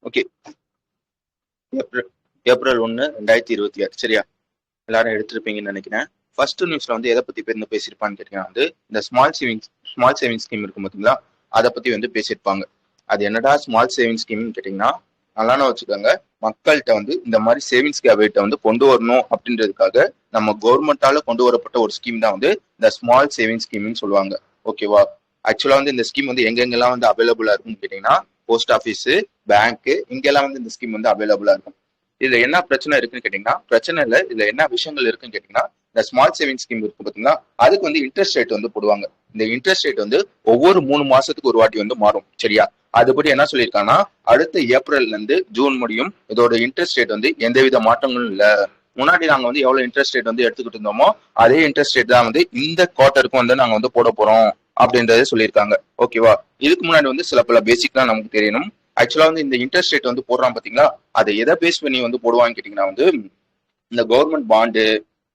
Okay. April April 1 2026 சரியா? எல்லாரும் எடுத்திருப்பீங்கன்னு நினைக்கிறேன். ஃபர்ஸ்ட் நியூஸ்ல வந்து எதை பத்தி பேசியிருப்பான்னு கேட்டீங்கன்னா வந்து இந்த ஸ்மால் சேவிங் ஸ்கீம் இருக்கும் பார்த்தீங்களா, அதை பத்தி வந்து பேசியிருப்பாங்க. அது என்னடா ஸ்மால் சேவிங் ஸ்கீம்னு கேட்டீங்கன்னா, நல்லான வச்சுக்கோங்க, மக்கள்கிட்ட வந்து இந்த மாதிரி சேவிங்ஸ் ஹேபிட்டை வந்து கொண்டு வரணும் அப்படின்றதுக்காக நம்ம கவர்மெண்டால கொண்டு வரப்பட்ட ஒரு ஸ்கீம் தான் வந்து இந்த ஸ்மால் சேவிங் ஸ்கீம்னு சொல்லுவாங்க. ஓகேவா? ஆக்சுவலா வந்து இந்த ஸ்கீம் வந்து எங்கெங்கெல்லாம் வந்து அவைலபிளா இருக்கும்னு கேட்டீங்கன்னா, போஸ்ட் ஆஃபீஸ், பேங்க், இங்கெல்லாம் வந்து இந்த ஸ்கீம் வந்து அவைலபிளா இருக்கும். இதுல என்ன பிரச்சனை இருக்குன்னு கேட்டீங்கன்னா, பிரச்சனை இல்லை, இதுல என்ன விஷயங்கள் இருக்குன்னு கேட்டீங்கன்னா, இந்த ஸ்மால் சேவிங் ஸ்கீம் இருக்கு பாத்தீங்களா, அதுக்கு வந்து இன்ட்ரெஸ்ட் ரேட் வந்து போடுவாங்க. இந்த இன்ட்ரெஸ்ட் ரேட் வந்து ஒவ்வொரு 3 மாசத்துக்கு ஒரு வாட்டி வந்து மாறும். சரியா? அதுபடி என்ன சொல்லியிருக்காங்கன்னா, அடுத்த ஏப்ரல்ல இருந்து ஜூன் முடியும் இதோட இன்ட்ரெஸ்ட் ரேட் வந்து எந்தவித மாற்றங்களும் இல்ல. முன்னாடி நாங்க வந்து எவ்வளவு இன்ட்ரெஸ்ட் ரேட் வந்து எடுத்துக்கிட்டு இருந்தோமோ அதே இன்ட்ரெஸ்ட் ரேட் தான் வந்து இந்த குவார்ட்டருக்கும் வந்து நாங்க வந்து போட போறோம் அப்படின்றத சொல்லியிருக்காங்க. ஓகேவா? இதுக்கு முன்னாடி வந்து சில பல பேசிக்லாம் நமக்கு தெரியணும். ஆக்சுவலா வந்து இந்த இன்ட்ரெஸ்ட் ரேட் வந்து போடுறான் பாத்தீங்களா, அதை எதை பேஸ் பண்ணி வந்து போடுவான்னு கேட்டீங்கன்னா வந்து இந்த கவர்மெண்ட் பாண்டு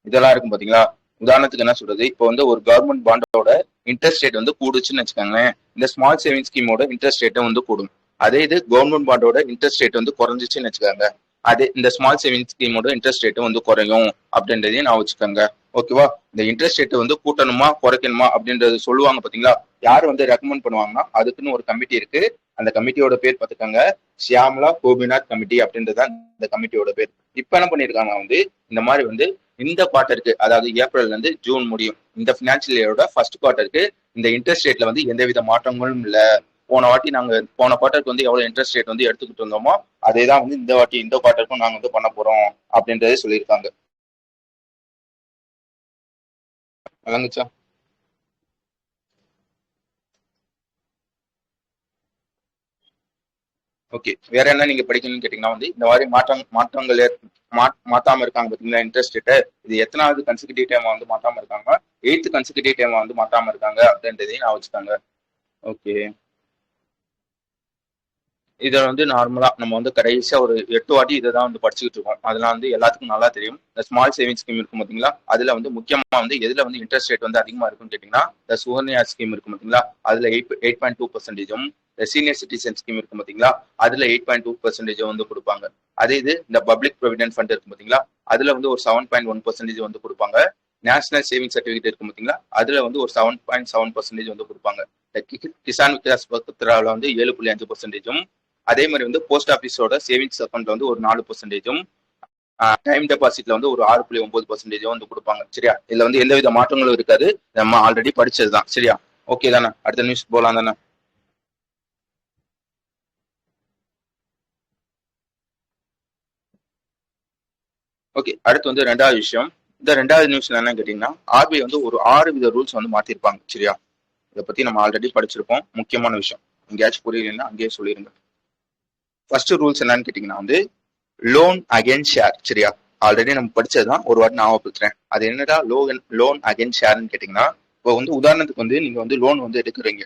இதெல்லாம் இருக்கும் பாத்தீங்களா. உதாரணத்துக்கு என்ன சொல்றது, இப்போ வந்து ஒரு கவர்மெண்ட் பாண்டோட இன்ட்ரெஸ்ட் ரேட் வந்து கூடுச்சுன்னு வச்சுக்கோங்களேன், இந்த ஸ்மால் சேவிங் ஸ்கீமோட இன்ட்ரெஸ்ட் ரேட்டும் வந்து கூடும். அதே இது கவர்மெண்ட் பாண்டோட இன்ட்ரெஸ்ட் ரேட் வந்து குறைஞ்சிச்சுன்னு வச்சுக்கோங்க, அதே இந்த ஸ்மால் சேவிங் ஸ்கீமோட இன்ட்ரெஸ்ட் ரேட்டும் வந்து குறையும் அப்படின்றதையும் நான் வச்சுக்கோங்க. ஓகேவா? இந்த இன்ட்ரெஸ்ட் ரேட் வந்து கூட்டணுமா குறைக்கணுமா அப்படின்றது சொல்லுவாங்க பாத்தீங்களா, யார் வந்து ரெக்கமெண்ட் பண்ணுவாங்கன்னா அதுக்குன்னு ஒரு கமிட்டி இருக்கு. அந்த கமிட்டியோட பேர் பார்த்துக்கோங்க, ஷியாம்லா கோபிநாத் கமிட்டி அப்படின்றதான் இந்த கமிட்டியோட பேர். இப்ப என்ன பண்ணிருக்காங்க வந்து இந்த மாதிரி வந்து இந்த குவார்ட்டருக்கு, அதாவது ஏப்ரல்ல இருந்து ஜூன் முடியும் இந்த பினான்சியல் இயரோட ஃபர்ஸ்ட் குவார்ட்டருக்கு இந்த இன்ட்ரெஸ்ட் ரேட்ல வந்து எந்தவித மாற்றங்களும் இல்ல. போன குவார்ட்டருக்கு வந்து எவ்வளவு இன்ட்ரெஸ்ட் ரேட் வந்து எடுத்துக்கிட்டு இருந்தோமோ அதே தான் வந்து இந்த குவார்ட்டருக்கும் நாங்க வந்து பண்ண போறோம் அப்படின்றதே சொல்லியிருக்காங்க. விளங்குச்சா? ஓகே. வேற என்ன நீங்க படிக்கணும்னு கேட்டீங்கன்னா வந்து இந்த மாதிரி மாற்றங்கள் மாத்தாம இருக்காங்க பாத்தீங்களா இன்ட்ரெஸ்ட் ரேட்டு, இது எத்தனாவது கன்சிக்யூட்டிவ் டைம் வந்து மாத்தாம இருக்காங்க, 8th கன்சிக்யூட்டிவ் டைம் வந்து மாத்தாம இருக்காங்க அப்படின்றதையும் நான் வச்சுக்காங்க. ஓகே. இதை வந்து நார்மலா நம்ம வந்து கடைசியா ஒரு 8 வாட்டி இதை தான் வந்து படிச்சுக்கிட்டு இருக்கோம். அதெல்லாம் வந்து எல்லாத்துக்கும் நல்லா தெரியும். இந்த ஸ்மால் சேவிங் ஸ்கீம் இருக்கும் பாத்தீங்களா, அதுல வந்து முக்கியமா வந்து எதுல வந்து இன்ட்ரெஸ்ட் ரேட் வந்து அதிகமா இருக்குன்னு கேட்டீங்கன்னா, இந்த சுகன்யா ஸ்கீம் இருக்கும் பாத்தீங்களா, அதுல 8.2%, இந்த சீனியர் சிட்டிசன் ஸ்கீம் இருக்கும் பாத்தீங்களா, அதுல 8.2% வந்து கொடுப்பாங்க. அதே இது இந்த பப்ளிக் ப்ரொவிடென்ட் ஃபண்ட் இருக்கும் பாத்தீங்களா, அதுல வந்து ஒரு 7.1% வந்து கொடுப்பாங்க. நேஷனல் சேவிங் சர்டிபிகேட் இருக்கும் பாத்தீங்களா, அதுல வந்து ஒரு 7.7% வந்து கொடுப்பாங்க. கிசான் விகாஸ் பத்ரால வந்து 7.5%, அதே மாதிரி வந்து போஸ்ட் ஆஃபீஸோட சேவிங்ஸ் அக்கௌண்ட்ல வந்து ஒரு 4%, டைம் டெபாசிட்ல வந்து ஒரு 6.9% வந்து கொடுப்பாங்க. சரியா? இதுல வந்து எந்தவித மாற்றங்களும் இருக்காது, நம்ம ஆல்ரெடி படிச்சதுதான். சரியா? ஓகே தானே? அடுத்த நியூஸ் போலாம் தானே? ஓகே. அடுத்து வந்து ரெண்டாவது விஷயம். இந்த ரெண்டாவது நியூஸ்ல என்ன கேட்டீங்கன்னா, ஆர்பிஐ வந்து ஒரு 6 வித ரூல்ஸ் வந்து மாத்திருப்பாங்க. சரியா? இதை பத்தி நம்ம ஆல்ரெடி படிச்சிருப்போம். முக்கியமான விஷயம், எங்கேயாச்சும் புரியலன்னா அங்கேயே சொல்லிருங்க. ஃபர்ஸ்ட் ரூல்ஸ் என்னன்னு கேட்டீங்கன்னா வந்து லோன் அகைன் ஷேர். சரியா? ஆல்ரெடி நம்ம படிச்சதுதான், ஒரு வாட்டி ஞாபகப்படுத்துறேன். அது என்னடா லோன் அகைன் ஷேர்னு கேட்டீங்கன்னா, இப்போ வந்து உதாரணத்துக்கு வந்து நீங்க வந்து லோன் வந்து எடுக்கிறீங்க.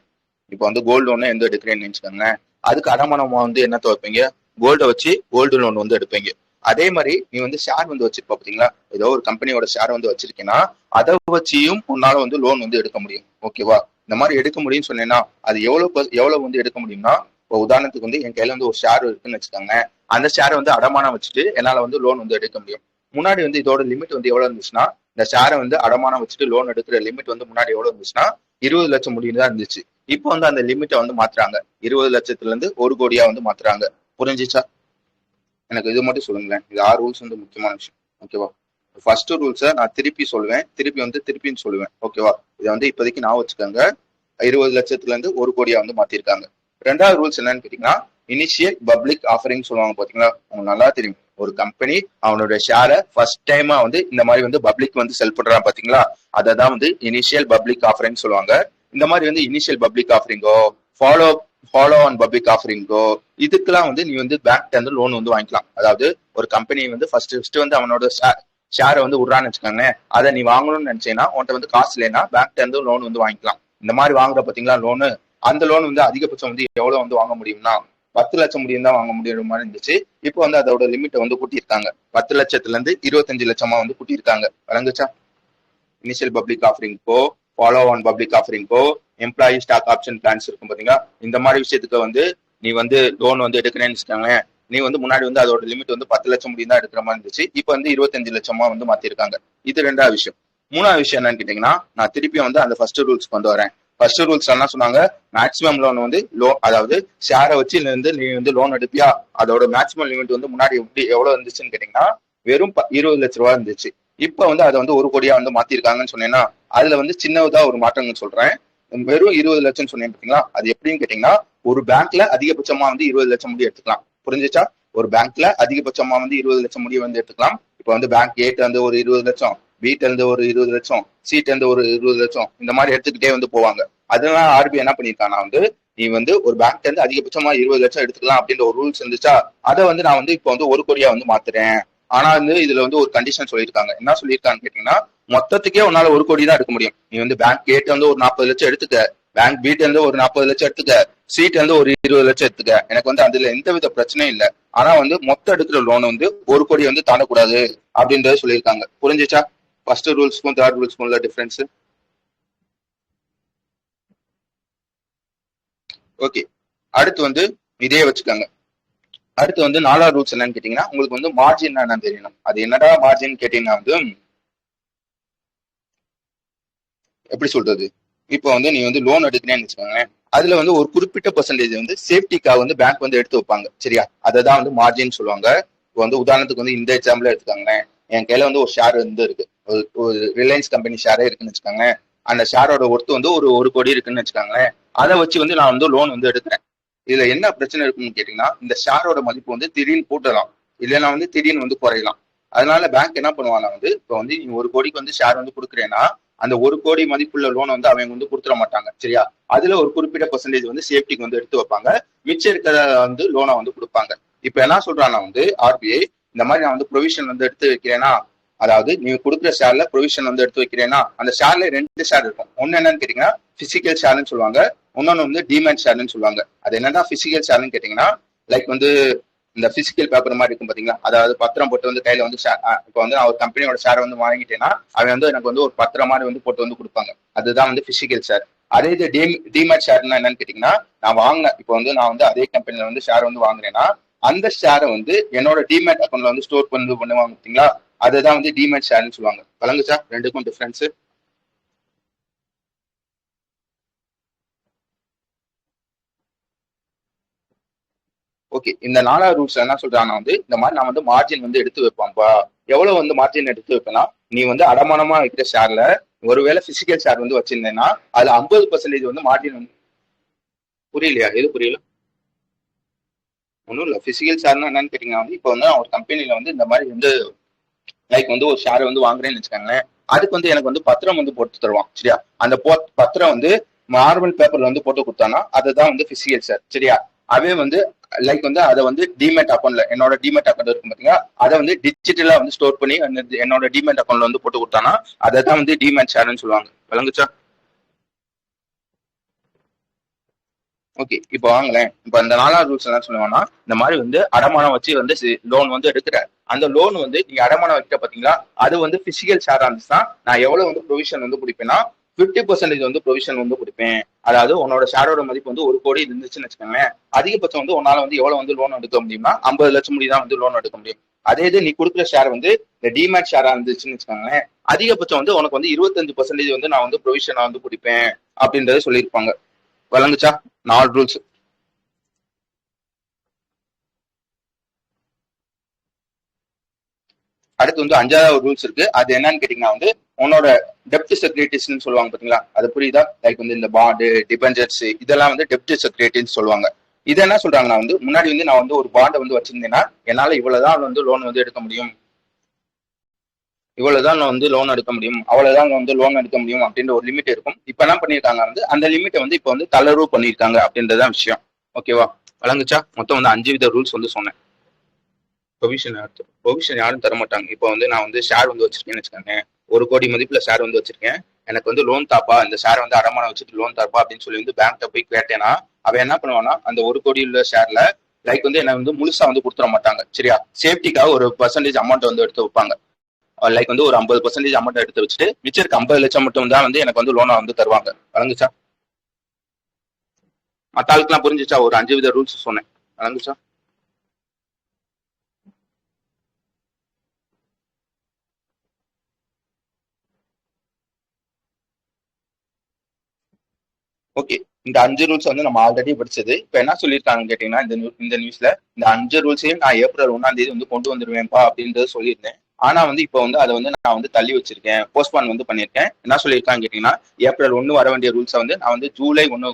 இப்போ வந்து கோல்டு லோன் எந்த எடுக்கிறேன்னு நினைச்சுக்கோங்க, அதுக்கு அடமானமா வந்து என்ன வைப்பீங்க, கோல்டை வச்சு கோல்டு லோன் வந்து எடுப்பீங்க. அதே மாதிரி நீ வந்து ஷேர் வந்து வச்சிருப்ப பாத்தீங்களா, ஏதோ ஒரு கம்பெனியோட ஷேர் வந்து வச்சிருக்கீங்கன்னா அதை வச்சியும் உன்னால வந்து லோன் வந்து எடுக்க முடியும். ஓகேவா? இந்த மாதிரி எடுக்க முடியும்னு சொன்னேன்னா அது எவ்வளவு வந்து எடுக்க முடியும்னா, இப்போ உதாரணத்துக்கு வந்து என் கையில வந்து ஒரு ஷேர் இருக்குன்னு வச்சுக்கோங்க, அந்த ஷேரை வந்து அடமானம் வச்சுட்டு என்னால வந்து லோன் வந்து எடுக்க முடியும். முன்னாடி வந்து இதோட லிமிட் வந்து எவ்வளவு இருந்துச்சுன்னா, இந்த ஷேரை வந்து அடமானம் வச்சுட்டு லோன் எடுக்கிற லிமிட் வந்து முன்னாடி எவ்வளவு இருந்துச்சுன்னா 20 லட்சம் முடியும் தான் இருந்துச்சு. இப்போ வந்து அந்த லிமிட்டை வந்து மாத்துறாங்க, 20 லட்சத்துல இருந்து 1 கோடியா வந்து மாத்துறாங்க. புரிஞ்சிச்சா? எனக்கு இது மட்டும் சொல்லுங்களேன். இது 6 ரூல்ஸ் வந்து முக்கியமான விஷயம். ஓகேவா? ஃபர்ஸ்ட் ரூல்ஸை நான் திருப்பியும் சொல்லுவேன். ஓகேவா? இதை வந்து இப்போதைக்கு நான் வச்சுக்கோங்க, 20 லட்சத்துல இருந்து 1 கோடியா வந்து மாத்திருக்காங்க. ரெண்டாவது ரூல்ஸ் என்னன்னு கேட்டீங்கன்னா, இனிஷியல் பப்ளிக் ஆஃபரிங் சொல்லுவாங்க பாத்தீங்களா, உங்களுக்கு நல்லா தெரியும். ஒரு கம்பெனி அவனோட ஷேரை ஃபர்ஸ்ட் டைமா வந்து இந்த மாதிரி வந்து பப்ளிக் வந்து செல் பண்றான் பாத்தீங்களா, அதை தான் வந்து இனிஷியல் பப்ளிக் ஆஃபரிங் சொல்லுவாங்க. இந்த மாதிரி வந்து இனிஷியல் பப்ளிக் ஆஃபரிங்கோ ஃபாலோ ஆன் பப்ளிக் ஆஃபரிங்கோ இதுக்கெல்லாம் வந்து நீ வந்து பேங்க் வந்து லோன் வந்து வாங்கிக்கலாம். அதாவது ஒரு கம்பெனி வந்து ஃபர்ஸ்ட் வந்து அவனோட ஷேரை வந்து விடுறான்னு வச்சுக்கோங்க, அதை நீ வாங்கணும்னு நினைச்சேன்னா உன்ட்ட வந்து காசு இல்லைன்னா பேங்க் இருந்து லோன் வந்து வாங்கிக்கலாம். இந்த மாதிரி வாங்குற பாத்தீங்களா லோனு, அந்த லோன் வந்து அதிகபட்சம் வந்து எவ்வளவு வந்து வாங்க முடியும்னா 10 லட்சம் முடியும் தான் வாங்க முடியும் மாதிரி இருந்துச்சு. இப்போ வந்து அதோட லிமிட்டை வந்து கூட்டியிருக்காங்க, 10 லட்சத்துல இருந்து 25 லட்சமா வந்து கூட்டியிருக்காங்க. வழங்குச்சா? இனிஷியல் பப்ளிக் ஆஃபரிங்கோ ஃபாலோ ஆன் பப்ளிக் ஆஃபரிங்கோ எம்ப்ளாயி ஸ்டாக் ஆப்ஷன் பிளான்ஸ் இருக்கும் பாத்தீங்களா, இந்த மாதிரி விஷயத்துக்கு வந்து நீ வந்து லோன் வந்து எடுக்கிறேன்னு வச்சுக்கோங்க, நீ வந்து முன்னாடி வந்து அதோட லிமிட் வந்து 10 லட்சம் முடியும் தான் எடுக்கிற மாதிரி இருந்துச்சு. இப்போ வந்து 25 லட்சமா வந்து மாத்திருக்காங்க. இது ரெண்டாவது விஷயம். மூணாவது விஷயம் என்னன்னு கேட்டீங்கன்னா, நான் திருப்பியும் வந்து அந்த ஃபர்ஸ்ட் ரூல்ஸ்க்கு வந்து வரேன். ஃபர்ஸ்ட் ரூல்ஸ் என்ன சொன்னாங்க, மேக்ஸிமம் லோன் வந்து அதாவது ஷேரை வச்சு வந்து நீ வந்து லோன் எடுப்பியா, அதோட மேக்ஸிமம் லிமிட் வந்து முன்னாடி எவ்வளவு இருந்துச்சுன்னு கேட்டீங்கன்னா வெறும் 20 லட்ச ரூபா இருந்துச்சு. இப்ப வந்து அதை வந்து 1 கோடியா வந்து மாத்திருக்காங்கன்னு சொன்னேன்னா அதுல வந்து சின்னதா ஒரு மாற்றங்கள் சொல்றேன். வெறும் 20 லட்சம் சொன்னேன் பாத்தீங்களா, அது எப்படின்னு கேட்டீங்கன்னா ஒரு பேங்க்ல அதிகபட்சமா வந்து 20 லட்சம் முடிய எடுத்துக்கலாம். புரிஞ்சுச்சா? ஒரு பேங்க்ல அதிகபட்சமா வந்து 20 லட்சம் முடிய வந்து எடுத்துக்கலாம். இப்ப வந்து பேங்க் ஏட்ட வந்து ஒரு 20 லட்சம், பிட்ட இருந்து ஒரு 20 லட்சம், சீட் இருந்து ஒரு 20 லட்சம், இந்த மாதிரி எடுத்துக்கிட்டே வந்து போவாங்க. அதெல்லாம் ஆர்பிஐ என்ன பண்ணிருக்காங்கன்னா வந்து நீ வந்து ஒரு பேங்க்ல இருந்து அதிகபட்சமா 20 லட்சம் எடுத்துக்கலாம் அப்படின்ற ஒரு ரூல்ஸ் இருந்துச்சா, அதை வந்து நான் வந்து இப்போ வந்து 1 கோடியா வந்து மாத்துறேன். ஆனா வந்து இதுல வந்து ஒரு கண்டிஷன் சொல்லியிருக்காங்க. என்ன சொல்லியிருக்காங்கன்னு கேட்டீங்கன்னா மொத்தத்துக்கே உன்னால 1 கோடி தான் எடுக்க முடியும். நீ வந்து பேங்க் ஏட்ட வந்து ஒரு 40 லட்சம் எடுத்துக்க, பேங்க் பீட் இருந்து ஒரு 40 லட்சம் எடுத்துக்க, சீட் வந்து ஒரு 20 லட்சம் எடுத்துக்க, எனக்கு வந்து அதுல எந்த வித பிரச்சனையும் இல்லை. ஆனா வந்து மொத்தம் எடுக்கிற லோன் வந்து 1 கோடி வந்து தாண்டக்கூடாது அப்படின்றத சொல்லியிருக்காங்க. புரிஞ்சுச்சா? ஃபர்ஸ்ட் ரூல்ஸ்க்கும் தேர்ட் ரூல்ஸ்க்கும் உள்ள டிஃபரன்ஸ். ஓகே, அடுத்து வந்து இதே வச்சுக்கோங்க. அடுத்து வந்து 4வது ரூல்ஸ் என்னன்னு கேட்டீங்கன்னா உங்களுக்கு வந்து மார்ஜின் என்னன்னு தெரியணும். அது என்னடா மார்ஜின் கேட்டீங்கன்னா வந்து எப்படி சொல்றது, இப்போ வந்து நீ வந்து லோன் எடுக்கிறேன்னு வச்சுக்கோங்க, அதுல வந்து ஒரு குறிப்பிட்ட பெர்சன்டேஜ் வந்து சேஃப்டிக்காக வந்து பேங்க் வந்து எடுத்து வைப்பாங்க. சரியா? அதை தான் வந்து மார்ஜின் சொல்லுவாங்க. இப்போ வந்து உதாரணத்துக்கு வந்து இந்த எக்ஸாம்பிள் எடுத்துக்காங்களேன். என் கையில வந்து ஒரு ஷேர் வந்து இருக்கு, ஒரு ரிலையன்ஸ் கம்பெனி ஷேரே இருக்குன்னு வச்சுக்கோங்க. அந்த ஷேரோட ஒர்த்து வந்து ஒரு 1 கோடி இருக்குன்னு வச்சுக்கோங்களேன். அதை வச்சு வந்து நான் வந்து லோன் வந்து எடுக்கிறேன். இதுல என்ன பிரச்சனை இருக்குன்னு கேட்டீங்கன்னா இந்த ஷேரோட மதிப்பு வந்து திடீர்னு கூட்டலாம், இல்லைன்னா வந்து திடீர்னு வந்து குறையலாம். அதனால பேங்க் என்ன பண்ணுவாங்க வந்து இப்போ வந்து நீ 1 கோடிக்கு வந்து ஷேர் வந்து கொடுக்குறேன்னா அந்த 1 கோடி மதிப்புள்ள லோன் வந்து அவங்க வந்து கொடுத்துட மாட்டாங்க. சரியா? அதுல ஒரு குறிப்பிட்ட பெர்சன்டேஜ் வந்து சேஃப்டிக்கு வந்து எடுத்து வைப்பாங்க, மிச்சம் இருக்கிற வந்து லோனை வந்து கொடுப்பாங்க. இப்ப என்ன சொல்றாங்கன்னா வந்து ஆர்பிஐ இந்த மாதிரி நான் வந்து ப்ரொவிஷன் வந்து எடுத்து வைக்கிறேன்னா, அதாவது நீங்க கொடுக்குற ஷேர்ல ப்ரொவிஷன் வந்து எடுத்து வைக்கிறேன்னா அந்த ஷேர்ல 2 ஷேர் இருக்கும். ஒன்னு என்னன்னு கேட்டீங்கன்னா பிசிக்கல் ஷேர்னு சொல்லுவாங்க, இன்னொன்னு வந்து டிமேட் ஷேர்னு சொல்லுவாங்க. அது என்னன்னா பிசிக்கல் ஷேர்னு கேட்டீங்கன்னா லைக் வந்து இந்த பிசிக்கல் பேப்பர் மாதிரி இருக்கும் பாத்தீங்களா, அதாவது பத்திரம் போட்டு வந்து கையில வந்து இப்போ வந்து நான் ஒரு கம்பெனியோட ஷேர் வந்து வாங்கிட்டேன்னா அவன் வந்து எனக்கு வந்து ஒரு பத்திரம் மாதிரி வந்து போட்டு வந்து கொடுப்பாங்க. அதுதான் வந்து பிசிக்கல் ஷேர். அதே இது டிமேட் ஷேர்னா என்னன்னு கேட்டீங்கன்னா நான் வாங்கினேன், இப்போ வந்து நான் வந்து அதே கம்பெனில வந்து ஷேர் வந்து வாங்குறேன்னா அந்த ஷேரை வந்து என்னோட டிமேட் அக்கௌண்ட்ல வந்து ஸ்டோர் பண்ணி பண்ணுவாங்க பாத்தீங்களா, அதுதான் வந்து டிமேட் ஷேர்னு சொல்லுவாங்க. வழங்குச்சா ரெண்டுக்கும் டிஃபரன்ஸ்? ஓகே, இந்த 4வது ரூல்ஸ் என்ன சொல்றாங்கன்னா வந்து இந்த மாதிரி நான் வந்து மார்ஜின் வந்து எடுத்து வைப்பான்பா. எவ்வளவு வந்து மார்ஜின் எடுத்து வைப்பேன்னா நீ வந்து அடமானமா வைக்கிற ஷேர்ல ஒருவேளை பிசிக்கல் ஷேர் வந்து வச்சிருந்தேன்னா அதுல 50% வந்து மார்ஜின் வந்து. புரியலையா? எது புரியல? ஒன்றும் இல்லை. பிசிக்கல் ஷேர்னா என்னன்னு கேட்டீங்கன்னா வந்து இப்போ வந்து நான் ஒரு கம்பெனில வந்து இந்த மாதிரி வந்து லைக் வந்து ஒரு ஷேர் வந்து வாங்குறேன்னு வச்சுக்கோங்களேன், அதுக்கு வந்து எனக்கு வந்து பத்திரம் வந்து போட்டு தருவான். சரியா? அந்த பத்திரம் வந்து மார்பிள் பேப்பர்ல வந்து போட்டு கொடுத்தானா அதுதான் வந்து பிசிக்கல் ஷேர். சரியா? அதே வந்து லைக் வந்து அதை வந்து டிமேட் அக்கௌண்ட்ல என்னோட டிமேட் அக்கௌண்ட் இருக்கும் பாத்தீங்களா, அதை வந்து டிஜிட்டலா வந்து ஸ்டோர் பண்ணி என்னோட டிமேட் அக்கௌண்ட்ல வந்து போட்டு கொடுத்தானா அதை தான் வந்து டிமேட் ஷேர்னு சொல்லுவாங்க. விளங்குச்சா? ஓகே, இப்போ வாங்களேன். இப்போ இந்த 4வது ரூல்ஸ் என்ன சொல்லுவாங்கன்னா இந்த மாதிரி வந்து அடமானம் வச்சு வந்து லோன் வந்து எடுக்கிற அந்த லோன் வந்து நீங்க அடமானம் வைக்க பாத்தீங்களா, அது வந்து பிசிக்கல் ஷேரா இருந்துச்சுன்னா நான் எவ்வளவு வந்து ப்ரொவிஷன் வந்து கொடுப்பேன்னா 50% வந்து ப்ரொவிஷன் வந்து கொடுப்பேன். அதாவது உன்னோட ஷேரோட மதிப்பு வந்து 1 கோடி இருந்துச்சுன்னு வச்சுக்கோங்களேன், அதிகபட்சம் வந்து உன்னால வந்து எவ்வளவு வந்து லோன் எடுக்க முடியும்னா 50 லட்சம் முடி தான் வந்து லோன் எடுக்க முடியும். அதே இது நீ கொடுக்குற ஷேர் வந்து இந்த டிமேட் ஷேரா இருந்துச்சுன்னு வச்சுக்கோங்களேன், அதிகபட்சம் வந்து உனக்கு வந்து 25% வந்து நான் வந்து ப்ரொவிஷனா வந்து கொடுப்பேன் அப்படின்றத சொல்லியிருப்பாங்க. வழங்குச்சா 4 ரூல்ஸ்? அடுத்து வந்து 5வது ரூல்ஸ் இருக்கு. அது என்னன்னு கேட்டீங்கன்னா வந்து உன்னோட டெப்ட் செக்யூரிட்டிஸ்ன்னு சொல்லுவாங்க பாத்தீங்களா, அது புரியுதா? லைக் வந்து இந்த பாண்டு டிபெஞ்சர்ஸ் இதெல்லாம் வந்து டெப்ட் செக்யூரிட்டின்னு சொல்லுவாங்க. இது என்ன சொல்றாங்கன்னா வந்து முன்னாடி வந்து நான் வந்து ஒரு பாண்டை வந்து வச்சிருந்தேன்னா என்னால இவ்வளவுதான் வந்து லோன் வந்து எடுக்க முடியும், இவ்வளவுதான் நான் வந்து லோன் எடுக்க முடியும், அவ்வளவுதான் வந்து லோன் எடுக்க முடியும் அப்படின்ற ஒரு லிமிட் இருக்கும். இப்ப என்ன பண்ணிருக்காங்க வந்து அந்த லிமிட்டை வந்து இப்ப வந்து தளர்வு பண்ணிருக்காங்க அப்படின்றதான் விஷயம். ஓகேவா? வழங்குச்சா? மொத்தம் வந்து 5 வித ரூல்ஸ் வந்து சொன்னேன். ப்ரொவிஷன் யாரும் தர மாட்டாங்க. இப்போ வந்து நான் வந்து ஷேர் வந்து வச்சிருக்கேன்னு வச்சுக்கோங்க, 1 கோடி மதிப்புல ஷேர் வந்து வச்சிருக்கேன், எனக்கு வந்து லோன் தாப்பா, இந்த ஷேர் வந்து அடமானம் வச்சுட்டு லோன் தாப்பா அப்படின்னு சொல்லி வந்து பேங்க்ல போய் கேட்டேன்னா அவன் என்ன பண்ணுவான்னா அந்த 1 கோடி உள்ள ஷேர்ல லைக் வந்து என்ன வந்து முழுசா வந்து கொடுத்துட மாட்டாங்க. சரியா? சேஃப்டிக்காக ஒரு பெர்சன்டேஜ் அமௌண்ட் வந்து எடுத்து வைப்பாங்க. லைக் வந்து ஒரு 50% அமௌண்ட் எடுத்து வச்சுட்டு மிச்சம் இருக்க 50 லட்சம் மட்டும் தான் வந்து எனக்கு வந்து லோனை வந்து தருவாங்க. வழங்குச்சா? மத்த ஆளுக்குலாம் புரிஞ்சுச்சா? ஒரு 5 வித ரூல்ஸ் சொன்னேன். வழங்குச்சா? ஓகே, இந்த 5 ரூல்ஸ் வந்து நம்ம ஆல்ரெடி படிச்சது. இப்ப என்ன சொல்லியிருக்காங்கன்னு கேட்டீங்கன்னா, இந்த நியூஸ்ல இந்த 5 ரூல்ஸையும் நான் ஏப்ரல் 1ஆம் தேதி வந்து கொண்டு வந்துருவேன்ப்பா அப்படின்றத சொல்லியிருந்தேன். ஆனா வந்து இப்ப வந்து அதை வந்து நான் வந்து தள்ளி வச்சிருக்கேன், போஸ்ட்பான் வந்து பண்ணியிருக்கேன். என்ன சொல்லியிருக்காங்க கேட்டீங்கன்னா, ஏப்ரல் 1 வர வேண்டிய ரூல்ஸை வந்து நான் வந்து ஜூலை 1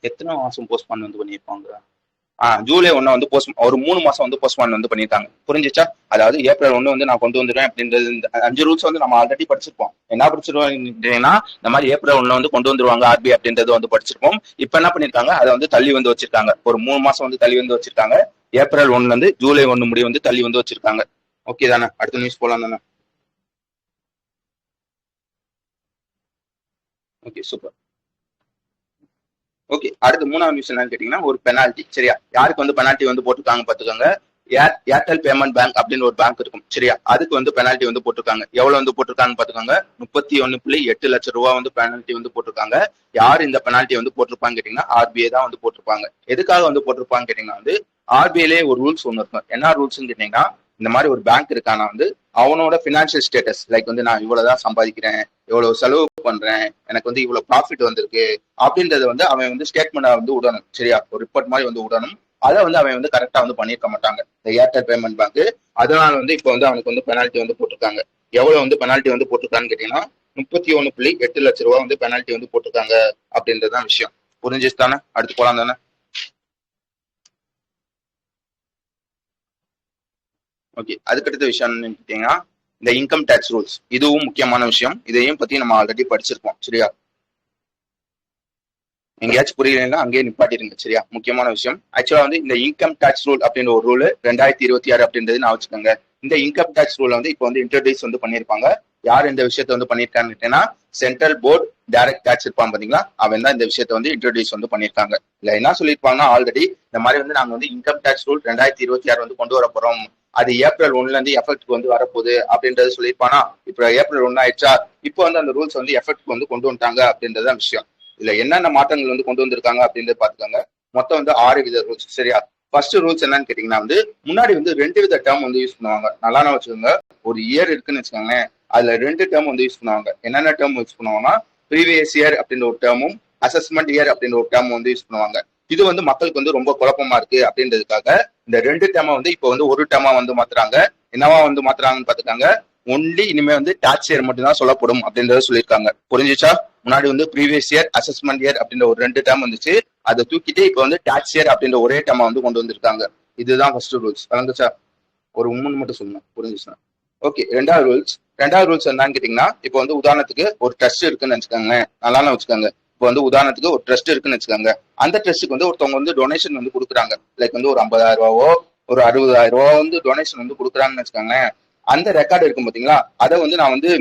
எத்தனை மாசம் போஸ்ட்பான் வந்து பண்ணியிருப்பாங்க? ஜூலை 1 வந்து ஒரு 3 மாசம் வந்து போஸ்ட்பான் வந்து பண்ணியிருக்காங்க. புரிஞ்சிச்சா? அதாவது ஏப்ரல் 1 வந்து நான் கொண்டு வந்துடுவேன் அப்படின்றது. இந்த 5 ரூல்ஸ் வந்து நம்ம ஆல்ரெடி படிச்சிருப்போம். என்ன படிச்சிருக்கோம்னா, இந்த மாதிரி ஏப்ரல் 1 வந்து கொண்டு வந்துருவாங்க ஆர்பிஐ அப்படின்றது வந்து படிச்சிருப்போம். இப்ப என்ன பண்ணிருக்காங்க, அதை வந்து தள்ளி வந்து வச்சிருக்காங்க. ஒரு 3 மாசம் வந்து தள்ளி வந்து வச்சிருக்காங்க. ஏப்ரல் 1 வந்து ஜூலை 1 முடிவு வந்து தள்ளி வந்து வச்சிருக்காங்க. ஓகே தானே? அடுத்த நியூஸ் போலாம் தானே? Okay, super. ஓகே, அடுத்து 3வது நியூஸ் என்னன்னு கேட்டீங்கன்னா, ஒரு பெனால்டி. சரியா? யாருக்கு வந்து பெனால்டி வந்து போட்டுருக்காங்க பாத்துக்கோங்க. ஏர்டெல் பேமெண்ட் பேங்க் அப்படின்னு ஒரு பேங்க் இருக்கும். சரியா? அதுக்கு வந்து பெனால்டி வந்து போட்டிருக்காங்க. எவ்வளவு வந்து போட்டிருக்காங்க பாத்துக்கோங்க. 31.8 லட்சம் ரூபாய் வந்து பெனால்டி வந்து போட்டிருக்காங்க. யார் இந்த பெனால்டி வந்து போட்டிருப்பாங்க கேட்டீங்கன்னா, ஆர்பிஐ தான் வந்து போட்டிருப்பாங்க. எதுக்காக வந்து போட்டிருப்பாங்க கேட்டீங்கன்னா வந்து, ஆர்பிஐலே ஒரு ரூல்ஸ் ஒன்று இருக்கும். என்ன ரூல்ஸ்ன்னு கேட்டீங்கன்னா, இந்த மாதிரி ஒரு பேங்க் இருக்கானா வந்து அவனோட பினான்சியல் ஸ்டேட்டஸ், லைக் வந்து நான் இவ்வளவுதான் சம்பாதிக்கிறேன், இவ்வளவு செலவு பண்றேன், எனக்கு வந்து இவ்வளவு ப்ராஃபிட் வந்திருக்கு அப்படின்றத வந்து அவன் வந்து ஸ்டேட்மெண்ட் வந்து விடணும். சரியா? ஒரு ரிப்போர்ட் மாதிரி வந்து விடணும். அதை வந்து அவன் வந்து கரெக்டா வந்து பண்ணிருக்க மாட்டாங்க இந்த ஏர்டெல் பேமெண்ட் பேங்க். அதனால வந்து இப்போ வந்து அவனுக்கு வந்து பெனால்டி வந்து போட்டிருக்காங்க. எவ்வளவு வந்து பெனால்டி வந்து போட்டிருக்கான்னு கேட்டீங்கன்னா, 31.8 லட்சம் ரூபாய் வந்து பெனால்டி வந்து போட்டிருக்காங்க அப்படின்றதுதான் விஷயம். புரிஞ்சிச்சு தானே? அடுத்து போலாம் தானே? ஓகே, அதுக்கடுத்த விஷயம் என்னன்னு கேட்டீங்கன்னா, இந்த இன்கம் டேக்ஸ் ரூல்ஸ். இதுவும் முக்கியமான விஷயம். இதையும் பத்தி நம்ம ஆல்ரெடி படிச்சிருப்போம். சரியா? எங்கேயாச்சும் புரியலைன்னா அங்கேயே நிப்பாட்டிருங்க. சரியா? முக்கியமான விஷயம். ஆக்சுவலா வந்து இந்த இன்கம் டேக்ஸ் ரூல் அப்படின்ற ஒரு ரூல் 2026 அப்படின்றது நான் வச்சுக்கோங்க. இந்த இன்கம் டேக்ஸ் ரூல் வந்து இப்போ வந்து இன்ட்ரோடியூஸ் வந்து பண்ணிருப்பாங்க. யார் இந்த விஷயத்த வந்து பண்ணிருக்கான்னு சென்ட்ரல் போர்டு டைரக்ட் டேக்ஸ் இருப்பான் பாத்தீங்களா, அவன் தான் இந்த விஷயத்த வந்து இன்ட்ரோடியூஸ் வந்து பண்ணிருக்காங்க. இல்ல என்ன சொல்லியிருப்பாங்கன்னா, ஆல்ரெடி இந்த மாதிரி வந்து நாங்க வந்து இன்கம் டேக்ஸ் ரூல் 2026 வந்து கொண்டு வர போறோம், அது ஏப்ரல் 1ல இருந்து எஃபெக்ட் வந்து வரப்போகுது அப்படின்றது சொல்லியிருப்பானா. இப்ப ஏப்ரல் 1 ஆயிடுச்சா, இப்போ வந்து அந்த ரூல்ஸ் வந்து எஃபெக்ட் வந்து கொண்டு வந்துட்டாங்க அப்படின்றதான் விஷயம். இதுல என்னென்ன மாற்றங்கள் வந்து கொண்டு வந்திருக்காங்க அப்படின்றது பாத்துக்கோங்க. மொத்தம் வந்து 6 வித ரூல்ஸ். சரியா? ஃபர்ஸ்ட் ரூல்ஸ் என்னன்னு கேட்டீங்கன்னா வந்து, முன்னாடி வந்து 2 வித டேர்ம் வந்து யூஸ் பண்ணுவாங்க. நல்லா வச்சுக்கோங்க. ஒரு இயர் இருக்குன்னு வச்சுக்கோங்க, அதுல 2 டேர்ம் வந்து யூஸ் பண்ணுவாங்க. என்னென்ன டேர்ம் யூஸ் பண்ணுவாங்கன்னா, ப்ரீவியஸ் இயர் அப்படின்ற ஒரு டேர்மும், அசஸ்மெண்ட் இயர் அப்படின்ற ஒரு டேர்ம் வந்து யூஸ் பண்ணுவாங்க. இது வந்து மக்களுக்கு வந்து ரொம்ப குழப்பமா இருக்கு அப்படின்றதுக்காக இந்த 2 டேர்மை வந்து இப்போ வந்து ஒரு டேர்மா வந்து மாத்துறாங்க. என்னவா வந்து மாத்துறாங்கன்னு பாத்துக்காங்க. ஒன்லி இனிமே வந்து டாக்ஸ் இயர் மட்டும் தான் சொல்லப்படும் அப்படின்றத சொல்லியிருக்காங்க. புரிஞ்சுச்சா? முன்னாடி வந்து ப்ரீவியஸ் இயர், அசஸ்மெண்ட் இயர் அப்படின்ற ஒரு 2 டேர்ம் வந்துச்சு. அதை தூக்கிட்டு இப்போ வந்து டாக்ஸ் இயர் அப்படின்ற ஒரே டேர்மா வந்து கொண்டு வந்திருக்காங்க. இதுதான் ஃபர்ஸ்ட் ரூல்ஸ். வழங்குச்சா? ஒரு உண்மை மட்டும் சொல்லணும். புரிஞ்சுச்சா? ஓகே, ரெண்டாவது ரூல்ஸ் என்னன்னு கேட்டீங்கன்னா, இப்போ வந்து உதாரணத்துக்கு ஒரு ட்ரஸ்ட் இருக்குன்னு வச்சுக்கோங்க. நல்லா வச்சுக்கோங்க. இப்போ வந்து உதாரணத்துக்கு ஒரு ட்ரஸ்ட் இருக்குன்னு வச்சுக்கோங்க. அந்த ட்ரஸ்ட்டுக்கு வந்து ஒருத்தவங்க வந்து டொனேஷன் வந்து கொடுக்குறாங்க. லைக் வந்து ஒரு 50,000 ரூபாவோ ஒரு 60,000 ரூபாவோ வந்து டொனேஷன் வந்து கொடுக்குறாங்கன்னு வச்சுக்கோங்க. அந்த ரெக்கார்டு இருக்கும் பாத்தீங்களா, அதை வந்து நான் வந்து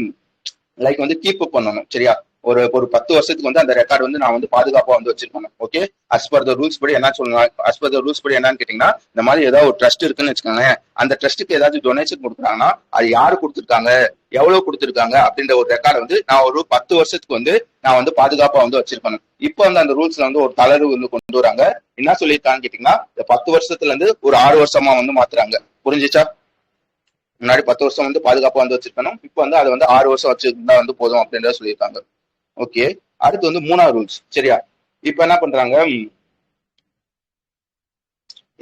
லைக் வந்து கீப் அப் பண்ணணும். சரியா? ஒரு ஒரு 10 வருஷத்துக்கு வந்து அந்த ரெக்கார்டு வந்து நான் வந்து பாதுகாப்பா வந்து வச்சிருக்கணும். Okay, as per the rules படி என்ன சொல்லணும், அஸ் பர் த ரூல்ஸ் படி என்னன்னு கேட்டீங்கன்னா, இந்த மாதிரி ஏதாவது ஒரு ட்ரஸ்ட் இருக்குன்னு வச்சுக்கோங்க. அந்த ட்ரஸ்ட்டுக்கு ஏதாவது டொனேஷன் கொடுக்குறாங்கன்னா, அது யாரு கொடுத்துருக்காங்க, எவ்வளவு கொடுத்துருக்காங்க அப்படின்ற ஒரு ரெக்கார்டை வந்து நான் ஒரு 10 வருஷத்துக்கு வந்து நான் வந்து பாதுகாப்பா வந்து வச்சிருக்கணும். இப்போ வந்து அந்த ரூல்ஸ்ல வந்து ஒரு தளர்வு வந்து கொண்டு வராங்க. என்ன சொல்லியிருக்கான்னு கேட்டீங்கன்னா, இந்த 10 வருஷத்துல இருந்து ஒரு 6 வருஷமா வந்து மாத்துறாங்க. புரிஞ்சுச்சா? முன்னாடி 10 வருஷம் வந்து பாதுகாப்பா வந்து வச்சிருக்கணும். இப்போ வந்து அதை வந்து 6 வருஷம் வச்சிருந்தா வந்து போதும் அப்படின்றத சொல்லியிருக்காங்க. ஓகே, அடுத்து வந்து 3வது ரூல்ஸ். சரியா? இப்ப என்ன பண்றாங்க,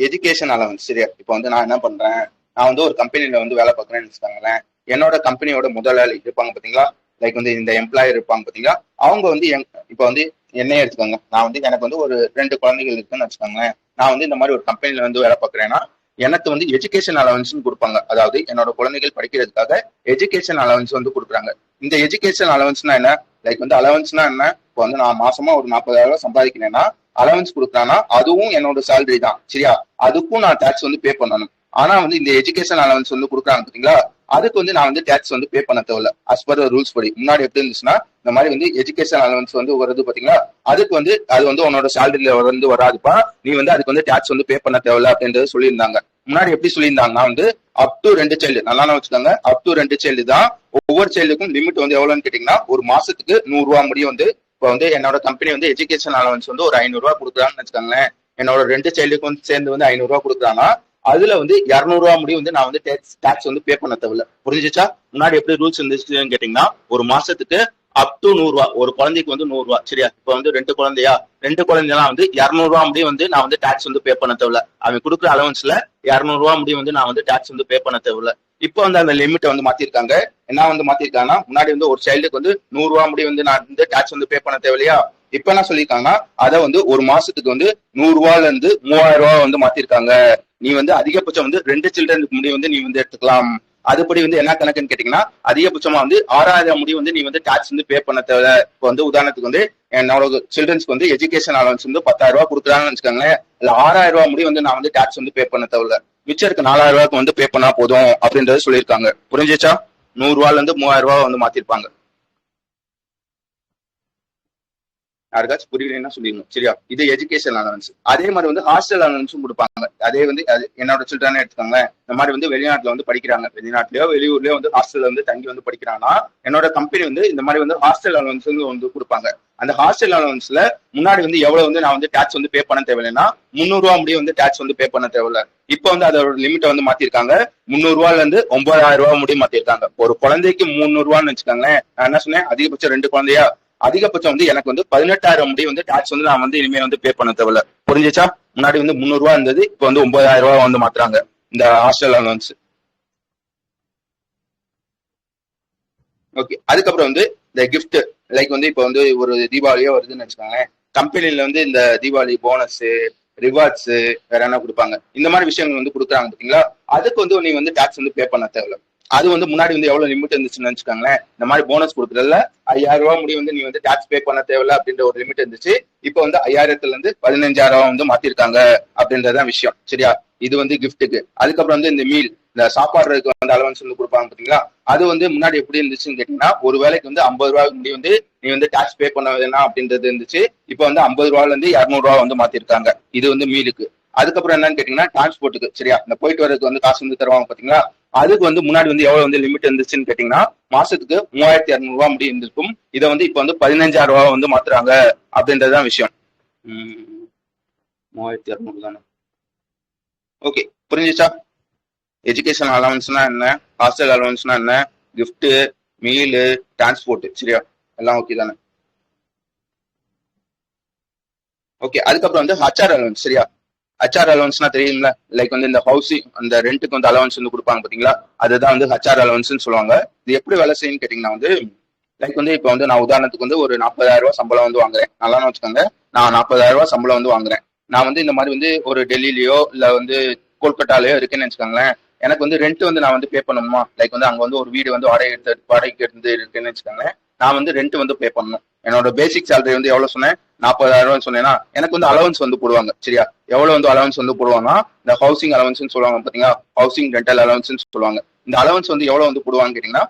எஜுகேஷன் அலவன்ஸ். சரியா? இப்ப வந்து நான் என்ன பண்றேன், நான் வந்து ஒரு கம்பெனில வந்து வேலை பார்க்கறேன்னு வச்சுக்கோங்களேன். என்னோட கம்பெனியோட முதலாளி இருப்பாங்க பாத்தீங்களா, லைக் வந்து இந்த எம்ப்ளாயர் இருப்பாங்க பாத்தீங்களா, அவங்க வந்து இப்ப வந்து என்னையே எடுத்துக்கோங்க. நான் வந்து எனக்கு வந்து ஒரு 2 குழந்தைகள் இருக்குன்னு வச்சுக்கோங்களேன். நான் வந்து இந்த மாதிரி ஒரு கம்பெனில வந்து வேலை பார்க்கறேன்னா, எனக்கு வந்து எஜுகேஷன் அலவன்ஸ் கொடுப்பாங்க. அதாவது என்னோட குழந்தைகள் படிக்கிறதுக்காக எஜுகேஷன் அலவன்ஸ் வந்து கொடுக்குறாங்க. இந்த எஜுகேஷன் அலவன்ஸ்னா என்ன, லைக் வந்து அலவன்ஸ்னா என்ன, இப்போ வந்து நான் மாசமா ஒரு 40,000 ரூபாய் சம்பாதிக்கிறேன்னா அலவன்ஸ் கொடுக்குறான்னா அதுவும் என்னோட சேலரி தான். சரியா? அதுக்கும் நான் டேக்ஸ் வந்து பே பண்ணணும். ஆனா வந்து இந்த எஜுகேஷன் அலவன்ஸ் வந்து கொடுக்குறாங்க பாத்தீங்களா, அதுக்கு வந்து நான் வந்து டேக்ஸ் வந்து பே பண்ண தேவையில்ல. அஸ் பர் ரூல்ஸ் படி முன்னாடி எப்படி இருந்துச்சுன்னா, இந்த மாதிரி வந்து எஜுகேஷன் அலவன்ஸ் வந்து வருது பாத்தீங்களா, அதுக்கு வந்து அது வந்து உன்னோட சேலரியில வந்து வராதுப்பா, நீ வந்து அதுக்கு வந்து டேக்ஸ் வந்து பே பண்ண தேவையில்ல அப்படின்றது சொல்லியிருந்தாங்க. முன்னாடி எப்படி சொல்லியிருந்தாங்கன்னா வந்து அப் டு 2 சைல்டு, நல்லா வச்சுக்கோங்க, அப் டு 2 சைல்டு தான். ஒவ்வொரு சைல்டுக்கும் லிமிட் வந்து எவ்வளவுன்னு கேட்டீங்கன்னா, ஒரு மாசத்துக்கு 100 ரூபாய் முடியும் வந்து. இப்போ வந்து என்னோட கம்பெனி வந்து எஜுகேஷன் அலவன்ஸ் வந்து ஒரு 500 ரூபாய் கொடுக்குறாங்கன்னு வச்சுக்கோங்களேன். என்னோட 2 சைல்டுக்கும் சேர்ந்து வந்து 500 ரூபாய் கொடுக்குறாங்க. அதுல வந்து 200 ரூபாய் முடியும் வந்து நான் வந்து டாக்ஸ் வந்து பே பண்ண தேவையில்ல. புரிஞ்சுச்சா? முன்னாடி எப்படி ரூல்ஸ் இருந்துச்சுன்னு கேட்டீங்கன்னா, ஒரு மாசத்துக்கு அப் டு 100 ரூபா. ஒரு குழந்தைக்கு வந்து 100 ரூபா. சரியா? இப்ப வந்து 2 குழந்தையா, 2 குழந்தைலாம் வந்து 200 ரூபா முடியும் வந்து நான் வந்து டாக்ஸ் வந்து பே பண்ண தேவையில்ல. அவன் கொடுக்குற அலவன்ஸ்ல 200 ரூபா முடியும் வந்து நான் வந்து டாக்ஸ் வந்து பே பண்ண தேவையில்ல. இப்போ வந்து அந்த லிமிட்டை வந்து மாத்திருக்காங்க. என்ன வந்து மாத்திருக்காங்கன்னா, முன்னாடி வந்து ஒரு சைல்டுக்கு வந்து 100 ரூபா முடியும் வந்து நான் வந்து டாக்ஸ் வந்து பே பண்ண தேவையில்லையா? இப்ப என்ன சொல்லியிருக்காங்கன்னா, அதை வந்து ஒரு மாசத்துக்கு வந்து 100 ரூபாயில இருந்து 3000 ரூபாய் வந்து மாத்திருக்காங்க. நீ வந்து அதிகபட்சம் வந்து 2 சில்ட்ரனுக்கு முடியும் வந்து நீ வந்து எடுத்துக்கலாம். அதுபடி வந்து என்ன கணக்குன்னு கேட்டீங்கன்னா, அதிகபட்சமா வந்து 6000 முடி வந்து நீ வந்து டாக்ஸ் வந்து பே பண்ண தேவை. இப்போ வந்து உதாரணத்துக்கு வந்து என்னோட சில்ட்ரன்ஸ்க்கு வந்து எஜுகேஷன் அலவன்ஸ் வந்து 10,000 ரூபாய் கொடுக்குறாங்கன்னு வச்சுக்கோங்களேன். இல்ல 6000 ரூபாய் முடி வந்து நான் வந்து டாக்ஸ் வந்து பே பண்ண தேவை. மிச்சம் இருக்க 4000 ரூபாய்க்கு வந்து பே பண்ணா போதும் அப்படின்றத சொல்லியிருக்காங்க. புரிஞ்சிச்சா? 100 ரூபாயில இருந்து 3000 ரூபாய் வந்து மாத்திருப்பாங்க. யாருக்காச்சும் புரியலன்னா சொல்லிடணும். சரியா? இது எஜுகேஷன் அலவன்ஸ். அதே மாதிரி வந்து ஹாஸ்டல் அலவன்ஸும் கொடுப்பாங்க. அதே வந்து என்னோட சில்ட்ரன் எடுத்துக்கோங்க. இந்த மாதிரி வந்து வெளிநாட்டுல வந்து படிக்கிறாங்க. வெளிநாட்டுலயோ வெளியூர்லயோ வந்து ஹாஸ்டல்ல வந்து தங்கி வந்து படிக்கிறாங்கன்னா, என்னோட கம்பெனி வந்து இந்த மாதிரி வந்து ஹாஸ்டல் அலவன்ஸ் வந்து கொடுப்பாங்க. அந்த ஹாஸ்டல் அலவன்ஸ்ல முன்னாடி வந்து எவ்வளவு வந்து நான் வந்து டாக்ஸ் வந்து பே பண்ண தேவையில்லைன்னா 300 ரூபா முடியும் வந்து டாக்ஸ் வந்து பே பண்ண தேவையில்ல. இப்போ வந்து அதோட லிமிட்டை வந்து மாத்திருக்காங்க. 300 ரூபாயில இருந்து 9000 ரூபாய் முடியும் மாத்திருக்காங்க. ஒரு குழந்தைக்கு 300 ரூபான்னு வச்சுக்கோங்களேன். நான் என்ன சொன்னேன்? அதிகபட்சம் 2 குழந்தையா, அதிகபட்சம் வந்து எனக்கு வந்து 18,000 முடி வந்து டாக்ஸ் வந்து நான் வந்து இனிமே வந்து பே பண்ண தேவையில்ல. புரிஞ்சிச்சா? முன்னாடி வந்து 300 ரூபாய் இருந்தது, இப்போ வந்து 9000 ரூபாய் வந்து மாத்துறாங்க இந்த ஹாஸ்டல் அலவன்ஸ். ஓகே. அதுக்கப்புறம் வந்து இந்த கிஃப்ட், லைக் வந்து இப்போ வந்து ஒரு தீபாவளியோ வருதுன்னு வச்சுக்கோங்க. கம்பெனில வந்து இந்த தீபாவளி போனஸ், ரிவார்ட்ஸ் வேற என்ன கொடுப்பாங்க, இந்த மாதிரி விஷயங்கள் வந்து கொடுக்குறாங்க பாத்தீங்களா? அதுக்கு வந்து நீ வந்து டாக்ஸ் வந்து பே பண்ண தேவையில்ல. அது வந்து முன்னாடி வந்து எவ்வளவு லிமிட் இருந்துச்சுன்னு வச்சுக்கோங்களேன். இந்த மாதிரி போனஸ் கொடுக்குறதுல 5000 ரூபாய் முடியும் வந்து நீ வந்து டாக்ஸ் பே பண்ண தேவையில்ல அப்படின்ற ஒரு லிமிட் இருந்துச்சு. இப்போ வந்து 5000த்துல இருந்து 15,000 வந்து மாத்திருக்காங்க அப்படின்றதான் விஷயம். சரியா? இது வந்து கிஃப்ட்டுக்கு. அதுக்கப்புறம் வந்து இந்த மீல், இந்த சாப்பாடுறதுக்கு வந்து அலவன்ஸ் வந்து கொடுப்பாங்க பாத்தீங்களா? அது வந்து முன்னாடி எப்படி இருந்துச்சுன்னு கேட்டீங்கன்னா, ஒரு வேலைக்கு வந்து 50 ரூபாய்க்கு முடி வந்து நீ வந்து டாக்ஸ் பே பண்ண வேணாம் அப்படின்றது இருந்துச்சு. இப்போ வந்து 50 ரூபாயில இருந்து 200 ரூபாய் வந்து மாத்திருக்காங்க. இது வந்து மீலுக்கு. அதுக்கப்புறம் என்னன்னு கேட்டீங்கன்னா, டிரான்ஸ்போர்ட்டுக்கு. சரியா? இந்த போயிட்டு வரதுக்கு வந்து காசு வந்து தருவாங்க பாத்தீங்களா? அதுக்கு வந்து முன்னாடி வந்து எவ்வளவு வந்து லிமிட் இருந்துச்சுன்னு கேட்டீங்கன்னா, மாசத்துக்கு 3200 ரூபாய் முடி இருந்திருக்கும். இதை வந்து இப்ப வந்து 15,000 ரூபாய் வந்து மாத்துறாங்க அப்படின்றதுதான் விஷயம். 3200 தானே? ஓகே, புரிஞ்சிச்சா? எஜுகேஷன் அலவன்ஸ்னா என்ன, ஹாஸ்டல் அலவன்ஸ்னா என்ன, கிஃப்ட், மீலு, டிரான்ஸ்போர்ட். சரியா? எல்லாம் ஓகே தானே? ஓகே. அதுக்கப்புறம் வந்து ஹச்ஆர் அலவன்ஸ். சரியா? ஹச்ஆர் அலவன்ஸ்னா தெரியுங்களா? லைக் வந்து இந்த ஹவுசிங், அந்த ரெண்ட்டுக்கு வந்து அலவன்ஸ் வந்து கொடுப்பாங்க பாத்தீங்களா? அதுதான் வந்து ஹச்ஆர் அலவன்ஸ் சொல்லுவாங்க. இது எப்படி வேலை செய்யுன்னு கேட்டீங்கன்னா வந்து, லைக் வந்து இப்போ வந்து நான் உதாரணத்துக்கு வந்து ஒரு 40,000 ரூபாய் சம்பளம் வந்து வாங்குறேன். நல்லா வச்சுக்கோங்க. நான் 40,000 ரூபாய் சம்பளம் வந்து வாங்குறேன். நான் வந்து இந்த மாதிரி வந்து ஒரு டெல்லியிலயோ இல்ல வந்து கொல்கட்டாலயோ இருக்கேன்னு வச்சுக்கோங்களேன். எனக்கு வந்து ரெண்ட் வந்து நான் வந்து பே பண்ணணுமா? லைக் வந்து அங்க வந்து ஒரு வீடு வந்து வாடகைக்கு எடுத்து இருக்குன்னு வச்சுக்கோங்களேன். நான் வந்து ரெண்ட் வந்து பே பண்ணணும். என்னோட பேசிக் சேலரி வந்து எவ்வளவு சொன்னேன்? 40,000 ரூபாய் சொன்னேன்னா, எனக்கு வந்து அலவன்ஸ் வந்து போடுவாங்க. சரியா? எவ்வளவு வந்து அலவன்ஸ் வந்து போடுவாங்கன்னா, இந்த ஹவுசிங் அலவன்ஸ் சொல்லுவாங்க பாத்தீங்களா? ஹவுசிங் ரெண்டல் அலவன்ஸ் சொல்லுவாங்க. இந்த அலவன்ஸ் வந்து எவ்வளவு வந்து போடுவாங்கன்னு கேட்டீங்கன்னா,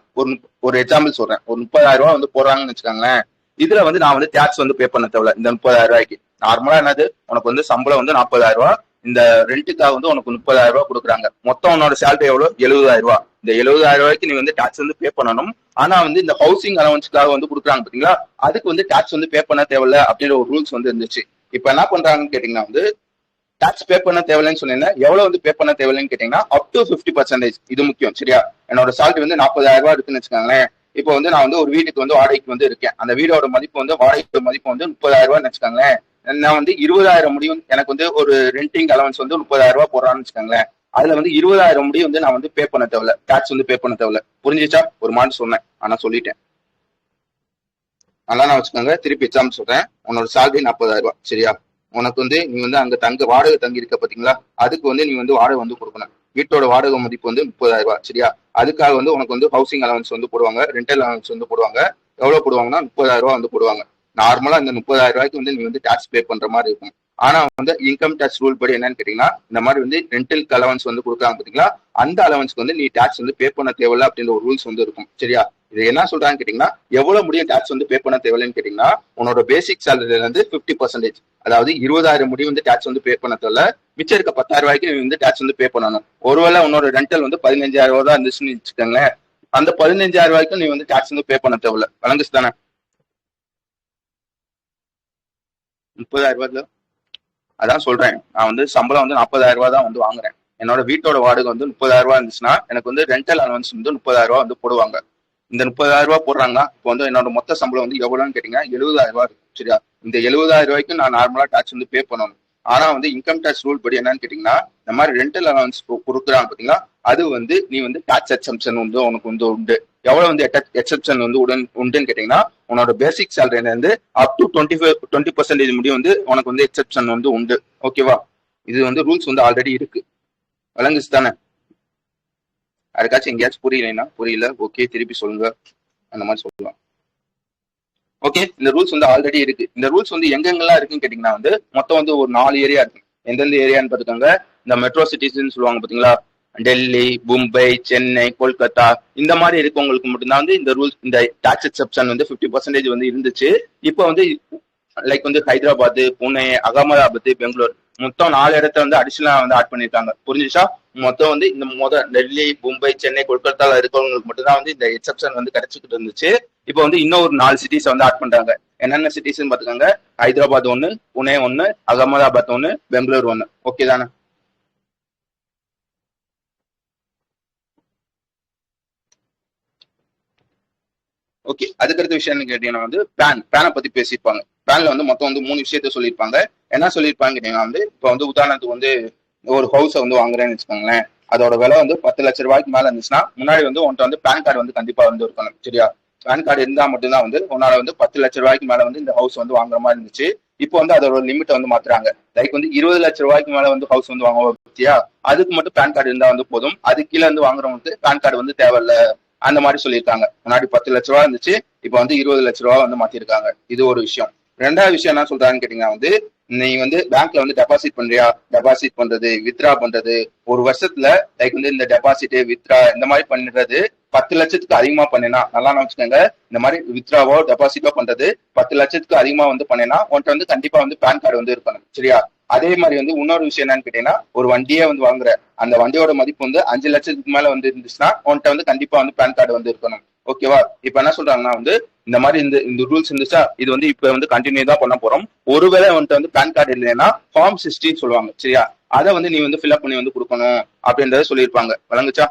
ஒரு எக்ஸாம்பிள் சொல்றேன். ஒரு 30,000 ரூபாய் வந்து போடுறாங்கன்னு வச்சுக்கோங்களேன். இதுல வந்து நான் வந்து டேக்ஸ் வந்து பே பண்ண தேவையில்ல. இந்த 30,000 ரூபாய்க்கு நார்மலா என்னது, உனக்கு வந்து சம்பளம் வந்து 40,000 ரூபாய், இந்த ரெண்டுக்காக வந்து உனக்கு 30,000 ரூபாய் கொடுக்குறாங்க. மொத்தம் உன்னோட சேலரி எவ்வளவு? 70,000 ரூபாய். இந்த 70,000 ரூபாய்க்கு நீ வந்து டாக்ஸ் வந்து பே பண்ணணும். ஆனா வந்து இந்த ஹவுசிங் அலவன்ஸ்க்காக வந்து கொடுக்குறாங்க பாத்தீங்களா? அதுக்கு வந்து டாக்ஸ் வந்து பே பண்ண தேவையில்ல அப்படின்ற ஒரு ரூல்ஸ் வந்து இருந்துச்சு. இப்ப என்ன பண்றாங்கன்னு கேட்டீங்கன்னா வந்து, டாக்ஸ் பே பண்ண தேவையில்லைன்னு சொன்னீங்கன்னா, எவ்வளவு வந்து பே பண்ண தேவையில்லைன்னு கேட்டீங்கன்னா, அப் டு 50%. இது முக்கியம். சரியா? என்னோட சேலரி வந்து 40,000 ரூபாய் இருக்குன்னு வச்சுக்கோங்களேன். இப்போ வந்து நான் வந்து ஒரு வீட்டுக்கு வந்து வாடகைக்கு வந்து இருக்கேன். அந்த வீடோட மதிப்பு வந்து வாடகைக்கு மதிப்பு வந்து 30,000 ரூபாய்ன்னு வச்சுக்கோங்களேன். நான் வந்து 20,000 முடியும் எனக்கு வந்து ஒரு ரெண்டிங் அலவன்ஸ் வந்து 30,000 ரூபாய் போடுறான்னு வச்சுக்கோங்களேன். அதுல வந்து 20,000 முடியும் வந்து நான் வந்து பே பண்ண தேவையில்ல. டாக்ஸ் வந்து பே பண்ண தேவையில்ல. புரிஞ்சிச்சா? ஒரு மாதிரி சொன்னேன், ஆனா சொல்லிட்டேன். நல்லா நான் வச்சுக்கோங்க. திருப்பி எக்ஸாம்பிள் சொல்றேன். உன்னோட சேலரி 40,000 ரூபாய். சரியா? உனக்கு வந்து நீ வந்து அங்க வாடகை தங்கி இருக்க பாத்தீங்களா? அதுக்கு வந்து நீ வந்து வாடகை வந்து கொடுக்கணும். வீட்டோட வாடகை மதிப்பு வந்து 30,000 ரூபாய். சரியா? அதுக்காக வந்து உனக்கு வந்து ஹவுசிங் அலவன்ஸ் வந்து போடுவாங்க, ரெண்டல் அலவன்ஸ் வந்து போடுவாங்க. எவ்வளவு போடுவாங்கன்னா 30,000 ரூபாய் வந்து போடுவாங்க. நார்மலா இந்த 30,000 ரூபாய்க்கு வந்து நீ வந்து டாக்ஸ் பே பண்ற மாதிரி இருக்கும். ஆனா வந்து இன்கம் டேக்ஸ் ரூல் படி என்னன்னு கேட்டீங்கன்னா, இந்த மாதிரி வந்து ரெண்டல் அலவன்ஸ் வந்து கொடுக்குறாங்க பாத்தீங்களா? அந்த அலவன்ஸ்க்கு வந்து நீ டாக்ஸ் வந்து பே பண்ண தேவையில்ல அப்படின்ற ஒரு ரூல்ஸ் வந்து இருக்கும். சரியா? இது என்ன சொல்றாங்கன்னு கேட்டீங்கன்னா, எவ்வளவு முடியும் டாக்ஸ் வந்து பே பண்ண தேவையில்லைன்னு கேட்டீங்கன்னா, உன்னோட பேசிக் சேலரில இருந்து 50%, அதாவது 20,000 முடியும் வந்து டாக்ஸ் வந்து பே பண்ண தேவையில்ல. மிச்சம் இருக்க 10,000 ரூபாய்க்கு நீ வந்து டாக்ஸ் வந்து பே பண்ணணும். ஒருவேளை உன்னோட ரெண்டல் வந்து 15,000 ரூபாய் தான் இருந்துச்சுன்னு வச்சுக்கோங்களேன். அந்த 15,000 ரூபாய்க்கு நீ வந்து டாக்ஸ் வந்து பே பண்ண தேவையில்ல. வழங்குச்சு தானே? 30,000 ரூபாய்ல அதான் சொல்றேன். நான் வந்து சம்பளம் வந்து 40,000 ரூபாய் தான் வந்து வாங்குறேன். என்னோட வீட்டோட வாடகை வந்து 30,000 ரூபாய் இருந்துச்சுன்னா, எனக்கு வந்து ரெண்டல் அலவன்ஸ் வந்து 30,000 ரூபாய் வந்து போடுவாங்க. இந்த 30,000 போடுறாங்க. இப்போ வந்து என்னோட மொத்த சம்பளம் வந்து எவ்வளவுன்னு கேட்டீங்கன்னா 70,000 இருக்கும். சரியா? இந்த 70,000 ரூபாய்க்கு நான் நார்மலா டாக்ஸ் வந்து பே பண்ணணும். ஆனா வந்து இன்கம் டேக்ஸ் ரூல் படி என்னன்னு கேட்டீங்கன்னா, இந்த மாதிரி ரெண்டல் அலவன்ஸ் கொடுக்குறாங்க பாத்தீங்களா, அது வந்து நீ வந்து டாக்ஸ் எக்ஸம்ஷன் வந்து உனக்கு வந்து உண்டு. எவ்வளவு வந்து எக்ஸப்ஷன் வந்து உண்டுன்னு கேட்டீங்கன்னா, உன்னோட பேசிக் சேலரில இருந்து அப் டு 20% முடியும் வந்து உனக்கு வந்து எக்ஸப்ஷன் வந்து உண்டு. ஓகேவா? இது வந்து ரூல்ஸ் வந்து ஆல்ரெடி இருக்கு. விளங்குச்சு தானே? அதுக்காச்சும் எங்கேயாச்சும் புரியல, ஓகே திருப்பி சொல்லுங்க, அந்த மாதிரி சொல்லலாம். ஓகே, இந்த ரூல்ஸ் வந்து ஆல்ரெடி இருக்கு. இந்த ரூல்ஸ் வந்து எங்கெங்கெல்லாம் இருக்குன்னு கேட்டீங்கன்னா வந்து மொத்தம் வந்து ஒரு 4 ஏரியா இருக்கு. எந்தெந்த ஏரியான்னு பார்த்துக்கோங்க. இந்த மெட்ரோ சிட்டிஸ்ன்னு சொல்லுவாங்க பாத்தீங்களா, டெல்லி, மும்பை, சென்னை, கொல்கத்தா, இந்த மாதிரி இருக்கவங்களுக்கு மட்டும்தான் வந்து இந்த ரூல்ஸ், இந்த டாக்ஸ் எக்ஸப்ஷன் வந்து 50% வந்து இருந்துச்சு. இப்போ வந்து லைக் வந்து ஹைதராபாத், புனே, அகமதாபாத், பெங்களூர், மொத்தம் 4 இடத்த வந்து அடிஷனலா வந்து ஆட் பண்ணிருக்காங்க. புரிஞ்சுச்சா? மொத்தம் வந்து இந்த டெல்லி, மும்பை, சென்னை, கொல்கத்தால இருக்கவங்களுக்கு மட்டும்தான் வந்து இந்த எக்ஸப்ஷன் வந்து கிடைச்சிக்கிட்டு இருந்துச்சு. இப்போ வந்து இன்னும் ஒரு 4 சிட்டிஸ் வந்து ஆட் பண்றாங்க. என்னென்ன சிட்டிஸ்ன்னு பாத்துக்கோங்க. ஹைதராபாத் 1, புனே 1, அகமதாபாத் 1, பெங்களூர் 1. ஓகே தானே? ஓகே, அதுக்கடுத்த விஷயம் கேட்டீங்கன்னா வந்து பேனை பத்தி பேசியிருப்பாங்க. பேன்ல வந்து மொத்தம் வந்து 3 விஷயத்த சொல்லியிருப்பாங்க. என்ன சொல்லியிருப்பாங்க கேட்டீங்கன்னா வந்து இப்போ வந்து உதாரணத்துக்கு வந்து ஒரு ஹவுஸை வந்து வாங்குறேன்னு வச்சுக்கோங்களேன். அதோட விலை வந்து 10 லட்ச ரூபாய்க்கு மேல இருந்துச்சுன்னா முன்னாடி வந்து உன்ட்ட வந்து பேன் கார்டு வந்து கண்டிப்பா வந்து இருக்கணும். சரியா? பேன் கார்டு இருந்தா மட்டும்தான் வந்து உன்னால வந்து 10 லட்ச ரூபாய்க்கு மேல வந்து இந்த ஹவுஸ் வந்து வாங்குற மாதிரி இருந்துச்சு. இப்போ வந்து அதோட லிமிட் வந்து மாத்துறாங்க. லைக் வந்து 20 லட்ச ரூபாய்க்கு மேல வந்து ஹவுஸ் வந்து வாங்க பத்தியா, அதுக்கு மட்டும் பேன் கார்டு இருந்தா வந்து போதும். அது கீழே வந்து வாங்குறவங்களுக்கு பேன் கார்டு வந்து தேவையில்ல, அந்த மாதிரி சொல்லியிருக்காங்க. முன்னாடி 10 லட்ச ரூபா இருந்துச்சு, இப்போ வந்து 20 லட்ச ரூபா வந்து மாத்திருக்காங்க. இது ஒரு விஷயம். ரெண்டாவது விஷயம் என்ன சொல்றாங்கன்னு கேட்டீங்கன்னா வந்து, நீ வந்து பேங்க்ல வந்து டெபாசிட் பண்றியா, டெபாசிட் பண்றது, வித்ரா பண்றது, ஒரு வருஷத்துல லைக் வந்து இந்த டெபாசிட், வித்ரா இந்த மாதிரி பண்றது 10 லட்சத்துக்கு அதிகமா பண்ணினா, நல்லா வச்சுக்கோங்க, இந்த மாதிரி வித்ராவோ டெபாசிட்டோ பண்றது 10 லட்சத்துக்கு அதிகமா வந்து பண்ணினா உன்ட்ட வந்து கண்டிப்பா வந்து பேன் கார்டு வந்து இருக்கணும். சரியா? அதே மாதிரி வந்து இன்னொரு விஷயம் என்னன்னு கேட்டீங்கன்னா, ஒரு வண்டியே வந்து வாங்குற, அந்த வண்டியோட மதிப்பு வந்து 5 லட்சத்துக்கு மேல வந்து இருந்துச்சுன்னா உன்ட்ட வந்து கண்டிப்பா வந்து பேன் கார்டு வந்து இருக்கணும். ஓகேவா? இப்ப என்ன சொல்றாங்கன்னா வந்து இந்த மாதிரி இந்த ரூல்ஸ் இருந்துச்சா, இது வந்து இப்ப வந்து கண்டினியூ தான் பண்ண போறோம். ஒருவேளை வந்துட்டு வந்து பேன் கார்டு இல்லைன்னா ஃபார்ம் 60 சொல்லுவாங்க. சரியா? அதை வந்து நீ வந்து ஃபில்அப் பண்ணி வந்து கொடுக்கணும் அப்படின்றத சொல்லியிருப்பாங்க. வழங்குச்சா?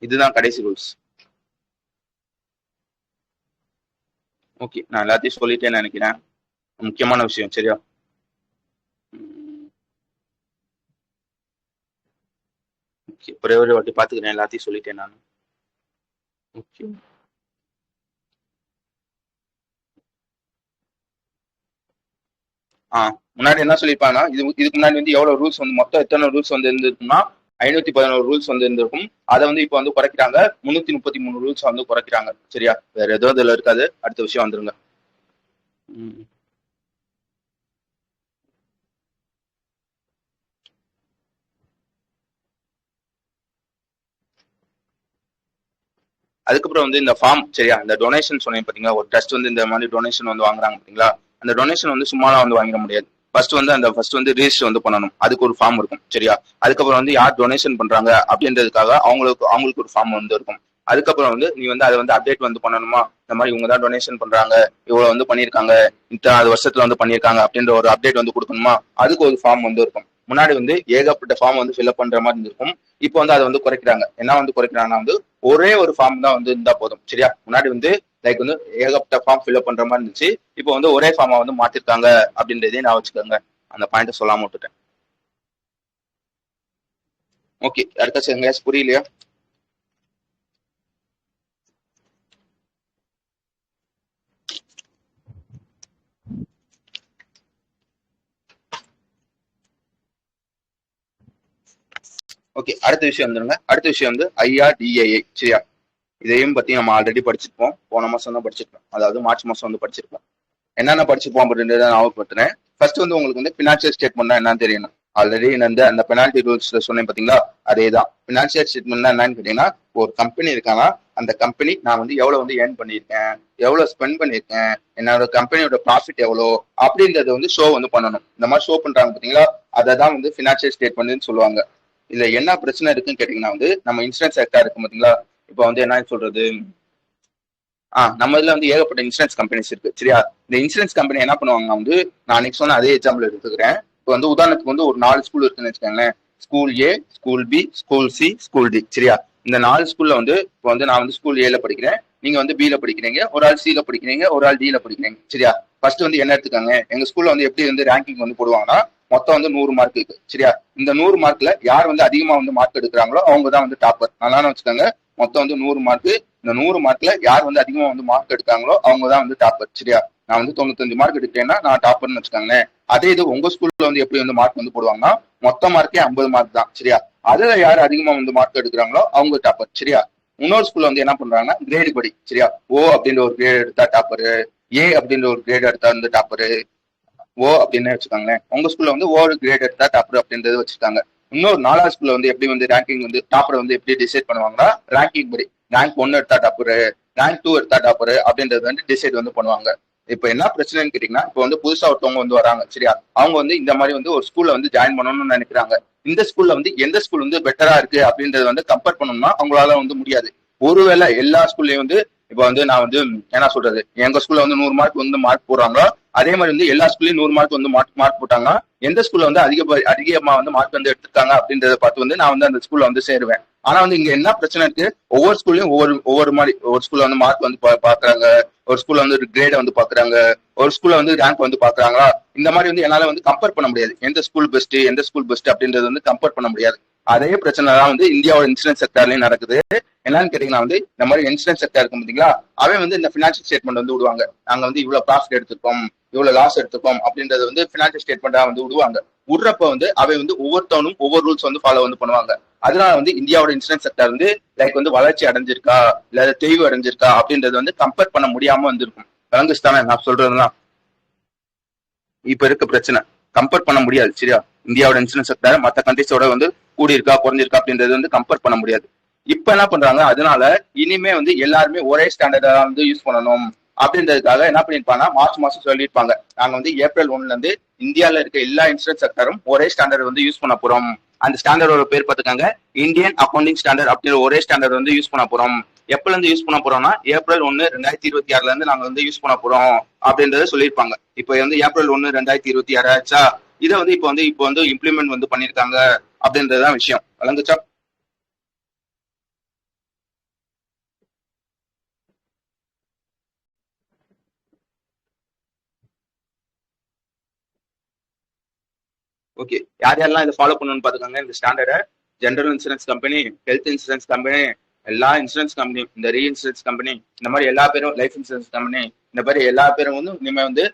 இதுதான் கடைசி ரூல்ஸ். ஓகே, நான் எல்லாத்தையும் சொல்லிட்டேன்னு நினைக்கிறேன். முக்கியமான விஷயம். சரியா? ஒரே ஒரு வாட்டி பாத்துக்கிறேன், எல்லாத்தையும் சொல்லிட்டேன் நான். ஓகே. முன்னாடி என்ன சொல்லியிருப்பாங்கன்னா, இதுக்கு முன்னாடி வந்து எவ்வளவு ரூல்ஸ் வந்து மொத்தம் எத்தனை ரூல்ஸ் வந்து இருந்திருக்குன்னா 511 ரூல்ஸ் வந்து இருந்திருக்கும். அதை வந்து இப்ப வந்து குறைக்கிறாங்க. 333 ரூல்ஸ் வந்து குறைக்கிறாங்க. சரியா? வேற ஏதோ இதுல இருக்காது. அடுத்த விஷயம் வந்துருங்க. அதுக்கப்புறம் வந்து இந்த ஃபார்ம். சரியா? இந்த டொனேஷன் சொன்னீங்க பாத்தீங்களா, ஒரு ட்ரஸ்ட் வந்து இந்த மாதிரி டொனேஷன் வந்து வாங்குறாங்க பாத்தீங்களா, அந்த டொனேஷன் வந்து சும்மாலாம் வந்து வாங்கிட முடியாது. ஃபர்ஸ்ட் வந்து ரிஜிஸ்டர் வந்து பண்ணணும். அதுக்கு ஒரு ஃபார்ம் இருக்கும். சரியா? அதுக்கப்புறம் வந்து யார் டொனேஷன் பண்றாங்க அப்படின்றதுக்காக அவங்களுக்கு ஒரு ஃபார்ம் வந்து இருக்கும். அதுக்கப்புறம் வந்து நீ வந்து அதை வந்து அப்டேட் வந்து பண்ணணுமா, இந்த மாதிரி இவங்க தான் டொனேஷன் பண்றாங்க, இவ்வளவு வந்து பண்ணியிருக்காங்க, இத்தனை வருஷத்துல வந்து பண்ணியிருக்காங்க அப்படின்ற ஒரு அப்டேட் வந்து கொடுக்கணுமா, அதுக்கு ஒரு ஃபார்ம் வந்து இருக்கும். முன்னாடி வந்து ஏகப்பட்ட ஃபார்ம் வந்து ஃபில்அப் பண்ற மாதிரி இருந்திருக்கும். இப்போ வந்து அதை வந்து குறைக்கிறாங்க. என்ன வந்து குறைக்கிறாங்கன்னா வந்து ஒரே ஒரு ஃபார்ம் தான் வந்து இருந்தா போதும். சரியா? முன்னாடி வந்து லைக் வந்து ஏகப்பட்ட ஃபார்ம் ஃபில்அப் பண்ற மாதிரி இருந்துச்சு. இப்போ வந்து ஒரே ஃபார்மா வந்து மாத்திருக்காங்க அப்படின்றதையும் நான் வச்சுக்கோங்க. அந்த பாயிண்ட் சொல்லாம விட்டுட்டேன். ஓகே, அடுத்த எங்கேயாச்சும் புரியலையா? ஓகே, அடுத்த விஷயம் வந்துருங்க. அடுத்த விஷயம் வந்து IRDAI. சரியா? இதையும் பத்தி நம்ம ஆல்ரெடி படிச்சிருப்போம். போன மாசம் தான் படிச்சிருப்போம். அதாவது மார்ச் மாசம் வந்து படிச்சிருப்போம். என்னென்ன படிச்சிருப்போம் அப்படின்றத ஞாபகப்படுத்துறேன். ஃபர்ஸ்ட் வந்து உங்களுக்கு வந்து பினான்சியல் ஸ்டேட்மெண்ட் என்னன்னு தெரியணும். ஆல்ரெடி வந்து அந்த பெனால்டி ரூல்ஸ்ல சொன்னேன் பாத்தீங்களா, அதே தான். பினான்சியல் ஸ்டேட்மெண்ட் என்னன்னு கேட்டீங்கன்னா, ஒரு கம்பெனி இருக்கானா, அந்த கம்பெனி நான் வந்து எவ்வளவு வந்து ஏர்ன் பண்ணியிருக்கேன், எவ்வளவு ஸ்பெண்ட் பண்ணியிருக்கேன், என்னோட கம்பெனியோட ப்ராஃபிட் எவ்வளோ அப்படின்றத வந்து ஷோ வந்து பண்ணணும். இந்த மாதிரி ஷோ பண்றாங்க பாத்தீங்களா, அதை தான் வந்து பினான்சியல் ஸ்டேட்மெண்ட்னு சொல்லுவாங்க. இதுல என்ன பிரச்சனை இருக்குன்னு கேட்டீங்கன்னா வந்து, நம்ம இன்சூரன்ஸ் செக்டர் இருக்கு பாத்தீங்களா, இப்போ வந்து என்ன சொல்றது, நம்ம இதுல வந்து ஏகப்பட்ட இன்சூரன்ஸ் கம்பெனிஸ் இருக்கு. சரியா? இந்த இன்சூரன்ஸ் கம்பெனி என்ன பண்ணுவாங்கன்னா வந்து, நான் அன்னைக்கு சொன்ன அதே எக்ஸாம்பிள் எடுத்துக்கிறேன். இப்போ வந்து உதாரணத்துக்கு வந்து ஒரு 4 ஸ்கூல் இருக்குன்னு வச்சுக்கோங்களேன். School A, school B, school C, school D. சரியா? இந்த 4 ஸ்கூல்ல வந்து இப்போ வந்து நான் வந்து ஸ்கூல் ஏல படிக்கிறேன், நீங்க வந்து பில படிக்கிறீங்க, ஒரு ஆள் சில படிக்கிறீங்க, ஒரு ஆள் டில படிக்கிறீங்க. சரியா? ஃபர்ஸ்ட் வந்து என்ன எடுத்துக்காங்க, எங்க ஸ்கூல்ல வந்து எப்படி வந்து ரேங்கிங் வந்து போடுவாங்கன்னா மொத்தம் வந்து 100 மார்க் இருக்கு. சரியா? இந்த 100 மார்க்ல யார் வந்து அதிகமா வந்து மார்க் எடுக்கிறாங்களோ அவங்க தான் வந்து டாப்பர். நல்லா வச்சுக்கோங்க, மொத்தம் வந்து 100 மார்க். இந்த 100 மார்க்ல யார் வந்து அதிகமா வந்து மார்க் எடுக்காங்களோ அவங்க தான் வந்து டாப்பர். சரியா? நான் வந்து 95 மார்க் எடுத்தேன்னா நான் டாப்பர்னு வச்சுக்கோங்களேன். அதே இது உங்க ஸ்கூல்ல வந்து எப்படி வந்து மார்க் வந்து போடுவாங்கன்னா மொத்த மார்க்கே 50 மார்க் தான். சரியா? அதுல யார் அதிகமா வந்து மார்க் எடுக்கிறாங்களோ அவங்க டாப்பர். சரியா? இன்னொரு ஸ்கூல்ல வந்து என்ன பண்றாங்கன்னா கிரேடு படி. சரியா? ஓ அப்படின்ற ஒரு கிரேட் எடுத்தா டாப்பரு, ஏ அப்படின்ற ஒரு கிரேட் எடுத்தா வந்து டாப்பரு, ஓ அப்படின்னு வச்சுக்காங்களேன். உங்க ஸ்கூல்ல வந்து ஓ கிரேட் எடுத்தா டாப்பர் அப்படின்றது வச்சிருக்காங்க. இன்னொரு 4வது ஸ்கூல்ல வந்து எப்படி வந்து ரேங்கிங் வந்து டாப்பரை வந்து எப்படி டிசைட் பண்ணுவாங்கன்னா ரேங்கிங் படி. ரேங்க் 1 எடுத்தா டாப்பரு, ரேங்க் 2 எடுத்தா டாப்பரு அப்படின்றது வந்து டிசைட் வந்து பண்ணுவாங்க. இப்ப என்ன பிரச்சனைன்னு கேட்டீங்கன்னா, இப்ப வந்து புதுசா ஒருத்தவங்க வந்து வராங்க. சரியா? அவங்க வந்து இந்த மாதிரி வந்து ஒரு ஸ்கூல்ல வந்து ஜாயின் பண்ணணும்னு நினைக்கிறாங்க. இந்த ஸ்கூல்ல வந்து எந்த ஸ்கூல் வந்து பெட்டரா இருக்கு அப்படின்றத வந்து கம்பேர் பண்ணணும்னா அவங்களால வந்து முடியாது. ஒருவேளை எல்லா ஸ்கூல்லயும் வந்து இப்ப வந்து நான் வந்து என்ன சொல்றது, எங்க ஸ்கூல்ல வந்து 100 மார்க் வந்து மார்க் போடுறாங்களோ அதே மாதிரி வந்து எல்லா ஸ்கூல்லயும் 100 மார்க் வந்து மார்க் போட்டாங்கன்னா எந்த ஸ்கூல்ல வந்து அதிகமா வந்து மார்க் வந்து எடுத்திருக்காங்க அப்படின்றத பார்த்து வந்து நான் வந்து அந்த ஸ்கூல்ல வந்து சேருவேன். ஆனா வந்து இங்க என்ன பிரச்சனை இருக்கு, ஒவ்வொரு ஸ்கூல்லயும் ஒவ்வொரு மாதிரி, ஒரு ஸ்கூல்ல வந்து மார்க் வந்து பாக்குறாங்க, ஒரு ஸ்கூல்ல வந்து கிரேட வந்து பாக்குறாங்க, ஒரு ஸ்கூல்ல வந்து ரேங்க் வந்து பாக்குறாங்களா. இந்த மாதிரி வந்து என்னால வந்து கம்பேர் பண்ண முடியாது, எந்த ஸ்கூல் பெஸ்ட் எந்த ஸ்கூல் பெஸ்ட் அப்படின்றது வந்து கம்பேர் பண்ண முடியாது. அதே பிரச்சனை தான் வந்து இந்தியாவோட இன்சூரன்ஸ் செக்டர்லயும் நடக்குது. என்னன்னு கேட்டீங்கன்னா வந்து இந்த மாதிரி இன்சூரன்ஸ் செக்டர் இருக்கும் பாத்தீங்களா, அவன் வந்து இந்த பினான்சியல் ஸ்டேட்மெண்ட் வந்து விடுவாங்க. நாங்க வந்து இவ்வளவு ப்ராஃபிட் எடுத்துருக்கோம், இவ்வளவு லாஸ் எடுத்துருக்கோம் அப்படின்றது வந்து பினான்சியல் ஸ்டேட்மெண்டா வந்து விடுவாங்க. விடுறப்ப வந்து அவை வந்து ஒவ்வொருத்தவனும் ஒவ்வொரு ரூல்ஸ் வந்து ஃபாலோ வந்து பண்ணுவாங்க. அதனால வந்து இந்தியாவோட இன்சூரன்ஸ் செக்டர் வந்து லைக் வந்து வளர்ச்சி அடைஞ்சிருக்கா இல்ல தெளிவு அடைஞ்சிருக்கா அப்படின்றது வந்து கம்பேர் பண்ண முடியாம வந்திருக்கும். விளங்குச்சுதானே நான் சொல்றதுலாம்? இப்ப இருக்க பிரச்சனை கம்பேர் பண்ண முடியாது. சரியா? இந்தியாவோட இன்சூரன்ஸ் செக்டர் மற்ற கண்ட்ரிஸோட வந்து கூடி இருக்கா குறைஞ்சிருக்கா அப்படின்றது வந்து கம்பேர் பண்ண முடியாது. இப்ப என்ன பண்றாங்க, அதனால இனிமே வந்து எல்லாருமே ஒரே ஸ்டாண்டர்டா வந்து யூஸ் பண்ணணும் அப்படின்றதுக்காக என்ன பண்ணிருப்பாங்க, மாசம் மாசம் சொல்லியிருப்பாங்க, நாங்க வந்து ஏப்ரல் 1ல இருந்து இந்தியாவில இருக்க எல்லா இன்சூரன்ஸ் செக்டரும் ஒரே ஸ்டாண்டர்ட் வந்து யூஸ் பண்ண போறோம். அந்த ஸ்டாண்டர்டோட பேர் பார்த்துக்காங்க, இந்தியன் அக்கௌண்டிங் ஸ்டாண்டர்ட் அப்படின்ற ஒரே ஸ்டாண்டர்ட் வந்து யூஸ் பண்ண போறோம். எப்பல இருந்து யூஸ் பண்ண போறோம்னா ஏப்ரல் 1 2026 இருந்து நாங்க வந்து யூஸ் பண்ண போறோம் அப்படின்றத சொல்லியிருப்பாங்க. இப்ப வந்து ஏப்ரல் 1 2026 ஆச்சா, இதை வந்து இப்போ வந்து இம்ப்ளிமெண்ட் வந்து பண்ணிருக்காங்க அப்படின்றதுதான் விஷயம். வழங்குச்சா? ஓகே, யார் யாரெல்லாம் இதை ஃபாலோ பண்ணணும்னு பாத்துக்காங்க. இந்த ஸ்டாண்டர்டை general insurance company, health insurance company, எல்லா இன்சூரன்ஸ் கம்பெனி, இந்த ரீ இன்சூரன்ஸ் கம்பெனி, இந்த மாதிரி எல்லா பேரும், லைஃப் இன்சூரன்ஸ் கம்பெனி, இந்த மாதிரி எல்லா பேரும் வந்து இனிமே வந்து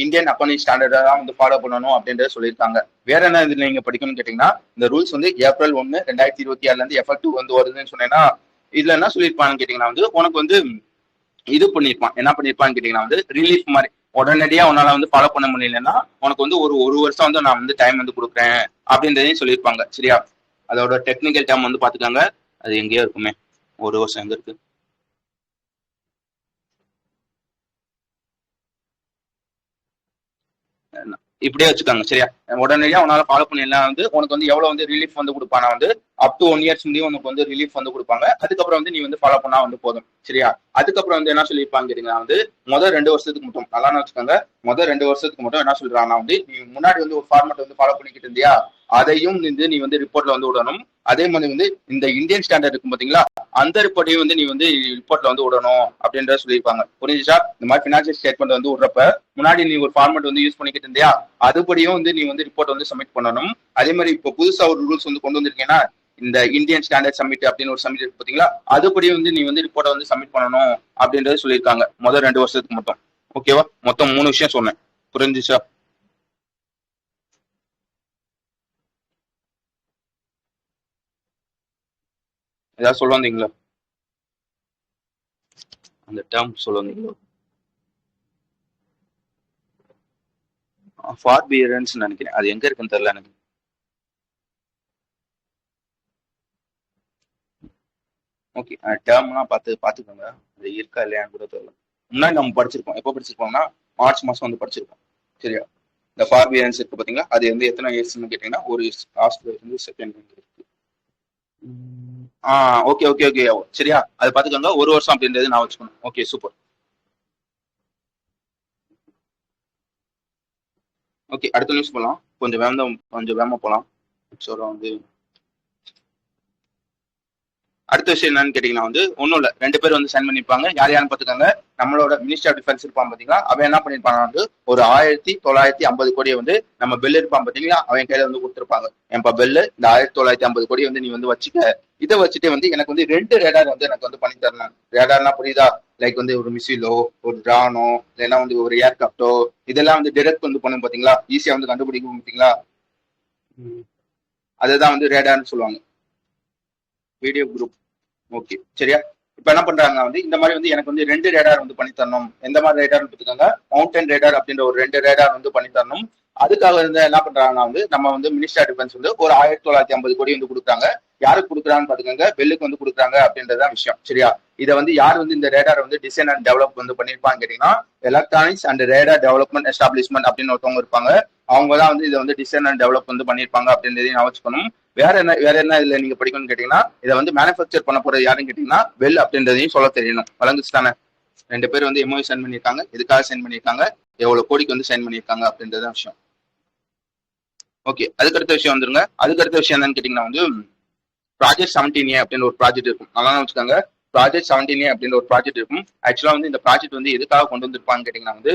இந்தியன் அக்கௌண்டிங் ஸ்டாண்டர்டா தான் வந்து ஃபாலோ பண்ணணும் அப்படின்றத சொல்லியிருக்காங்க. வேற என்ன இதுல நீங்க படிக்கணும்னு கேட்டீங்கன்னா, இந்த ரூல்ஸ் வந்து ஏப்ரல் 1 2026 இருந்து எஃபெக்டிவ் வந்து வருதுன்னு சொன்னேன்னா, இதுல என்ன சொல்லியிருப்பான்னு கேட்டீங்கன்னா வந்து உனக்கு வந்து இது பண்ணிருப்பான். என்ன பண்ணிருப்பான்னு கேட்டீங்கன்னா வந்து ரிலீஃப் மாதிரி, உடனடியா உன்னால வந்து ஃபாலோ பண்ண முடியலன்னா உனக்கு வந்து ஒரு வருஷம் வந்து நான் வந்து டைம் வந்து கொடுக்குறேன் அப்படின்றதையும் சொல்லியிருப்பாங்க. சரியா? அதோட டெக்னிக்கல் டேம் வந்து பாத்துக்காங்க, அது எங்கேயோ இருக்குமே, ஒரு வருஷம் எங்க இருக்கு, இப்படியே வச்சுக்காங்க. சரியா? உடனடியா உன்னால ஃபாலோ பண்ணலாம் வந்து உனக்கு வந்து எவ்வளவு வந்து ரிலீஃப் வந்து கொடுப்பானா வந்து அப் டு 1 இயர்ஸ் முடியும் உனக்கு வந்து ரிலீஃப் வந்து கொடுப்பாங்க. அதுக்கப்புறம் வந்து நீ வந்து ஃபாலோ பண்ணா வந்து போதும். சரியா? அதுக்கப்புறம் வந்து என்ன சொல்லியிருப்பாங்க கேட்டீங்கன்னா வந்து முதல் 2 வருஷத்துக்கு மட்டும் நல்லா வச்சுக்கோங்க. முதல் 2 வருஷத்துக்கு மட்டும் என்ன சொல்றாங்கன்னா வந்து நீ முன்னாடி வந்து ஒரு ஃபார்மேட் வந்து ஃபாலோ பண்ணிக்கிட்டு இருந்தியா, அதையும் வந்து நீ வந்து ரிப்போர்ட்ல வந்து விடணும். அதே மாதிரி வந்து இந்த இந்தியன் ஸ்டாண்டர்ட் இருக்கும் பாத்தீங்களா, அந்த ரிப்போர்ட்டையும் வந்து நீ வந்து ரிப்போர்ட்ல வந்து விடணும் அப்படின்றத சொல்லியிருப்பாங்க. புரிஞ்சுச்சா? இந்த மாதிரி பினான்சியல் ஸ்டேட்மெண்ட் வந்து விடுறப்ப முன்னாடி நீ ஒரு ஃபார்மேட் வந்து யூஸ் பண்ணிக்கிட்டு இருந்தியா, அதுபடியும் வந்து நீ வந்து ரிப்போர்ட் வந்து சப்மிட் பண்ணணும். அதே மாதிரி இப்போ புதுசா ஒரு ரூல்ஸ் வந்து கொண்டு வந்திருக்கீங்கன்னா, இந்த இந்தியன் ஸ்டாண்டர்ட் சமிட் அப்படின்னு ஒரு சமிட் இருக்கு பாத்தீங்களா, அதுபடி வந்து நீ வந்து ரிப்போர்ட்டை வந்து சப்மிட் பண்ணணும் அப்படின்றத சொல்லியிருக்காங்க முதல் 2 வருஷத்துக்கு மட்டும். ஓகேவா? மொத்தம் 3 விஷயம் சொன்னேன். புரிஞ்சுச்சா? ஏதாவது சொல்ல வந்தீங்களா? அந்த டேர்ம் சொல்ல வந்தீங்களா? ஃபார்பியரன்ஸ் நினைக்கிறேன், அது எங்க இருக்குன்னு தெரியல எனக்கு. ஓகே, டேர்ம்லாம் பாத்துக்கோங்க, அது இருக்கா இல்லையான்னு கூட தெரியல. முன்னாடி நம்ம படிச்சிருப்போம், எப்போ படிச்சிருப்போம்னா மார்ச் மாசம் வந்து படிச்சிருப்போம். சரியா? இந்த ஃபார்பியரன்ஸ் இருக்கு பாத்தீங்களா, அது வந்து எத்தனை இயர்ஸ்னு கேட்டீங்கன்னா ஒரு லாஸ்ட்ல இருந்து செகண்ட் இருக்கு. ஓகே ஓகே ஓகே, சரியா? அது பாத்துக்கோங்க, ஒரு வருஷம் அப்படின்றது நான் வச்சுக்கணும். Okay, super. ஓகே, அடுத்த நியூஸ் போலாம். கொஞ்சம் வேகமா போலாம். சொல்றோம் வந்து அடுத்த விஷயம் என்னன்னு கேட்டீங்கன்னா வந்து ஒன்றும் இல்லை, 2 பேர் வந்து சைன் பண்ணிருப்பாங்க. யார் யாருன்னு பார்த்துக்காங்க, நம்மளோட மினிஸ்டர் ஆஃப் டிஃபென்ஸ் இருப்பான் பார்த்தீங்களா, அவன் என்ன பண்ணிருப்பாங்க வந்து ஒரு 1950 கோடியை வந்து நம்ம பெல் இருப்பான் பார்த்தீங்களா, அவன் கையில வந்து கொடுத்துருப்பாங்க. என்பா பெல்லு, இந்த 1950 கோடியை வந்து நீ வந்து வச்சுக்க, இதை வச்சுட்டு வந்து எனக்கு வந்து 2 ரேடார் வந்து எனக்கு வந்து பண்ணி தரலாம். ரேடார்னா புரியுதா, லைக் வந்து ஒரு மிசைலோ, ஒரு ட்ரானோ, இல்லைன்னா வந்து ஒரு ஏர்கிராப்டோ, இதெல்லாம் வந்து டிரெக்ட் வந்து பண்ணும் பார்த்தீங்களா, ஈஸியா வந்து கண்டுபிடிக்கும் பார்த்தீங்களா, அதுதான் வந்து ரேடார்னு சொல்லுவாங்க. Video group. ஓகே சரியா. இப்ப என்ன பண்றாங்க வந்து இந்த மாதிரி வந்து எனக்கு வந்து 2 ரேடார் வந்து பண்ணி தரணும். எந்த மாதிரி ரேடார் பார்த்துக்காங்க, மவுண்டன் ரேடார் அப்படின்ற ஒரு 2 ரேடார் வந்து பண்ணி தரணும். அதுக்காக வந்து என்ன பண்றாங்கன்னா வந்து நம்ம வந்து மினிஸ்டர் ஆஃப் டிஃபென்ஸ் வந்து ஒரு 1950 கோடி வந்து கொடுக்குறாங்க. யாருக்கு கொடுக்குறான்னு பாத்துக்கோங்க, பெல்லுக்கு வந்து கொடுக்குறாங்க அப்படின்றதான் விஷயம் சரியா. இதை வந்து யார் வந்து இந்த ரேடார் வந்து டிசைன் அண்ட் டெவலப் வந்து பண்ணிருப்பாங்க கேட்டீங்கன்னா, electronics and radar development establishment அப்படின்னு ஒருத்தவங்க இருப்பாங்க. அவங்க தான் வந்து இதை வந்து டிசைன் அண்ட் டெவலப் வந்து பண்ணிருப்பாங்க அப்படின்றதையும் யோசிக்கணும். வேற என்ன இதுல நீங்க படிக்கணும்னு கேட்டீங்கன்னா, இதை வந்து மேனுஃபேக்சர் பண்ண போறது யாருன்னு கேட்டீங்கன்னா பெல் அப்படின்றதையும் சொல்ல தெரியணும். வழங்குச்சு தானே. 2 பேர் வந்து எம்ஓ சைன் பண்ணியிருக்காங்க, எதுக்காக சைன் பண்ணியிருக்காங்க, எவ்வளவு கோடிக்கு வந்து சைன் பண்ணியிருக்காங்க அப்படின்றத விஷயம். ஓகே, அதுக்கடுத்த விஷயம் வந்துருங்க. அதுக்கடுத்த விஷயம் என்னன்னு கேட்டீங்கன்னா வந்து ப்ராஜெக்ட் 17A அப்படின்னு ஒரு ப்ராஜெக்ட் இருக்கும். நல்லா வச்சுக்காங்க, ப்ராஜெக்ட் 17A அப்படின்னு ஒரு ப்ராஜெக்ட் இருக்கும். ஆக்சுவலா வந்து இந்த ப்ராஜெக்ட் வந்து எதுக்காக கொண்டு வந்திருப்பான்னு கேட்டீங்கன்னா வந்து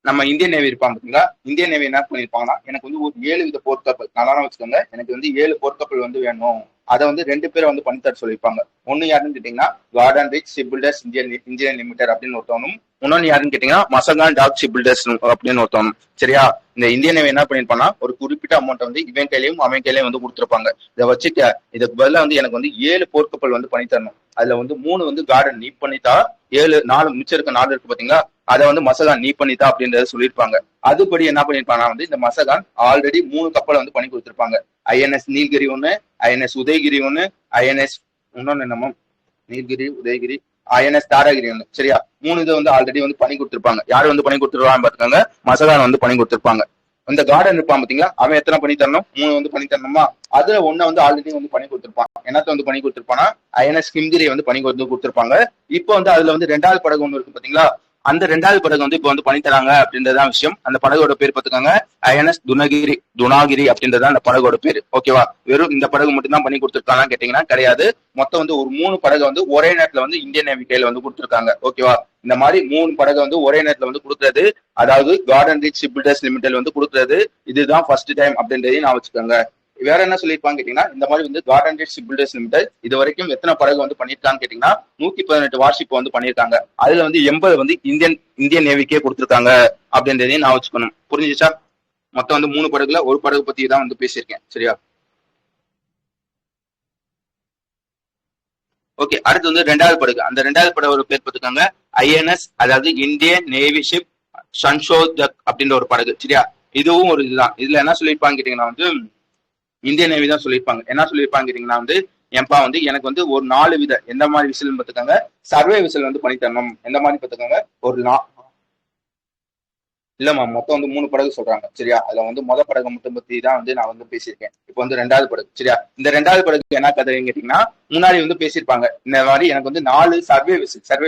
நம்ம இந்தியன் நேவி இருப்பாங்க பார்த்தீங்களா, இந்தியன் நேவி என்ன பண்ணிருப்பாங்கன்னா, எனக்கு வந்து ஒரு 7 வித போர்க்கப்பல், நல்லா வச்சுக்கோங்க, எனக்கு வந்து 7 போர்க்கப்பல் வந்து வேணும், அதை வந்து 2 பேரை வந்து பண்ணித்தர சொல்லியிருப்பாங்க. ஒன்னு யாருன்னு கேட்டீங்கன்னா garden rich ship builders Indian limited அப்படின்னு ஒருத்தவனும், இன்னொன்னு யாருன்னு கேட்டீங்கன்னா மசகான் டாக் ஷிப் பில்டர்ஸ் அப்படின்னு ஒருத்தவனும் சரியா. இந்த இந்தியன் நேவி என்ன பண்ணிருப்பாங்கன்னா ஒரு குறிப்பிட்ட அமௌண்ட் வந்து இவன் கையிலையும் அவன் கையிலையும் வந்து கொடுத்துருப்பாங்க. இதை வச்சுக்க இதுக்கு பதிலாக வந்து எனக்கு வந்து 7 போர்க்கப்பல் வந்து பண்ணி தரணும். அதுல வந்து 3 வந்து கார்டன் நீ பண்ணித்தா, 4 மிச்சம் இருக்க 4 இருக்கு பாத்தீங்களா, அதை வந்து மசகான் நீ பண்ணித்தா அப்படின்றத சொல்லியிருப்பாங்க. அதுபடி என்ன பண்ணிருப்பாங்கன்னா வந்து இந்த மசகான் ஆல்ரெடி 3 கப்பலை வந்து பண்ணி கொடுத்துருப்பாங்க. ஐஎன்எஸ் நீல்கிரி ஒண்ணு, ஐஎன்எஸ் உதயகிரி ஒண்ணு, ஐஎன்எஸ் இன்னொன்னு என்னமோ நீல்கிரி உதயகிரி, ஐஎன்எஸ் தாராகிரி ஒண்ணு சரியா. 3 இதை வந்து ஆல்ரெடி வந்து பண்ணி கொடுத்துருப்பாங்க. யாரு வந்து பண்ணி கொடுத்துருவான்னு பாத்துக்காங்க, மசகான் வந்து பண்ணி கொடுத்துருப்பாங்க. இந்த கார்டன் இருப்பான் பாத்தீங்களா, அவன் எத்தனை பண்ணி தரணும், 3 வந்து பண்ணி தரணுமா. அதுல ஒன்ன வந்து ஆல்ரெடி வந்து பண்ணி கொடுத்துருப்பான். என்னத்த வந்து பண்ணி கொடுத்துருப்பானா ஐஎன்எஸ் கிம்கிரி வந்து பண்ணி கொடுத்துருப்பாங்க. இப்போ வந்து அதுல வந்து 2வது படகு ஒண்ணு இருக்கு பாத்தீங்களா, அந்த 2வது படகு வந்து இப்போ வந்து பண்ணி தராங்க அப்படின்றதான் விஷயம். அந்த படகோட பேர் பார்த்துக்காங்க ஐஎன்எஸ் துனாகிரி அப்படின்றதான் அந்த படகோட பேர். ஓகேவா, வெறும் இந்த படகு மட்டும் தான் பண்ணி கொடுத்துருக்காங்க கேட்டீங்கன்னா கிடையாது. மொத்தம் வந்து ஒரு 3 படகு வந்து ஒரே நேரத்துல வந்து இந்தியன் நேவி கையில வந்து கொடுத்துருக்காங்க. ஓகேவா, இந்த மாதிரி 3 படகு வந்து ஒரே நேரத்துல வந்து கொடுக்குறது, அதாவது Garden rich ship filters Limited வந்து கொடுக்குறது, இதுதான் ஃபர்ஸ்ட் டைம் அப்படின்றதையும் நான் வச்சுக்கோங்க. வேற என்ன சொல்லியிருப்பாங்க கேட்டீங்கன்னா, இந்த மாதிரி வந்து Garden rich ship filters Limited இது வரைக்கும் எத்தனை படகு வந்து பண்ணிருக்கான்னு கேட்டீங்கன்னா 118 வார்ஷிப் வந்து பண்ணிருக்காங்க. அதுல வந்து 80 வந்து இந்தியன் நேவிக்கே கொடுத்துருக்காங்க அப்படின்றதையும் நான் வச்சுக்கணும். புரிஞ்சுச்சா. மொத்தம் வந்து 3 படகுல ஒரு படகு பத்தி தான் வந்து பேசியிருக்கேன் சரியா. ஓகே, அடுத்து வந்து 2வது படகு. அந்த 2வது படகு பேர் பார்த்துக்காங்க ஐஎன்எஸ், அதாவது இந்தியன் நேவி ஷிப் சன்ஷோதக் அப்படின்ற ஒரு படகு சரியா. இதுவும் ஒரு இதுதான். இதுல என்ன சொல்லியிருப்பாங்க கேட்டீங்கன்னா வந்து இந்தியன் நேவி தான் சொல்லியிருப்பாங்க. என்ன சொல்லியிருப்பாங்க கேட்டீங்கன்னா வந்து ஏன்பா வந்து எனக்கு வந்து ஒரு 4 வித எந்த மாதிரி விசில் பார்த்துக்காங்க, சர்வே விசில் வந்து பண்ணி தரணும். எந்த மாதிரி பார்த்துக்காங்க, ஒரு இல்லம்மா மொத்தம் வந்து 3 படகு சொல்றாங்க சரியா. அதுல வந்து மொத படகு மட்டும் பத்தி தான் வந்து நான் வந்து பேசியிருக்கேன். இப்போ வந்து 2வது படகு சரியா. இந்த 2வது படகு என்ன கதைன்னு கேட்டீங்கன்னா, முன்னாடி வந்து பேசியிருப்பாங்க இந்த மாதிரி எனக்கு வந்து 4 சர்வே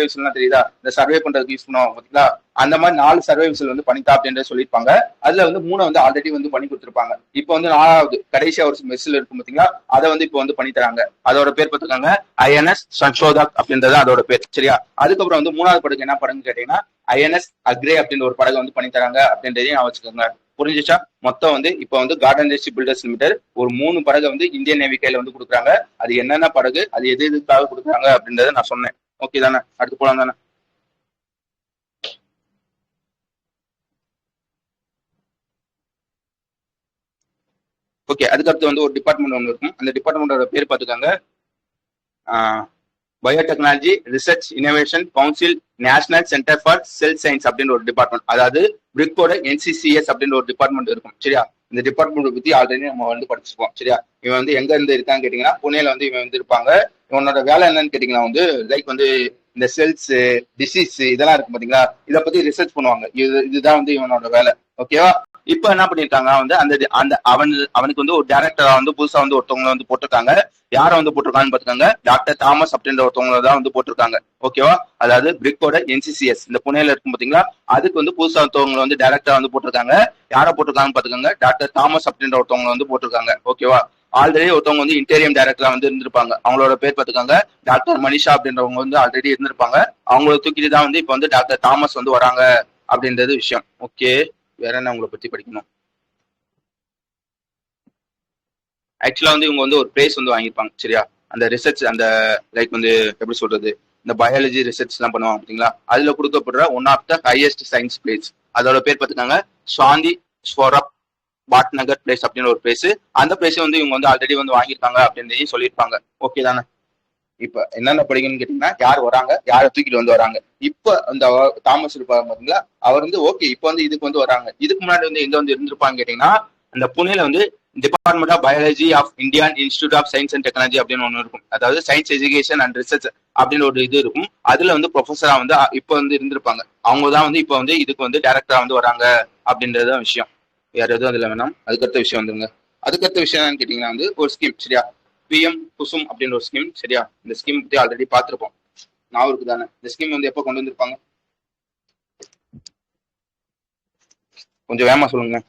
விசில்னா தெரியுதா, இந்த சர்வே பண்றதுக்கு யூஸ் பண்ணுவாங்க பாத்தீங்களா, அந்த மாதிரி 4 சர்வே விசில் வந்து பண்ணித்தா அப்படின்றத சொல்லியிருப்பாங்க. அதுல வந்து 3 வந்து ஆல்ரெடி வந்து பண்ணி கொடுத்துருப்பாங்க. இப்போ வந்து 4வது கடைசியா ஒரு விசில் இருக்கும் பாத்தீங்களா, அதை வந்து இப்போ வந்து பண்ணி தராங்க. அதோட பேர் பார்த்துக்காங்க ஐஎன்எஸ் சன்ஷோதக் அப்படின்றது அதோட பேர் சரியா. அதுக்கப்புறம் வந்து 3வது படகு என்ன படகுன்னு கேட்டீங்கன்னா ஐஎன்எஸ் அக்ரே அப்படின்ற ஒரு படகு வந்து பண்ணி தராங்க அப்படின்றதையும் நான் வச்சுக்கோங்க. புரிஞ்சுச்சா. மொத்தம் வந்து இப்போ வந்து கார்டன் ரிச் பில்டர்ஸ் லிமிடெட் ஒரு 3 படகு வந்து இந்தியன் நேவி கையில வந்து கொடுக்குறாங்க. அது என்னென்ன படகு, அது எதுக்காக கொடுக்குறாங்க அப்படின்றத நான் சொன்னேன். ஓகே தானே, அடுத்து போலாம் தானே. ஓகே, அதுக்கடுத்து வந்து ஒரு டிபார்ட்மெண்ட் ஒன்று இருக்கும். அந்த டிபார்ட்மெண்டோட பேர் பார்த்துக்காங்க biotechnology research innovation council national centre for cell science அப்படின்னு ஒரு டிபார்ட்மெண்ட், அதாவது பிரிக்கோட NCCS அப்படின்னு ஒரு டிபார்ட்மெண்ட் இருக்கும் சரியா. இந்த டிபார்ட்மெண்ட் பத்தி ஆல்ரெடி நம்ம வந்து படிச்சிருப்போம் சரியா. இவன் வந்து எங்க இருந்து இருக்கான்னு கேட்டீங்கன்னா புனேல வந்து இவன் வந்து இருப்பாங்க. இவனோட வேலை என்னன்னு கேட்டீங்கன்னா வந்து லைக் வந்து இந்த செல்ஸ் டிசீஸ் இதெல்லாம் இருக்கு பாத்தீங்களா, இதை பத்தி ரிசர்ச் பண்ணுவாங்க. இதுதான் வந்து இவனோட வேலை. ஓகேவா. இப்ப என்ன பண்ணிருக்காங்க வந்து அந்த அந்த அவனுக்கு வந்து ஒரு டைரக்டரா வந்து புதுசா வந்து ஒருத்தவங்க வந்து போட்டிருக்காங்க. யார வந்து போட்டிருக்காங்கன்னு பாத்துக்காங்க, டாக்டர் தாமஸ் அப்படின்ற ஒருத்தவங்க தான் வந்து போட்டிருக்காங்க. ஓகேவா? அதாவது பிரிக்கோட NCCS இந்த புனேல இருக்கும் பாத்தீங்களா, அதுக்கு வந்து புதுசா ஒருத்தவங்க வந்து டைரக்டரா வந்து போட்டிருக்காங்க. யார போட்டிருக்காங்கன்னு பாத்துக்கோங்க, டாக்டர் தாமஸ் அப்படின்ற ஒருத்தவங்க வந்து போட்டிருக்காங்க. ஓகேவா? ஆல்ரெடி ஒருத்தவங்க வந்து இன்டீரியம் டைரக்டரா வந்து இருந்திருப்பாங்க. அவங்களோட பேர் பாத்துக்காங்க டாக்டர் மனிஷா அப்படின்றவங்க வந்து ஆல்ரெடி இருந்திருப்பாங்க. அவங்கள தூக்கிட்டு தான் வந்து இப்ப வந்து டாக்டர் தாமஸ் வந்து வராங்க அப்படின்றது விஷயம். ஓகே, வேற என்ன உங்களை பத்தி படிக்கணும்? ஆக்சுவலா வந்து இவங்க வந்து ஒரு பிரைஸ் வந்து வாங்கியிருப்பாங்க. சரியா? அந்த ரிசர்ச் அந்த லைக் வந்து எப்படி சொல்றது, இந்த பயாலஜி ரிசர்ச் எல்லாம் பண்ணுவாங்க பாத்தீங்களா, அதுல கொடுக்கப்படுற one of the highest science prize. அதோட பேர் பாத்துக்காங்க சாந்தி ஸ்வரப் பாட்நகர் பிளேஸ் அப்படின்னு ஒரு பிளேஸ். அந்த பிளேஸ் வந்து இவங்க வந்து ஆல்ரெடி வந்து வாங்கியிருக்காங்க அப்படின்னு சொல்லியிருப்பாங்க. ஓகே தானே? இப்ப என்னென்ன படிக்கணும்னு கேட்டீங்கன்னா, யார் வராங்க, யாரை தூக்கிட்டு வந்து வராங்க. இப்ப அந்த தாமஸ் இருப்பாங்க பாத்தீங்களா, அவர் வந்து ஓகே இப்ப வந்து இதுக்கு வந்து வராங்க. இதுக்கு முன்னாடி வந்து எங்க வந்து இருந்திருப்பாங்க கேட்டீங்கன்னா, அந்த புனேல வந்து Department of Biology of Indian Institute of Science and Technology அப்படின்னு ஒன்று இருக்கும். அதாவது சயின்ஸ் எஜுகேஷன் அண்ட் ரிசர்ச் அப்படின்னு ஒரு இது இருக்கும். அதுல வந்து ப்ரொஃபஸரா வந்து இப்ப வந்து இருந்திருப்பாங்க. அவங்க தான் வந்து இப்ப வந்து இதுக்கு வந்து டைரக்டரா வந்து வராங்க அப்படின்றத விஷயம். வேற எதுவும் அதுல வேணாம். அதுக்கடுத்த விஷயம் வந்துருங்க. அதுக்கடுத்த விஷயம் என்னன்னு கேட்டீங்கன்னா வந்து ஒரு ஸ்கீம். சரியா? PM குசும் அப்படின்னு ஒரு ஸ்கீம். சரியா? இந்த ஸ்கீம் பத்தி ஆல்ரெடி பார்த்திருப்போம். நான் இருக்கு தானே. இந்த ஸ்கீம் வந்து எப்ப கொண்டு வந்திருப்பாங்க? கொஞ்சம் வேகமா சொல்லுங்க.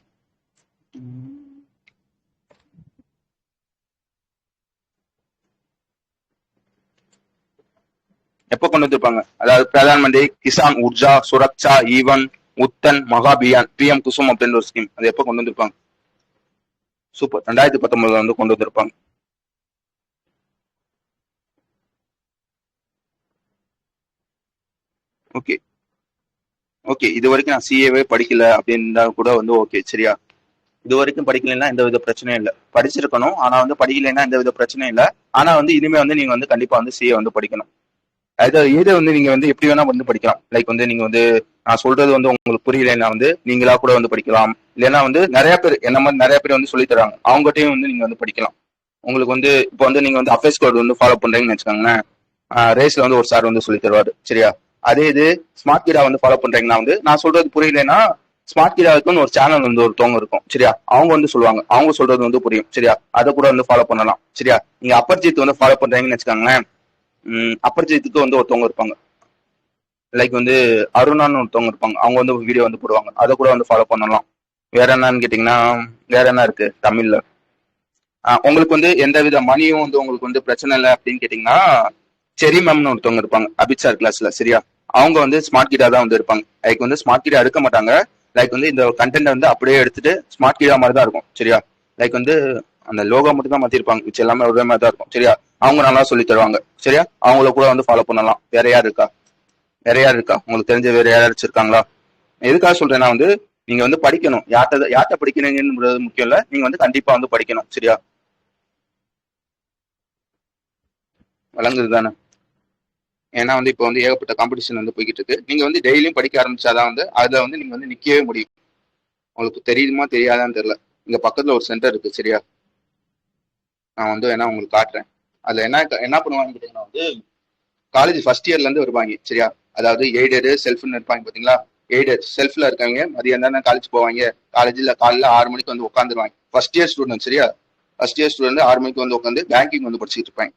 எப்ப கொண்டு வந்திருப்பாங்க? அதாவது பிரதான் மந்திரி கிசான் உர்ஜா சுரக்ஷா ஈவன் உத்தன் மகாபியான் PM குசும் அப்படின்ற ஒரு ஸ்கீம். அது எப்ப கொண்டு வந்திருப்பாங்க? சூப்பர், 2019 வந்து கொண்டு வந்திருப்பாங்க. ஓகே ஓகே, இது வரைக்கும் நான் CAவே படிக்கல அப்படின்னா கூட வந்து ஓகே. சரியா? இது வரைக்கும் படிக்கலைன்னா எந்த வித பிரச்சனையும் இல்லை. படிச்சிருக்கணும், ஆனா வந்து படிக்கலைன்னா எந்த வித பிரச்சனையும் இல்லை. ஆனா வந்து இனிமே வந்து நீங்க வந்து கண்டிப்பா வந்து CA வந்து படிக்கணும். அதாவது இதை வந்து நீங்க வந்து எப்படி வேணா வந்து படிக்கலாம். லைக் வந்து நீங்க வந்து நான் சொல்றது வந்து உங்களுக்கு புரியலைன்னா வந்து நீங்களா கூட வந்து படிக்கலாம். இல்லைன்னா வந்து நிறைய பேர் என்ன மாதிரி நிறைய பேர் வந்து சொல்லி தராங்க, அவங்ககிட்டயும் வந்து நீங்க வந்து படிக்கலாம். உங்களுக்கு வந்து இப்போ வந்து நீங்க வந்து அஃபேர்ஸ் கோட் வந்து ஃபாலோ பண்றீங்கன்னு வச்சுக்கோங்களேன். ரேஸ்ல வந்து ஒரு சார் வந்து சொல்லி தருவாரு. சரியா? அதே இது ஸ்மார்ட் கீடா வந்து ஃபாலோ பண்றீங்கன்னா வந்து நான் சொல்றது புரியலைன்னா ஸ்மார்ட் கீடாவுக்குன்னு ஒரு சேனல் வந்து ஒருத்தவங்க இருக்கும். சரியா? அவங்க வந்து சொல்லுவாங்க, அவங்க சொல்றது வந்து புரியும். சரியா? அதை கூட வந்து ஃபாலோ பண்ணலாம். சரியா? நீங்க அப்பர்ஜித் வந்து ஃபாலோ பண்றீங்கன்னு வச்சுக்கோங்களேன். அப்பர்ஜித்துக்கு வந்து ஒருத்தவங்க இருப்பாங்க. லைக் வந்து அருணான்னு ஒருத்தவங்க இருப்பாங்க. அவங்க வந்து வீடியோ வந்து போடுவாங்க. அதை கூட வந்து ஃபாலோ பண்ணலாம். வேற என்னன்னு கேட்டீங்கன்னா, வேற என்ன இருக்கு தமிழ்ல? உங்களுக்கு வந்து எந்த வித மணியும் வந்து உங்களுக்கு வந்து பிரச்சனை இல்லை அப்படின்னு கேட்டீங்கன்னா, செரி மேம்னு ஒருத்தவங்க இருப்பாங்க அபித் சார் கிளாஸ்ல. சரியா? அவங்க வந்து ஸ்மார்ட் கீடா தான் வந்து இருப்பாங்க. லைக் வந்து ஸ்மார்ட் கீடா எடுக்க மாட்டாங்க. லைக் வந்து இந்த கண்டென்ட் வந்து அப்படியே எடுத்துட்டு ஸ்மார்ட் கீடா மாதிரி தான் இருக்கும். சரியா? லைக் வந்து அந்த லோகோ மட்டும் தான் மாத்திருப்பாங்க, மிச்சம் எல்லாமே ஒரே மாதிரி தான் இருக்கும். சரியா? அவங்க நல்லா சொல்லி தருவாங்க. சரியா? அவங்கள கூட வந்து ஃபாலோ பண்ணலாம். வேற யார் இருக்கா? வேற யார் இருக்கா உங்களுக்கு தெரிஞ்ச? வேற யாராச்சும் இருக்காங்களா? எதுக்காக சொல்றேன்னா வந்து நீங்க வந்து படிக்கணும். யார்கிட்ட படிக்கிறீங்கன்றது முக்கியம் இல்ல, நீங்க வந்து கண்டிப்பா வந்து படிக்கணும். சரியா? வழங்குது தானே? ஏன்னா வந்து இப்போ வந்து ஏகப்பட்ட காம்படிஷன் வந்து போய்கிட்டு இருக்கு. நீங்க வந்து டெய்லியும் படிக்க ஆரம்பிச்சாதான் வந்து அதுல வந்து நீங்க வந்து நிக்கவே முடியும். உங்களுக்கு தெரியுமா தெரியாதான்னு தெரியல. இங்க பக்கத்துல ஒரு சென்டர் இருக்கு. சரியா? நான் வந்து வேணா உங்களுக்கு காட்டுறேன். அதுல என்ன என்ன பண்ணுவாங்க கேட்டீங்கன்னா வந்து காலேஜ் ஃபர்ஸ்ட் இயர்ல இருந்து வருவாங்க. சரியா? அதாவது எய்டடு செல்ஃப்னு இருப்பாங்க பாத்தீங்களா. எய்டட் செல்ஃப்ல இருக்காங்க மதியம் தானே காலேஜ் போவாங்க. காலேஜ்ல காலைல 6 மணிக்கு வந்து உட்காந்துருவாங்க. First year student. சரியா? ஃபர்ஸ்ட் இயர் ஸ்டூடெண்ட் 6 மணிக்கு வந்து உட்காந்து பேங்கிங் வந்து படிச்சுட்டு இருப்பாங்க.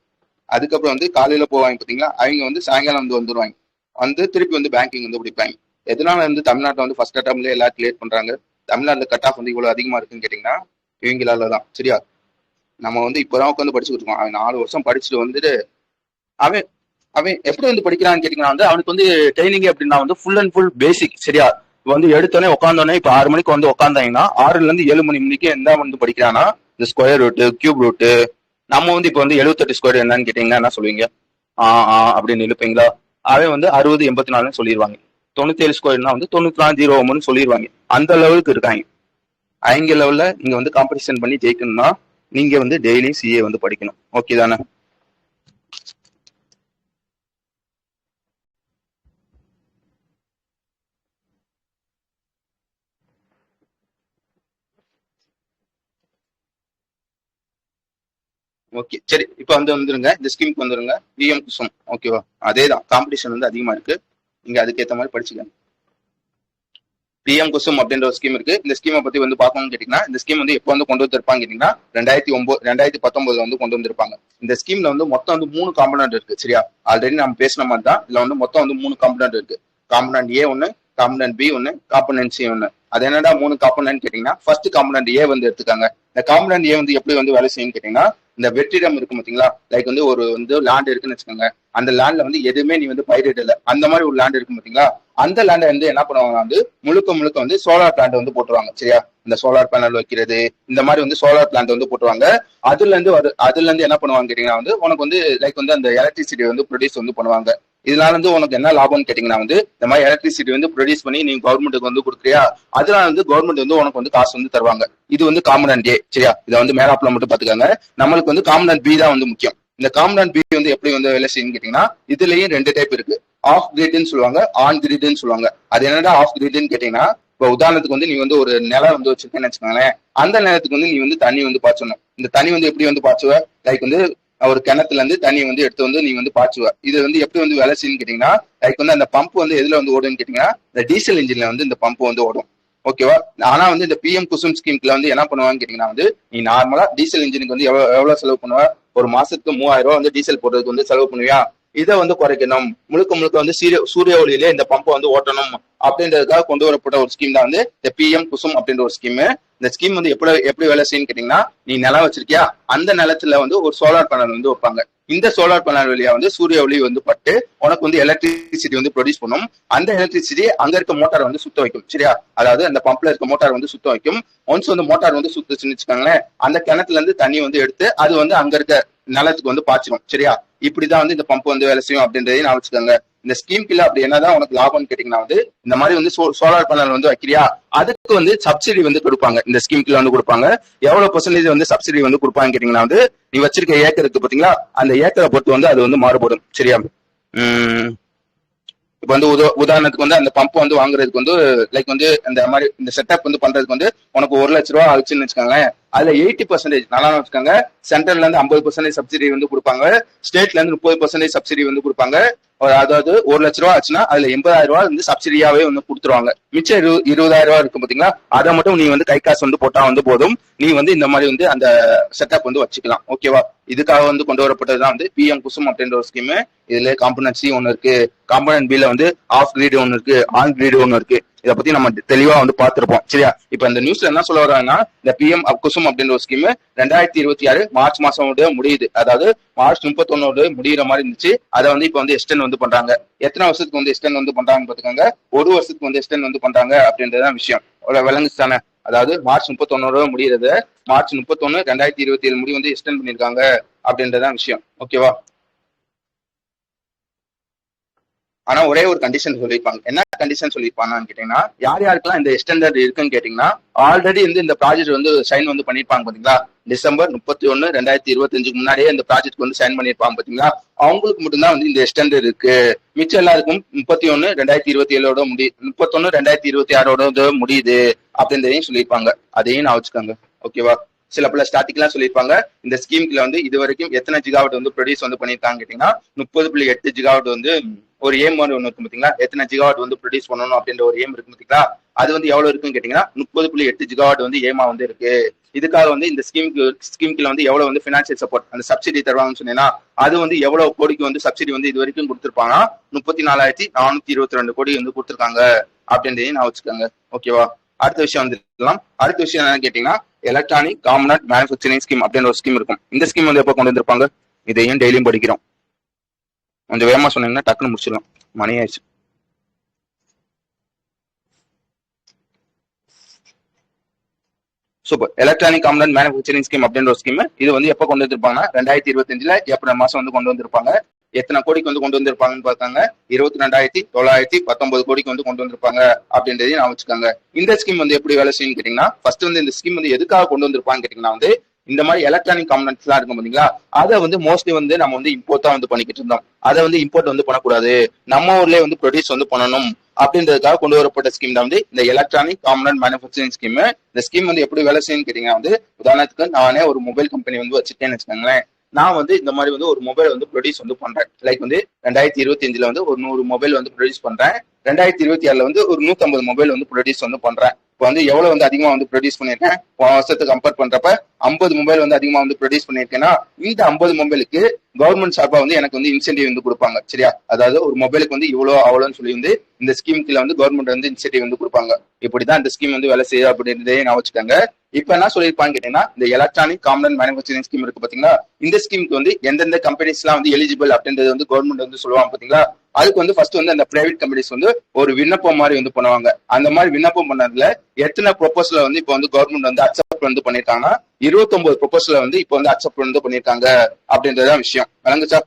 அதுக்கப்புறம் வந்து காலையில போவாங்க பாத்தீங்களா, அவங்க வந்து சாயங்காலம் வந்து வந்துருவாங்க. வந்து திருப்பி வந்து பேங்கிங் வந்து படிப்பாங்க. எதனால வந்து தமிழ்நாட்டில் வந்து ஃபர்ஸ்ட் அட்டம்ல எல்லாம் கிளியர் பண்றாங்க? தமிழ்நாட்டுல கட் ஆஃப் வந்து இவ்வளவு அதிகமா இருக்குன்னு கேட்டீங்கன்னா இவங்களால தான். சரியா? நம்ம வந்து இப்பதான் உட்காந்து படிச்சுட்டு இருக்கோம். அவன் 4 வருஷம் படிச்சுட்டு வந்துட்டு அவன் அவன் எப்படி வந்து படிக்கிறான்னு கேட்டீங்கன்னா வந்து அவனுக்கு வந்து ட்ரைனிங் எப்படின்னா வந்து ஃபுல் அண்ட் ஃபுல் பேசிக். சரியா? இப்போ வந்து எடுத்தோடனே உட்காந்தோடனே இப்போ 6 மணிக்கு வந்து உட்காந்தாங்கன்னா 6ல இருந்து 7 மணி மணிக்கு என்ன வந்து படிக்கிறான்னா இந்த ஸ்கொயர் ரூட்டு கியூப் ரூட்டு. நம்ம வந்து இப்போ வந்து 78 ஸ்கொயர் என்னன்னு கேட்டீங்கன்னா என்ன சொல்லுவீங்க? அப்படின்னு இழுப்பீங்களா? அவன் வந்து 60 84 சொல்லிடுவாங்க. 97 ஸ்கொயர்னா வந்து 94 சொல்லிடுவாங்க. அந்த லெவலுக்கு இருக்காங்க. அவங்க லெவல்ல நீங்க வந்து காம்படிஷன் பண்ணி ஜெயிக்கணும்னா நீங்க வந்து டெய்லி CA வந்து படிக்கணும். ஓகே தானே? ஓகே சரி, இப்போ வந்து வந்துருங்க, இந்த ஸ்கீமுக்கு வந்துருங்க. PM குசும். ஓகேவா? அதே தான், காம்படிஷன் வந்து அதிகமா இருக்கு. நீங்க அதுக்கேற்ற மாதிரி படிச்சுக்கங்க. பிஎம் குசும் அப்படின்ற ஒரு ஸ்கீம் இருக்கு. இந்த ஸ்கீமை பத்தி வந்து பார்க்கணும்னு கேட்டீங்கன்னா, இந்த ஸ்கீம் வந்து எப்போ வந்து கொண்டு வந்திருப்பாங்க கேட்டீங்கன்னா 2019 வந்து கொண்டு வந்திருப்பாங்க. இந்த ஸ்கீம்ல வந்து மொத்தம் வந்து 3 காம்பனன்ட் இருக்கு. சரியா, ஆல்ரெடி நம்ம பேசின மாதிரி தான் இதுல வந்து மொத்தம் வந்து 3 காம்பனன்ட் இருக்கு. காம்பனன்ட் ஏ ஒன்னு, காம்பனன்ட் பி ஒன்னு, காம்பனன்ட் சி ஒன்னு. அது என்னடா 3 காம்பனன்ட் கேட்டீங்கன்னா, ஃபர்ஸ்ட் காம்பனன்ட் ஏ வந்து எடுத்துக்காங்க. இந்த காம்பனன்ட் ஏ வந்து எப்படி வந்து வேலை செய்யும் கேட்டீங்கன்னா, இந்த வெற்றிடம் இருக்கு பாத்தீங்களா, லைக் வந்து ஒரு வந்து லேண்ட் இருக்குன்னு வச்சுக்கோங்க. அந்த லேண்ட்ல வந்து எதுவுமே நீ வந்து பயிரிடல, அந்த மாதிரி ஒரு லேண்ட் இருக்கு பாத்தீங்களா, அந்த லேண்டை வந்து என்ன பண்ணுவாங்க வந்து முழுக்க முழுக்க வந்து சோலார் பிளான்ட் வந்து போட்டுருவாங்க. சரியா, இந்த சோலார் பேனல் வைக்கிறது, இந்த மாதிரி வந்து சோலார் பிளான்ட் வந்து போட்டுருவாங்க. அதுல இருந்து என்ன பண்ணுவாங்க கேட்டீங்கன்னா வந்து உனக்கு வந்து லைக் வந்து அந்த எலக்ட்ரிசிட்டி வந்து ப்ரொடியூஸ் வந்து பண்ணுவாங்க. இதனால வந்து உனக்கு என்ன லாபம்னு கேட்டீங்கன்னா வந்து இந்த மாதிரி எலக்ட்ரிசிட்டி வந்து ப்ரொடியூஸ் பண்ணி நீங்க கவர்மெண்ட்டுக்கு வந்து கொடுக்குறியா, அதனால வந்து கவர்மெண்ட் வந்து உனக்கு வந்து காசு வந்து தருவாங்க. இது வந்து காம்பனன்ட் ஏ. சரியா, இதை வந்து மேலாப்ல மட்டும் பாத்துக்காங்க. நம்மளுக்கு வந்து காம்பனன்ட் பி தான் வந்து முக்கியம். இந்த காம்பனன்ட் பி வந்து எப்படி வந்து வேலை செய்யுன்னு கேட்டீங்கன்னா, இதுலயும் 2 டைப் இருக்கு. ஆஃப் கிரிட்னு சொல்லுவாங்க, ஆன் கிரிட்னு சொல்லுவாங்க. அது என்னடா ஆஃப் கிரிட்னு கேட்டீங்கன்னா, இப்போ உதாரணத்துக்கு வந்து நீ வந்து ஒரு நிலம் வந்து வச்சிருக்கேன்னு வச்சுக்கோங்களேன். அந்த நிலத்துக்கு வந்து நீ வந்து தண்ணி வந்து பாய்ச்சணும். இந்த தண்ணி வந்து எப்படி வந்து பாய்ச்சுவ, லைக் வந்து ஒரு கிணத்துல இருந்து தண்ணி வந்து எடுத்து வந்து நீ வந்து பாய்ச்சுவ. இது வந்து எப்படி வந்து வேலை செய்யுன்னு கேட்டீங்கன்னா, லைக் வந்து அந்த பம்ப் வந்து எதுல வந்து ஓடுன்னு கேட்டீங்கன்னா, இந்த டீசல் இன்ஜின்ல வந்து இந்த பம்ப் வந்து ஓடும். ஓகேவா, ஆனா வந்து இந்த பிஎம் குசும் ஸ்கீம்ல வந்து என்ன பண்ணுவாங்கன்னு கேட்டீங்கன்னா வந்து நீ நார்மலா டீசல் இன்ஜினுக்கு வந்து எவ்வளவு செலவு பண்ணுவ, ஒரு மாசத்துக்கு 3000 ரூபாய் வந்து டீசல் போடுறதுக்கு வந்து செலவு பண்ணுவியா. இதை வந்து குறைக்கணும், முழுக்க முழுக்க வந்து சூரிய ஒளியிலே இந்த பம்பை வந்து ஓட்டணும் அப்படின்றதுக்காக கொண்டு வரப்பட்ட ஒரு ஸ்கீம் தான் வந்து இந்த பிஎம் குசும் அப்படின்ற ஒரு ஸ்கீம். இந்த ஸ்கீம் வந்து எப்படி வேலை செய்யுன்னு கேட்டீங்கன்னா, நீ நிலம் வச்சிருக்கியா, அந்த நிலத்துல வந்து ஒரு சோலார் பேனல் வந்து வைப்பாங்க. இந்த சோலார் பேனல் வழியா வந்து சூரிய ஒளி வந்து பட்டு உனக்கு வந்து எலக்ட்ரிசிட்டி வந்து ப்ரொடியூஸ் பண்ணும். அந்த எலக்ட்ரிசிட்டி அங்க இருக்க மோட்டார் வந்து சுத்த வைக்கும். சரியா, அதாவது அந்த பம்ப்ல இருக்க மோட்டார் வந்து சுத்த வைக்கும். ஒன்ஸ் வந்து மோட்டார் வந்து சுத்துச்சுன்னு வச்சுக்கோங்களேன், அந்த கிணத்துல இருந்து தண்ணி வந்து எடுத்து அது வந்து அங்க இருக்க நிலத்துக்கு வந்து பாய்ச்சிடும். சரியா, இப்படிதான் வந்து இந்த பம்ப் வந்து வேலை செய்யும் அப்படின்றதையும் நான் வச்சுக்கோங்க. இந்த ஸ்கீம் கீழே அப்படி என்னதான் உனக்கு லாபம்னு கேட்டீங்கன்னா வந்து இந்த மாதிரி வந்து சோலார் பேனல் வந்து வைக்கிறியா, அதுக்கு வந்து சப்சிடி வந்து கொடுப்பாங்க. இந்த ஸ்கீம் கீழே வந்து கொடுப்பாங்க. எவ்வளவு பெர்சன்டேஜ் வந்து சப்சிடி வந்து கொடுப்பாங்க கேட்டீங்கன்னா வந்து நீ வச்சிருக்க ஏக்கருக்கு பாத்தீங்களா, அந்த ஏக்கரை பொறுத்து வந்து அது வந்து மாறுபடும். சரியா, இப்ப வந்து உதாரணத்துக்கு வந்து அந்த பம்ப் வந்து வாங்குறதுக்கு வந்து லைக் வந்து இந்த மாதிரி இந்த செட்டப் வந்து பண்றதுக்கு வந்து உனக்கு 1,00,000 ரூபாய் ஆச்சுன்னு வச்சுக்கோங்களேன். அதுல 80% நல்லா வச்சுக்கோங்க, சென்ட்ரல்ல இருந்து 50% சப்சிடி வந்து கொடுப்பாங்க, ஸ்டேட்ல இருந்து 30% சப்சிடி வந்து கொடுப்பாங்க. அதாவது 1,00,000 ரூபாய் ஆச்சுன்னா அதுல 80,000 ரூபாய் வந்து சப்சிடியாவே வந்து கொடுத்துருவாங்க. மிச்சம் 20,000 ரூபாய் இருக்கும் பாத்தீங்களா, அதை மட்டும் நீ வந்து கை காசு வந்து போட்டா வந்து போதும், நீ வந்து இந்த மாதிரி வந்து அந்த செட்டப் வந்து வச்சுக்கலாம். ஓகேவா, இதுக்காக வந்து கொண்டு வரப்பட்டதுதான் வந்து பிஎம் குசும் அப்படின்ற ஒரு ஸ்கீம். இதுல காம்பனன்ட் சி ஒன்னு இருக்கு, காம்பனன்ட் பில வந்து ஆஃப் கிரிட் ஒன்னு இருக்கு, ஆன் கிரிட் ஒன்னு இருக்கு. இதை பத்தி நம்ம தெளிவா வந்து பாத்துருப்போம். சரியா, இப்ப இந்த நியூஸ்ல என்ன சொல்ல வர்றாங்கன்னா, இந்த பிஎம் குசும் அப்படின்ற ஒரு ஸ்கீம் 2026 மார்ச் மாசம் முடியுது. அதாவது மார்ச் 31 முடிகிற மாதிரி இருந்துச்சு. அதை வந்து இப்ப வந்து எக்ஸ்டெண்ட் வந்து பண்றாங்க. எத்தனை வருஷத்துக்கு வந்து எக்ஸ்டெண்ட் வந்து பண்றாங்க பாத்துக்காங்க, 1 வருஷத்துக்கு வந்து எக்ஸ்டெண்ட் வந்து பண்றாங்க அப்படின்றதான் விஷயம். விளங்குச்சு தானே, அதாவது மார்ச் 31 முடிகிறது, மார்ச் 31 2027 முடி வந்து எக்ஸ்டெண்ட் பண்ணிருக்காங்க அப்படின்றதான் விஷயம். ஓகேவா, ஆனா ஒரே ஒரு கண்டிஷன் சொல்லியிருப்பாங்க. என்ன கண்டிஷன் சொல்லியிருப்பாங்கன்னு கேட்டீங்கன்னா, யார் யாருக்கெல்லாம் இந்த எக்ஸ்டெண்டட் இருக்குன்னு கேட்டீங்கன்னா, ஆல்ரெடி வந்து இந்த ப்ராஜெக்ட் வந்து சைன் வந்து பண்ணிருப்பாங்க பாத்தீங்களா, December 31, 2025 முன்னாடியே இந்த ப்ராஜெக்ட் வந்து சைன் பண்ணிருப்பாங்க பாத்தீங்களா, அவங்களுக்கு மட்டும்தான் வந்து இந்த எக்ஸ்டெண்டட் இருக்கு. மிச்சம் எல்லாருக்கும் 31, 2027 31, 2026 முடியுது அப்படின்றதையும் சொல்லியிருப்பாங்க. அதையும் நான் வச்சுக்கோங்க. ஓகேவா, சில பல ஸ்டாட்டிக்லாம் சொல்லியிருப்பாங்க. இந்த ஸ்கீம்ல வந்து இது வரைக்கும் எத்தனை ஜிகாவாட் வந்து ப்ரொடியூஸ் வந்து பண்ணியிருக்காங்க கேட்டீங்கன்னா 30.8 ஜிகாவாட் வந்து ஒரு ஏம் வந்து ஒன்று இருக்கு பாத்தீங்களா, எத்தனை ஜிகாவாட் வந்து ப்ரொடியூஸ் பண்ணணும் அப்படின்ற ஒரு ஏம் இருக்கு பாத்தீங்களா, அது வந்து எவ்வளவு இருக்குன்னு கேட்டீங்கன்னா 30.8 ஜிகாவாட் வந்து ஏமா வந்து இருக்கு. இதுக்காக வந்து இந்த ஸ்கீம்ல வந்து எவ்வளவு வந்து பினான்சியல் சப்போர்ட் அந்த சப்சிடி தருவாங்கன்னு சொன்னீங்கன்னா, அது வந்து எவ்வளவு கோடிக்கு வந்து சப்சிடி வந்து இது வரைக்கும் கொடுத்திருப்பாங்க, 34,422 கோடி வந்து கொடுத்திருக்காங்க அப்படின்றதையும் நான் வச்சுக்கோங்க. ஓகேவா, அடுத்த விஷயம் வந்துடலாம். அடுத்த விஷயம் என்னன்னு கேட்டீங்கன்னா, எலக்ட்ரானிக் காம்பனன்ட் மேனுஃபேக்சரிங் ஸ்கீம் அப்படின்ற ஒரு ஸ்கீம் இருக்கும். இந்த ஸ்கீம் வந்து எப்போ கொண்டு வந்திருப்பாங்க, இதையும் டெய்லியும் படிக்கிறோம். கொஞ்சம் வேகமா சொன்னீங்கன்னா டக்குன்னு முடிச்சிடலாம், மணி ஆயிடுச்சு. Super. Electronic component manufacturing scheme அப்படின்ற ஒரு ஸ்கீம் இது வந்து எப்போ கொண்டு வந்திருப்பாங்க, 2025 ஏப்ரல் மாசம் வந்து கொண்டு வந்திருப்பாங்க. எத்தனை கோடிக்கு வந்து கொண்டு வந்திருப்பாங்கன்னு பார்த்தாங்க, 22,919 கோடிக்கு வந்து கொண்டு வந்திருப்பாங்க அப்படின்றதையும் நான் வச்சுக்காங்க. இந்த ஸ்கீம் வந்து எப்படி வேலை செய்யும் கேட்டீங்கன்னா, ஃபர்ஸ்ட் வந்து இந்த ஸ்கீம் வந்து எதுக்காக கொண்டு வந்திருப்பாங்க கேட்டீங்கன்னா வந்து இந்த மாதிரி எலக்ட்ரானிக் காம்பனன்ட்ஸ் எல்லாம் இருக்கும் பாத்தீங்களா, அதை வந்து மோஸ்ட்லி வந்து நம்ம வந்து இம்போர்ட் தான் வந்து பண்ணிக்கிட்டு இருந்தோம். அதை வந்து இம்போர்ட் வந்து பண்ணக்கூடாது, நம்ம ஊர்லயே வந்து ப்ரொடியூஸ் வந்து பண்ணணும் அப்படின்றதுக்காக கொண்டு வரப்பட்ட ஸ்கீம் தான் வந்து இந்த எலக்ட்ரானிக் காம்பனன்ட் மேனுஃபேக்சரிங் ஸ்கீம். இந்த ஸ்கீம் வந்து எப்படி வேலை செய்யும் கேட்டீங்கன்னா வந்து, உதாரணத்துக்கு நானே ஒரு மொபைல் கம்பெனி வந்து வச்சுட்டேன்னு வச்சுக்கோங்களேன். நான் வந்து இந்த மாதிரி வந்து ஒரு மொபைல் வந்து ப்ரொடியூஸ் வந்து பண்றேன். லைக் வந்து 2025 வந்து ஒரு 100 மொபைல் வந்து ப்ரொடியூஸ் பண்றேன். 2026 வந்து ஒரு 150 மொபைல் வந்து ப்ரொடியூஸ் வந்து பண்றேன். இப்போ வந்து எவ்வளவு வந்து அதிகமா வந்து ப்ரொடியூஸ் பண்ணிருக்கேன், போன வருஷத்துக்கு கம்பேர் பண்றப்ப 50 மொபைல் வந்து அதிகமா வந்து ப்ரொடியூஸ் பண்ணிருக்கேன்னா இந்த 50 மொபைலுக்கு கவர்மெண்ட் சார்பா வந்து எனக்கு வந்து இன்சென்டிவ் வந்து கொடுப்பாங்க. சரியா? அதாவது ஒரு மொபைலுக்கு வந்து இவ்வளோ அவ்வளோன்னு சொல்லி வந்து இந்த ஸ்கீம் கீழே வந்து கவர்மெண்ட் வந்து இன்சென்டிவ் வந்து கொடுப்பாங்க. இப்படிதான் இந்த ஸ்கீம் வந்து வேலை செய்யும் அப்படின்றதே நான் வச்சுக்கோங்க. இப்ப என்ன சொல்லியிருப்பான்னு கேட்டீங்கன்னா, இந்த எலக்ட்ரானிக் காம்பனன்ட் மேனுஃபேக்சரிங் ஸ்கீம் இருக்கு பாத்தீங்களா, இந்த ஸ்கீமுக்கு வந்து எந்தெந்த கம்பெனிஸ் எல்லாம் வந்து எலிஜிபிள் அப்படின்றது வந்து கவர்மெண்ட் வந்து சொல்லுவாங்க பாத்தீங்களா. அதுக்கு வந்து ஃபர்ஸ்ட் வந்து அந்த பிரைவேட் கம்பெனிஸ் வந்து ஒரு விண்ணப்பம் மாதிரி வந்து பண்ணுவாங்க. அந்த மாதிரி விண்ணப்பம் பண்ணதுல எத்தனை ப்ரொபோசல வந்து இப்போ வந்து கவர்மெண்ட் வந்து அக்செப்ட் வந்து பண்ணிருக்காங்கன்னா 29 ப்ரொபோசல வந்து இப்போ வந்து அக்செப்ட் வந்து பண்ணிருக்காங்க அப்படின்றதான் விஷயம். விளங்குச்சா?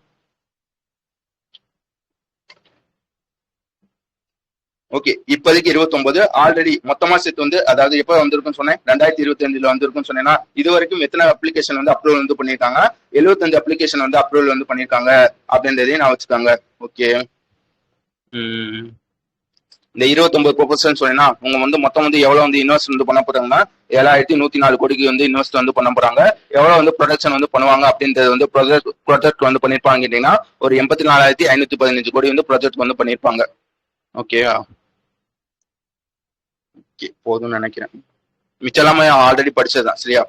ஓகே, இப்போதைக்கு 29 ஆல்ரெடி மொத்தமா சேர்த்து வந்து, அதாவது எப்ப வந்திருக்குன்னு சொன்னேன், 2025 வந்திருக்குன்னு சொன்னேன்னா இது வரைக்கும் எத்தனை அப்ளிகேஷன் வந்து அப்ரூவல் வந்து பண்ணிருக்காங்க, 75 அப்ளிகேஷன் வந்து அப்ரூவல் வந்து பண்ணிருக்காங்க அப்படின்றதையும் நான் வச்சுக்காங்க. ஓகே, இந்த 29 ப்ரொபோசல் சொன்னீங்கன்னா உங்க வந்து மொத்தம் வந்து எவ்வளவு வந்து இன்வெஸ்ட் வந்து பண்ண போறாங்கன்னா 7104 கோடிக்கு வந்து இன்வெஸ்ட் வந்து பண்ண போறாங்க. எவ்வளவு வந்து ப்ரொடக்ஷன் வந்து பண்ணுவாங்க அப்படின்றது வந்து ப்ராஜெக்ட் வந்து பண்ணிருப்பாங்க கேட்டீங்கன்னா ஒரு 84,515 கோடி வந்து ப்ராஜெக்ட் வந்து பண்ணிருப்பாங்க. ஓகே, போதும்னு நினைக்கிறேன். மிச்சம் எல்லாமே ஆல்ரெடி படிச்சதுதான். சரியா?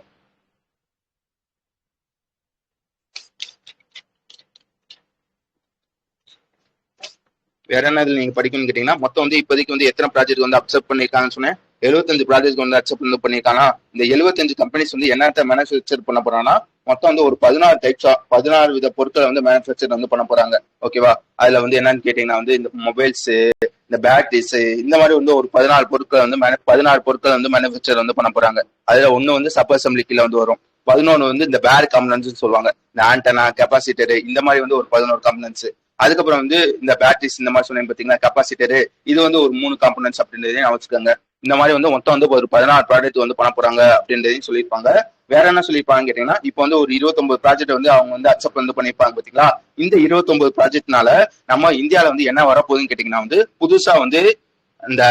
வேற என்ன இதுல நீங்க படிக்கணும்னு கேட்டீங்கன்னா, மொத்தம் வந்து இப்போதைக்கு வந்து எத்தனை ப்ராஜெக்ட் வந்து அக்செப்ட் பண்ணிருக்காங்கன்னு சொன்னேன். 75 ப்ராஜெக்ட் வந்து அக்செப்ட் வந்து பண்ணிருக்காங்க. இந்த 75 கம்பெனிஸ் வந்து என்னத்த மேனுஃபேக்சர் பண்ண போறாங்கன்னா மொத்தம் வந்து ஒரு 16 வித பொருட்களை வந்து மேனுஃபேக்சர் வந்து பண்ண போறாங்க. ஓகேவா? அதுல வந்து என்னன்னு கேட்டீங்கன்னா வந்து இந்த மொபைல்ஸ், இந்த பேட்டரிஸ், இந்த மாதிரி வந்து ஒரு 16 பொருட்கள் வந்து மேனுஃபேக்சர் வந்து பண்ண போறாங்க. அதுல ஒண்ணு வந்து சப் அசம்பிளி கீழ வந்து வரும். 11 வந்து இந்த பேர் காம்பனன்ட்ஸ் சொல்லுவாங்க. இந்த ஆண்டனா, கெப்பாசிட்டர், இந்த மாதிரி வந்து ஒரு 11 காம்பனன்ட்ஸ். அதுக்கப்புறம் வந்து இந்த பேட்டரிஸ், இந்த மாதிரி சொன்னீங்க பாத்தீங்கன்னா கெப்பாசிட்டர், இது வந்து ஒரு 3 காம்பனன்ட்ஸ் அப்படின்றதையும் வச்சுக்கோங்க. இந்த மாதிரி வந்து மொத்தம் வந்து ஒரு 16 ப்ராடக்ட் வந்து பண்ண போறாங்க அப்படின்றதையும் சொல்லியிருப்பாங்க. வேற என்ன சொல்லியிருப்பாங்க கேட்டீங்கன்னா, இப்போ வந்து ஒரு 29 ப்ராஜெக்ட் வந்து அவங்க வந்து அக்செப்ட் வந்து பண்ணிருப்பாங்க பாத்தீங்களா. இந்த 29 ப்ராஜெக்ட்னால நம்ம இந்தியாவில வந்து என்ன வரப்போகுதுன்னு கேட்டீங்கன்னா வந்து புதுசா வந்து இந்த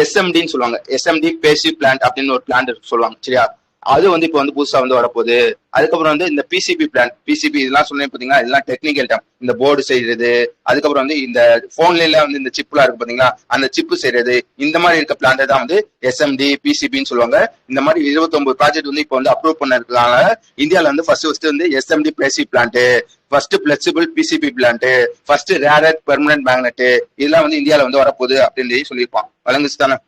எஸ்எம்டின்னு சொல்லுவாங்க, எஸ்எம்டி பேசிவ் பிளான்ட் அப்படின்னு ஒரு பிளான்ட் சொல்லுவாங்க. சரியா? அது வந்து இப்போ வந்து புதுசா வந்து வரப்போகுது. அதுக்கப்புறம் வந்து இந்த பிசிபி பிளான், பிசிபி இதெல்லாம் சொன்னேன் பாத்தீங்களா, இதெல்லாம் டெக்னிக்கல் டேம். இந்த போர்டு செய்யறது, அதுக்கப்புறம் வந்து இந்த போன்ல எல்லாம் வந்து இந்த சிப்லாம் இருக்கு பாத்தீங்களா, அந்த சிப்பு செய்யறது, இந்த மாதிரி இருக்க பிளான்ட் தான் வந்து எஸ்எம்டி பிசிபின்னு சொல்லுவாங்க. இந்த மாதிரி 29 ப்ராஜெக்ட் வந்து இப்போ வந்து அப்ரூவ் பண்ண இருக்கனால இந்தியாவில வந்து ஃபர்ஸ்ட் வந்து SMT passive plant, first flexible PCB plant, first rare earth permanent magnet, இதெல்லாம் வந்து இந்தியாவில வந்து வரப்போகுது அப்படின்னு சொல்லியிருப்பான். வழங்குச்சு தானே?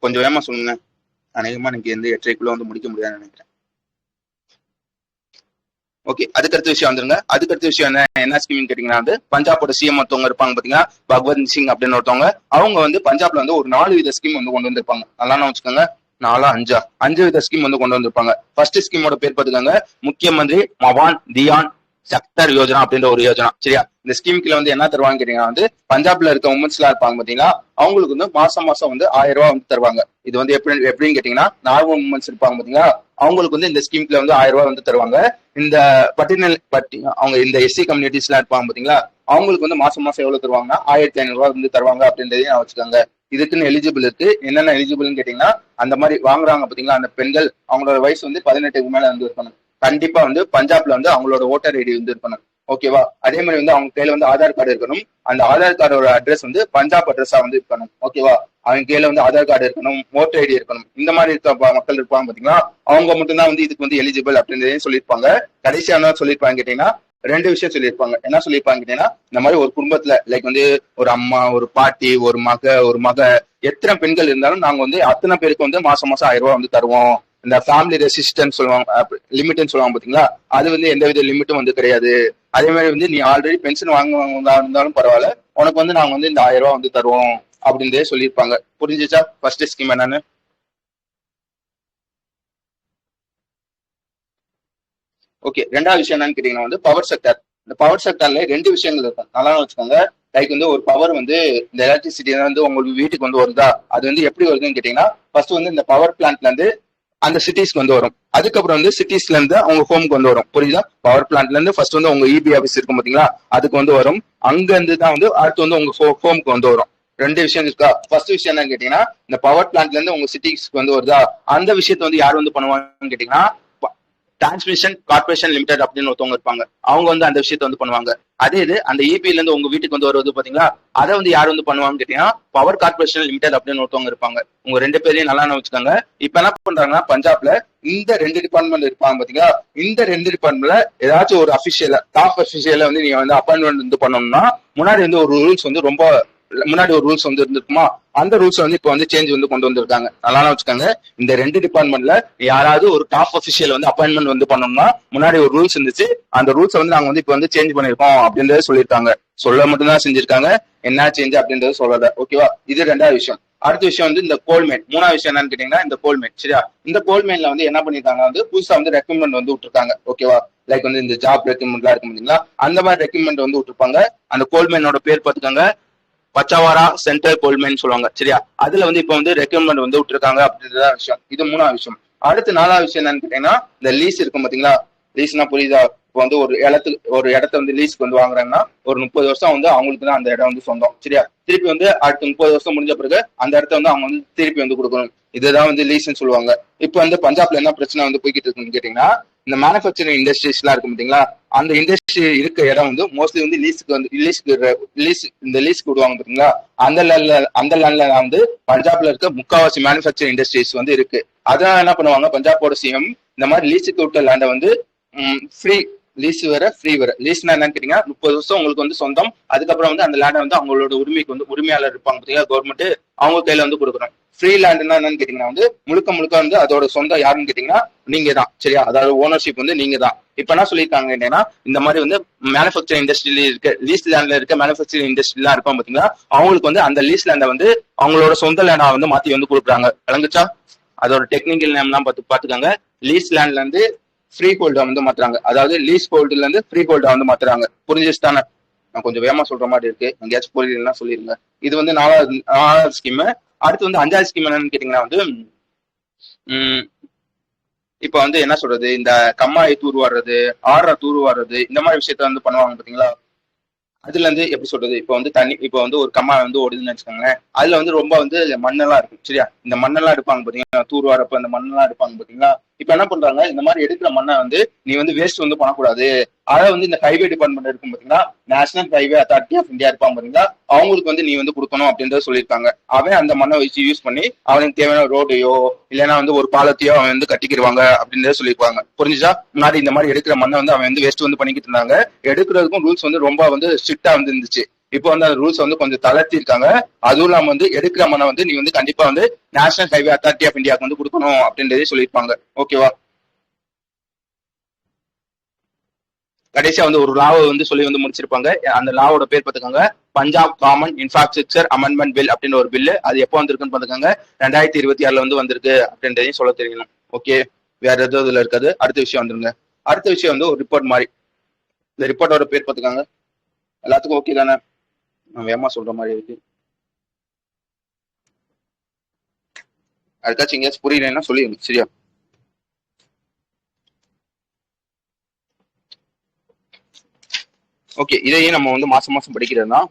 கொஞ்சம் வேகமா சொல்லுங்க. அநேகமா எனக்கு எந்த 8:30 வந்து முடிக்க முடியாதுன்னு நினைக்கிறேன். ஓகே, அதுக்கடுத்த விஷயம் வந்துருங்க. அதுக்கடுத்த விஷயம் என்ன ஸ்கீம் கேட்டீங்கன்னா வந்து பஞ்சாபோட சிஎம் ஒருத்தவங்க இருப்பாங்க பாத்தீங்கன்னா, பகவந்த் சிங் அப்படின்னு ஒருத்தவங்க. அவங்க வந்து பஞ்சாப்ல வந்து ஒரு 4 வித ஸ்கீம் வந்து கொண்டு வந்திருப்பாங்க. நல்லா வச்சுக்கோங்க, 4 5 வித ஸ்கீம் வந்து கொண்டு வந்திருப்பாங்க. ஃபர்ஸ்ட் ஸ்கீமோட பேர் பாத்துக்கோங்க, முக்கியமந்திரி மவான் தியான் சக்தர் யோஜனா அப்படின்ற ஒரு யோஜனா. சரியா? இந்த ஸ்கீம் கீழ வந்து என்ன தருவாங்க கேட்டீங்கன்னா வந்து பஞ்சாப்ல இருக்க உமன்ஸ் எல்லாம் இருப்பாங்க பாத்தீங்களா, அவங்களுக்கு வந்து மாசம் வந்து 1000 ரூபாய் வந்து தருவாங்க. இது வந்து எப்படின்னு கேட்டீங்கன்னா, நார்மல் உமன்ஸ் இருப்பாங்க பாத்தீங்களா, அவங்களுக்கு வந்து இந்த ஸ்கீம்ல வந்து 1000 ரூபாய் வந்து தருவாங்க. இந்த அவங்க இந்த எஸ்சி கம்யூனிட்டிஸ் எல்லாம் இருப்பாங்க பாத்தீங்களா, அவங்களுக்கு வந்து மாசம் எவ்வளவு தருவாங்கன்னா 1500 ரூபாய் வந்து தருவாங்க அப்படின்றதையும் நான் வச்சுக்கோங்க. இதுக்குன்னு எலிஜிபிள் இருக்கு. என்னென்ன எலிஜிபிள்னு கேட்டீங்கன்னா, அந்த மாதிரி வாங்குறாங்க பாத்தீங்களா அந்த பெண்கள், அவங்களோட வயசு வந்து 18க்கு மேல வந்து இருக்கணும். கண்டிப்பா வந்து பஞ்சாப்ல வந்து அவங்களோட ஓட்டர் ஐடி வந்து இருக்கணும். ஓகேவா? அதே மாதிரி வந்து அவங்க கையில வந்து ஆதார் கார்டு இருக்கணும். அந்த ஆதார் கார்டோட அட்ரஸ் வந்து பஞ்சாப் அட்ரஸா வந்து இருக்கணும். ஓகேவா? அவங்க கையில வந்து ஆதார் கார்டு இருக்கணும், ஓட்டர் ஐடி இருக்கணும். இந்த மாதிரி இருக்க மக்கள் இருப்பாங்க பாத்தீங்கன்னா, அவங்க மட்டும்தான் வந்து இதுக்கு வந்து எலிஜிபிள் அப்படின்றதையும் சொல்லியிருப்பாங்க. கடைசியா என்ன சொல்லியிருப்பாங்க கேட்டீங்கன்னா, 2 விஷயம் சொல்லியிருப்பாங்க. என்ன சொல்லியிருப்பாங்க கேட்டீங்கன்னா, இந்த மாதிரி ஒரு குடும்பத்துல லைக் வந்து ஒரு அம்மா, ஒரு பாட்டி, ஒரு மக எத்தனை பெண்கள் இருந்தாலும் நாங்க வந்து அத்தனை பேருக்கு வந்து மாசம் 1000 ரூபாய் வந்து தருவோம். இந்த ஃபேமிலி ரெசிஸ்டன்ஸ் சொல்லுவாங்க, லிமிட்னு சொல்லுவாங்க பாத்தீங்களா, அது வந்து எந்தவித லிமிட்டும் வந்து கிடையாது. அதே மாதிரி வந்து நீ ஆல்ரெடி பென்ஷன் வாங்குவதா இருந்தாலும் பரவாயில்ல, உனக்கு வந்து நாங்க வந்து இந்த 1000 ரூபாய் வந்து தருவோம் அப்படின்றதே சொல்லியிருப்பாங்க. புரிஞ்சுச்சா ஃபர்ஸ்ட் ஸ்கீம் என்னன்னு? ஓகே, ரெண்டாவது விஷயம் என்னன்னு கேட்டீங்கன்னா வந்து பவர் செக்டர். இந்த பவர் செக்டர்ல 2 விஷயங்கள் இருக்கும். நல்லா வச்சுக்கோங்க. லைக் வந்து ஒரு பவர் வந்து இந்த எலக்ட்ரிசிட்டி வந்து உங்களுக்கு வீட்டுக்கு வந்து வருதா, அது வந்து எப்படி வருதுன்னு கேட்டீங்கன்னா, ஃபர்ஸ்ட் வந்து இந்த பவர் பிளான்ட்ல இருந்து அந்த சிட்டிஸ்க்கு வந்து வரும். அதுக்கப்புறம் வந்து சிட்டிஸ்ல இருந்து அவங்க ஹோமுக்கு வந்து வரும். புரியுதா? பவர் பிளான்ட்ல இருந்து ஃபர்ஸ்ட் வந்து உங்க இபி ஆஃபீஸ் இருக்கும் பாத்தீங்களா, அதுக்கு வந்து வரும். அங்க இருந்து தான் வந்து அடுத்து வந்து உங்க ஹோமுக்கு வந்து வரும். ரெண்டு விஷயம் இருக்கா. ஃபர்ஸ்ட் விஷயம் என்னன்னு கேட்டீங்கன்னா, இந்த பவர் பிளான்ட்ல இருந்து உங்க சிட்டிஸ்க்கு வந்து வருதா, அந்த விஷயத்த வந்து யார் வந்து பண்ணுவாங்கன்னு கேட்டீங்கன்னா, டிரான்ஸ்மிஷன் கார்பரேஷன் லிமிடெட் அப்படின்னு ஒருத்தவங்க இருப்பாங்க. அவங்க வந்து அந்த விஷயத்த வந்து பண்ணுவாங்க. அதே இது அந்த இபில இருந்து உங்க வீட்டுக்கு வந்து வருவது பாத்தீங்களா, அதை வந்து யார் வந்து பண்ணுவாங்கன்னு கேட்டீங்கன்னா, பவர் கார்பரேஷன் லிமிடெட் அப்படின்னு ஒருத்தவங்க இருப்பாங்க. உங்க ரெண்டு பேரையும் நல்லா வச்சுக்காங்க. இப்ப என்ன பண்றாங்கன்னா, பஞ்சாப்ல இந்த ரெண்டு டிபார்ட்மெண்ட் இருப்பாங்க பாத்தீங்களா, இந்த ரெண்டு டிபார்ட்மெண்ட்ல ஏதாச்சும் ஒரு அபிஷியல டாப் அபிஷியல வந்து நீங்க வந்து அப்பாயின்மெண்ட் வந்து பண்ணணும்னா, முன்னாடி வந்து ஒரு ரூல்ஸ் வந்து ரொம்ப முன்னாடி ஒரு ரூல்ஸ் வந்து இருந்திருக்குமா, அந்த ரூல்ஸ் வந்து இப்ப வந்து சேஞ்ச் வந்து கொண்டு வந்திருக்காங்க. நல்லா வச்சுக்காங்க. இந்த ரெண்டு டிபார்ட்மெண்ட்ல யாராவது ஒரு டாப் அபிஷியல் வந்து அப்பாயின்மெண்ட் வந்து பண்ணணும்னா, முன்னாடி ஒரு ரூல்ஸ் இருந்துச்சு, அந்த ரூல்ஸ் வந்து நாங்க வந்து இப்ப வந்து சேஞ்ச் பண்ணிருக்கோம் அப்படின்றத சொல்லியிருக்காங்க. சொல்ல மட்டும்தான் செஞ்சிருக்காங்க, என்ன சேஞ்ச் அப்படின்றது சொல்லல. ஓகேவா, இது ரெண்டாவது விஷயம். அடுத்த விஷயம் வந்து இந்த கோல்மேன். மூணாவது விஷயம் என்னன்னு கேட்டீங்கன்னா, இந்த கோல்மேன். சரியா, இந்த கோல்மேன்ல வந்து என்ன பண்ணிருக்காங்க வந்து புதுசா வந்து ரெக்கமெண்ட் வந்து விட்டுருக்காங்க. ஓகேவா, லைக் வந்து இந்த ஜாப் ரெக்கமெண்ட் எல்லாம் இருக்கும் பாத்தீங்களா, அந்த மாதிரி ரெக்கமெண்ட் வந்து விட்டுருப்பாங்க. அந்த கோல்மேனோட பேர் பாத்துக்காங்க, பச்சவாரா சென்ட்ரல் கோல்மேன் சொல்லுவாங்க. சரியா, அதுல வந்து இப்ப வந்து ரெக்கமெண்ட் வந்து விட்டுருக்காங்க அப்படின்றத விஷயம். இது மூணாவது விஷயம். அடுத்து நாலாவது விஷயம் என்னன்னு கேட்டீங்கன்னா, இந்த லீஸ் இருக்கும் பாத்தீங்களா, லீஸ்னா புரியுதா, இப்போ வந்து ஒரு இடத்த வந்து லீஸ்க்கு வந்து வாங்குறாங்கன்னா ஒரு 30 வருஷம் வந்து அவங்களுக்கு தான் அந்த இடம் வந்து சொந்தம். சரியா, திருப்பி வந்து அடுத்த 30 வருஷம் முடிஞ்ச பிறகு அந்த இடத்த வந்து அவங்க வந்து திருப்பி வந்து கொடுக்கணும். இதுதான் வந்து லீஸ்ன்னு சொல்லுவாங்க. இப்போ வந்து பஞ்சாப்ல என்ன பிரச்சனை வந்து போய்கிட்டு இருக்குன்னு கேட்டீங்கன்னா, இந்த மேனுஃபேக்சரிங் இண்டஸ்ட்ரீஸ் எல்லாம் இருக்கும் பாத்தீங்களா, அந்த இண்டஸ்ட்ரி இருக்க இடம் வந்து மோஸ்ட்லி வந்து லீஸுக்கு வந்து லீஸ்க்கு விடுவாங்க பாத்தீங்களா, அந்த லேண்ட்ல வந்து பஞ்சாப்ல இருக்க முக்காவாசி மேனுஃபேக்சரிங் இண்டஸ்ட்ரீஸ் வந்து இருக்கு. அதான் என்ன பண்ணுவாங்க, பஞ்சாபோட சிஎம் இந்த மாதிரி லீஸுக்கு விட்ட லேண்டை வந்து ஃப்ரீ லீஸ் வேற ஃப்ரீ வேற. லீஸ்னா என்னன்னு கேட்டீங்கன்னா, 30 வருஷம் உங்களுக்கு வந்து சொந்தம், அதுக்கப்புறம் வந்து அந்த லேண்டை வந்து அவங்களோட உரிமைக்கு வந்து உரிமையாளர் இருப்பாங்க பாத்தீங்களா, கவர்மெண்ட், அவங்க கையில வந்து கொடுக்குறோம். ஃப்ரீ லேண்ட்னா என்னன்னு கேட்டீங்கன்னா வந்து முழுக்க வந்து அதோட சொந்தம் யாருன்னு கேட்டீங்கன்னா நீங்க தான். சரியா, அதாவது ஓனர்ஷிப் வந்து நீங்க தான். இப்ப என்ன சொல்லியிருக்காங்க கேட்டீங்கன்னா, இந்த மாதிரி வந்து மேனுஃபேக்சரிங் இண்டஸ்ட்ரியில இருக்க லீஸ் லேண்ட்ல இருக்க மேனுஃபேக்சரிங் இண்டஸ்ட்ரி எல்லாம் இருப்பாங்க பாத்தீங்களா, அவங்களுக்கு வந்து அந்த லீஸ் லேண்டை வந்து அவங்களோட சொந்த லேண்டா வந்து மாத்தி வந்து கொடுக்குறாங்க. விளங்குச்சா, அதோட டெக்னிக்கல் நேம் எல்லாம் பாத்துக்காங்க. லீஸ் லேண்ட்ல இருந்து ஃப்ரீ ஹோல்டா வந்து மாத்துறாங்க. அதாவது லீஸ் ஹோல்டுல இருந்து ஃப்ரீ ஹோல்டா வந்து மாத்துறாங்க. புரிஞ்சுச்சு தானே? நான் கொஞ்சம் வேகமா சொல்ற மாதிரி இருக்கு, எங்கேயாச்சும் புரியலன்னா சொல்லிருங்க. இது வந்து நாலாவது ஸ்கீம். அடுத்து வந்து அஞ்சாவது ஸ்கீம் என்னன்னு கேட்டீங்கன்னா வந்து இப்ப வந்து என்ன சொல்றது, இந்த கம்மாயை தூர் வர்றது, ஆடுற தூர் வர்றது, இந்த மாதிரி விஷயத்த வந்து பண்ணுவாங்க பாத்தீங்களா. அதுல இருந்து எப்படி சொல்றது, இப்ப வந்து தண்ணி, இப்ப வந்து ஒரு கம்மா வந்து ஓடுதுன்னு வச்சுக்கோங்க, அதுல வந்து ரொம்ப வந்து மண்ணெல்லாம் இருக்கும். சரியா, இந்த மண்ணெல்லாம் எடுப்பாங்க பாத்தீங்கன்னா, தூர் வரப்ப இந்த மண்ணெல்லாம் எடுப்பாங்க பாத்தீங்களா. இப்ப என்ன பண்றாங்க, இந்த மாதிரி எடுக்கிற மண்ணை வந்து நீ வந்து வேஸ்ட் வந்து பண்ணக்கூடாது, அதை வந்து இந்த ஹைவே டிபார்ட்மெண்ட் இருக்கும் பாத்தீங்கன்னா, National Highway Authority of India இருப்பாங்க பாத்தீங்களா, அவங்களுக்கு வந்து நீ வந்து கொடுக்கணும் அப்படின்றத சொல்லியிருக்காங்க. அவன் அந்த மண்ணை வச்சு யூஸ் பண்ணி அவனுக்கு தேவையான ரோடையோ இல்லைன்னா வந்து ஒரு பாலத்தையோ அவன் வந்து கட்டிக்கிடுவாங்க அப்படின்றத சொல்லியிருப்பாங்க. புரிஞ்சுச்சா, முன்னாடி இந்த மாதிரி எடுக்கிற மண்ணை வந்து அவன் வந்து வேஸ்ட் வந்து பண்ணிக்கிட்டு இருந்தாங்க. எடுக்கிறதுக்கும் ரூல்ஸ் வந்து ரொம்ப வந்து ஸ்ட்ரிக்டா வந்து இருந்துச்சு. இப்போ வந்து அந்த ரூல்ஸ் வந்து கொஞ்சம் தளர்த்தி இருக்காங்க. அதுவும் இல்லாம வந்து எடுக்கிற மண்ணை வந்து நீ வந்து கண்டிப்பா வந்து நேஷனல் ஹைவே அத்தாரிட்டி ஆஃப் இந்தியாவுக்கு வந்து கொடுக்கணும் அப்படின்றதே சொல்லியிருப்பாங்க. ஓகேவா, கடைசியா வந்து ஒரு லாவை வந்து சொல்லி வந்து முடிச்சிருப்பாங்க. அந்த லாவோட பேர் பார்த்துக்காங்க, Punjab common infrastructure amendment bill அப்படின்னு ஒரு பில்லு. அது எப்போ வந்திருக்குன்னு பார்த்துக்காங்க, 2026 வந்து வந்திருக்கு அப்படின்றதையும் சொல்ல தெரியணும். ஓகே, வேற எதுவும் இதுல இருக்காது. அடுத்த விஷயம் வந்துருங்க. அடுத்த விஷயம் வந்து ஒரு ரிப்போர்ட் மாதிரி. இந்த ரிப்போர்ட்டோட பேர் பார்த்துக்காங்க. எல்லாத்துக்கும் ஓகே தானே? நான் வேகமா சொல்ற மாதிரி இருக்கு. அதுக்காச்சும் எங்கேயாச்சும் புரியலன்னா சொல்லிடுங்க. சரியா, ஓகே. இதையே நம்ம வந்து மாசம் மாசம் படிக்கிறது தான்.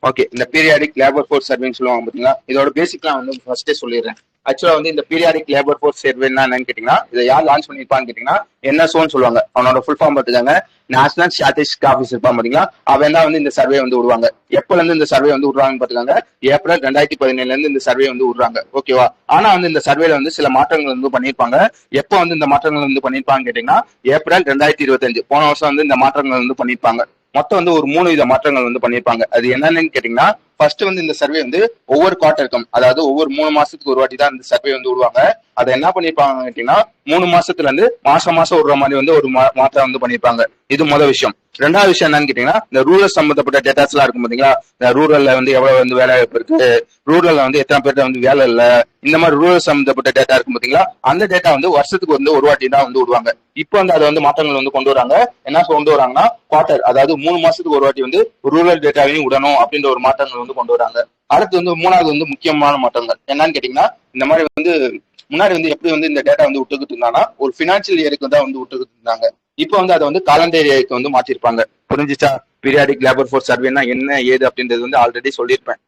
ஓகே, இந்த பீரியாடிக் லேபர் ஃபோர்ஸ் சர்வேன்னு சொல்லுவாங்க பாத்தீங்களா, இதோட பேசிக்லாம் வந்து ஃபர்ஸ்டே சொல்லிடுறேன். ஆக்சுவலா வந்து இந்த பீரியாடிக் லேபர் ஃபோர்ஸ் சர்வேன்னா என்னன்னு கேட்டீங்கன்னா, இதை யார் லான்ச் பண்ணிருப்பான்னு கேட்டீங்கன்னா என்எஸ்ஓன்னு சொல்லுவாங்க. அவனோட ஃபுல் ஃபார்ம் பார்த்துக்காங்க, நேஷனல் ஸ்டாட்டிஸ்டிக் ஆஃபீஸ் இருப்பான் பாத்தீங்களா, அவன் தான் வந்து இந்த சர்வே வந்து விடுவாங்க. எப்பல இருந்து இந்த சர்வே வந்து விடுறாங்கன்னு பாத்துக்காங்க, ஏப்ரல் 2017 இருந்து இந்த சர்வே வந்து விடுறாங்க. ஓகேவா, ஆனா வந்து இந்த சர்வேல வந்து சில மாற்றங்கள் வந்து பண்ணிருப்பாங்க. எப்ப வந்து இந்த மாற்றங்கள் வந்து பண்ணிருப்பாங்கன்னு கேட்டீங்கன்னா, ஏப்ரல் 2025 போன வருஷம் வந்து இந்த மாற்றங்கள் வந்து பண்ணிருப்பாங்க. மொத்தம் வந்து ஒரு 3 வித மாற்றங்கள் வந்து பண்ணிருப்பாங்க. அது என்னன்னு கேட்டீங்கன்னா, ஃபர்ஸ்ட் வந்து இந்த சர்வே வந்து ஒவ்வொரு குவார்டருக்கும், அதாவது ஒவ்வொரு 3 மாசத்துக்கு ஒரு வாட்டி தான் இந்த சர்வே வந்து விடுவாங்க. அதை என்ன பண்ணிருப்பாங்க கேட்டீங்கன்னா, 3 மாசத்துல இருந்து மாசம் விடுற மாதிரி வந்து ஒரு மாற்றம் வந்து பண்ணிருப்பாங்க. இது முதல் விஷயம். ரெண்டாவது விஷயம் என்னன்னு கேட்டீங்கன்னா, இந்த ரூரல் சம்பந்தப்பட்ட டேட்டாஸ் எல்லாம் இருக்கும் பாத்தீங்களா, இந்த ரூரல்ல வந்து எவ்வளவு வந்து வேலை வாய்ப்பு இருக்கு, ரூரல்ல வந்து எத்தனை பேர்ட்ட வந்து வேலை இல்ல, இந்த மாதிரி ரூரல் சம்பந்தப்பட்ட டேட்டா இருக்கும் பாத்தீங்களா, அந்த டேட்டா வந்து வருஷத்துக்கு வந்து ஒரு வாட்டி தான் வந்து விடுவாங்க. இப்போ வந்து அதை வந்து மாற்றங்கள் வந்து கொண்டு வராங்க. என்ன கொண்டு வராங்கன்னா, குவார்டர், அதாவது 3 மாசத்துக்கு ஒரு வாட்டி வந்து ரூரல் டேட்டாவையும் விடணும் அப்படின்ற ஒரு மாற்றங்கள் வந்து கொண்டு வராங்க. அடுத்து வந்து மூணாவது வந்து முக்கியமான மாற்றங்கள் என்னன்னு கேட்டீங்கன்னா, இந்த மாதிரி வந்து முன்னாடி வந்து எப்படி வந்து இந்த டேட்டா வந்து விட்டுக்கிட்டு இருந்தாங்கன்னா, ஒரு பினான்சியல் இயருக்கு தான் வந்து விட்டுக்கிட்டு இருந்தாங்க. இப்போ வந்து அதை வந்து காலண்டர் இயருக்கு வந்து மாத்திருப்பாங்க. புரிஞ்சுச்சா? பீரியாடிக் லேபர் ஃபோர்ஸ் சர்வேனா என்ன ஏது அப்படின்றது வந்து ஆல்ரெடி சொல்லியிருப்பேன்.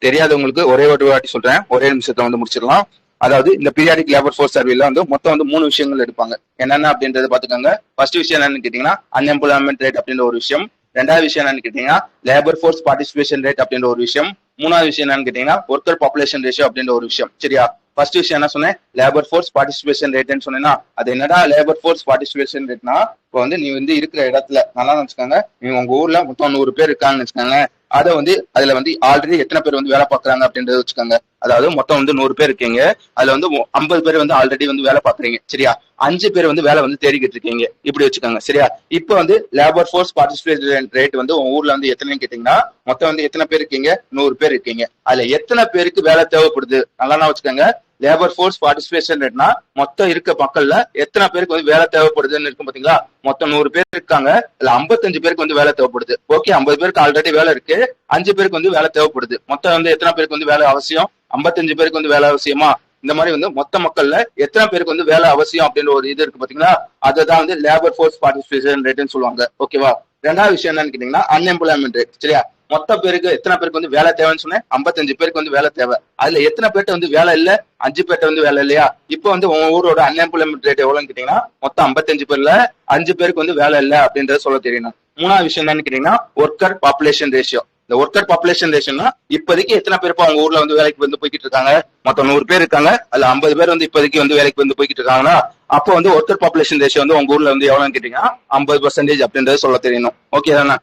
தெரியாதவங்களுக்கு ஒரே ஒரு வாட்டி சொல்றேன், ஒரே நிமிஷத்தை வந்து முடிச்சிடலாம். அதாவது இந்த பீரியாடிக் லேபர் ஃபோர்ஸ் சர்வேல வந்து மொத்தம் வந்து 3 விஷயங்கள் எடுப்பாங்க. என்னென்ன அப்படின்றத பாத்துக்கோங்க. ஃபர்ஸ்ட் விஷயம் என்னன்னு கேட்டீங்கன்னா, அன்எம்ப்ளாய்மெண்ட் ரேட் அப்படின்ற ஒரு விஷயம். ரெண்டாவது விஷயம் என்னன்னு கேட்டீங்கன்னா, லேபர் ஃபோர்ஸ் பார்ட்டிசிபேஷன் ரேட் அப்படின்ற ஒரு விஷயம். மூணாவது விஷயம் என்னன்னு கேட்டீங்கன்னா, ஒர்க்கர் பாப்புலேஷன் ரேஷியோ அப்படின்ற ஒரு விஷயம். சரியா? ஃபர்ஸ்ட் விஷயம் என்ன சொன்னேன், லேபர் ஃபோர்ஸ் பார்ட்டிசிபேஷன் ரேட்னு சொன்னேன்னா, அது என்னடா லேபர் ஃபோர்ஸ் பார்ட்டிசிபேஷன் ரேட்னா, இப்போ வந்து நீ வந்து இருக்கிற இடத்துல நல்லா வச்சுக்கோங்க, நீ உங்க ஊர்ல மொத்தம் 100 பேர் இருக்காங்கன்னு வச்சுக்கோங்க, அதை வந்து அதுல வந்து ஆல்ரெடி எத்தனை பேர் வந்து வேலை பார்க்கறாங்க அப்படின்றத வச்சுக்கோங்க. அதாவது மொத்தம் வந்து 100 பேர் இருக்கீங்க, அதுல வந்து 50 பேர் வந்து ஆல்ரெடி வந்து வேலை பாக்குறீங்க. சரியா? 5 பேர் வந்து வேலை வந்து தேடிக்கிட்டு இருக்கீங்க, இப்படி வச்சுக்கோங்க. சரியா? இப்போ வந்து லேபர் ஃபோர்ஸ் பார்ட்டிசிபேஷன் ரேட் வந்து உங்க ஊர்ல வந்து எத்தனைன்னு கேட்டீங்கன்னா, மொத்தம் வந்து எத்தனை பேர் இருக்கீங்க? 100 பேர் இருக்கீங்க. அதுல எத்தனை பேருக்கு வேலை தேவைப்படுது நல்லா வச்சுக்கோங்க. லேபர் ஃபோர்ஸ் பார்ட்டிசிபேஷன் ரேட்னா மொத்தம் இருக்க மக்கள்ல எத்தனை பேருக்கு வந்து வேலை தேவைப்படுதுன்னு இருக்கும் பாத்தீங்களா. மொத்தம் 100 பேர் இருக்காங்க, இல்ல 55 பேருக்கு வந்து வேலை தேவைப்படுது. ஓகே, 50 பேருக்கு ஆல்ரெடி வேலை இருக்கு, 5 பேருக்கு வந்து வேலை தேவைப்படுது. மொத்தம் வந்து எத்தனை பேருக்கு வந்து வேலை அவசியம்? 55 பேருக்கு வந்து வேலை அவசியமா? இந்த மாதிரி வந்து மொத்த மக்கள்ல எத்தனை பேருக்கு வந்து வேலை அவசியம் அப்படின்ற ஒரு இது இருக்கு பாத்தீங்களா, அதுதான் வந்து லேபர் ஃபோர்ஸ் பார்ட்டிசிபேஷன் ரேட்னு சொல்லுவாங்க. ஓகேவா? ரெண்டாவது விஷயம் என்னன்னு கேட்டீங்கன்னா, அன்எம்ப்ளாய்மெண்ட் ரேட். சரியா? மொத்த பேருக்கு எத்தனை பேருக்கு வந்து வேலை தேவைன்னு சொன்னேன், 55 பேருக்கு வந்து வேலை தேவை. அதுல எத்தனை பேர்ட்ட வந்து வேலை இல்ல? 5 பேர்ட்ட வந்து வேலை இல்லையா? இப்போ வந்து உங்க ஊரோட அன்எம்ப்ளாய்மெண்ட் ரேட் எவ்வளவுன்னு கேட்டீங்கன்னா, மொத்தம் 55 பேர்ல 5 பேருக்கு வந்து வேலை இல்ல அப்படின்றத சொல்ல தெரியணும். மூணாவது விஷயம் என்னன்னு கேட்டீங்கன்னா, ஒர்க்கர் பாப்புலேஷன் ரேஷியோ. இந்த ஒர்க்கர் பாப்புலேஷன் ரேஷியோனா இப்போதைக்கு எத்தனை பேர் அவங்க ஊர்ல வந்து வேலைக்கு வந்து போய்கிட்டு இருக்காங்க? மொத்தம் 100 பேர் இருக்காங்க, அதுல 50 பேர் வந்து இப்போதைக்கு வந்து வேலைக்கு வந்து போய்கிட்டு இருக்காங்கன்னா, அப்போ வந்து ஒர்க்கர் பாப்புலேஷன் ரேஷியோ வந்து உங்க ஊர்ல வந்து எவ்வளவுன்னு கேட்டீங்கன்னா 50% அப்படின்றத சொல்ல தெரியணும். ஓகே தானே?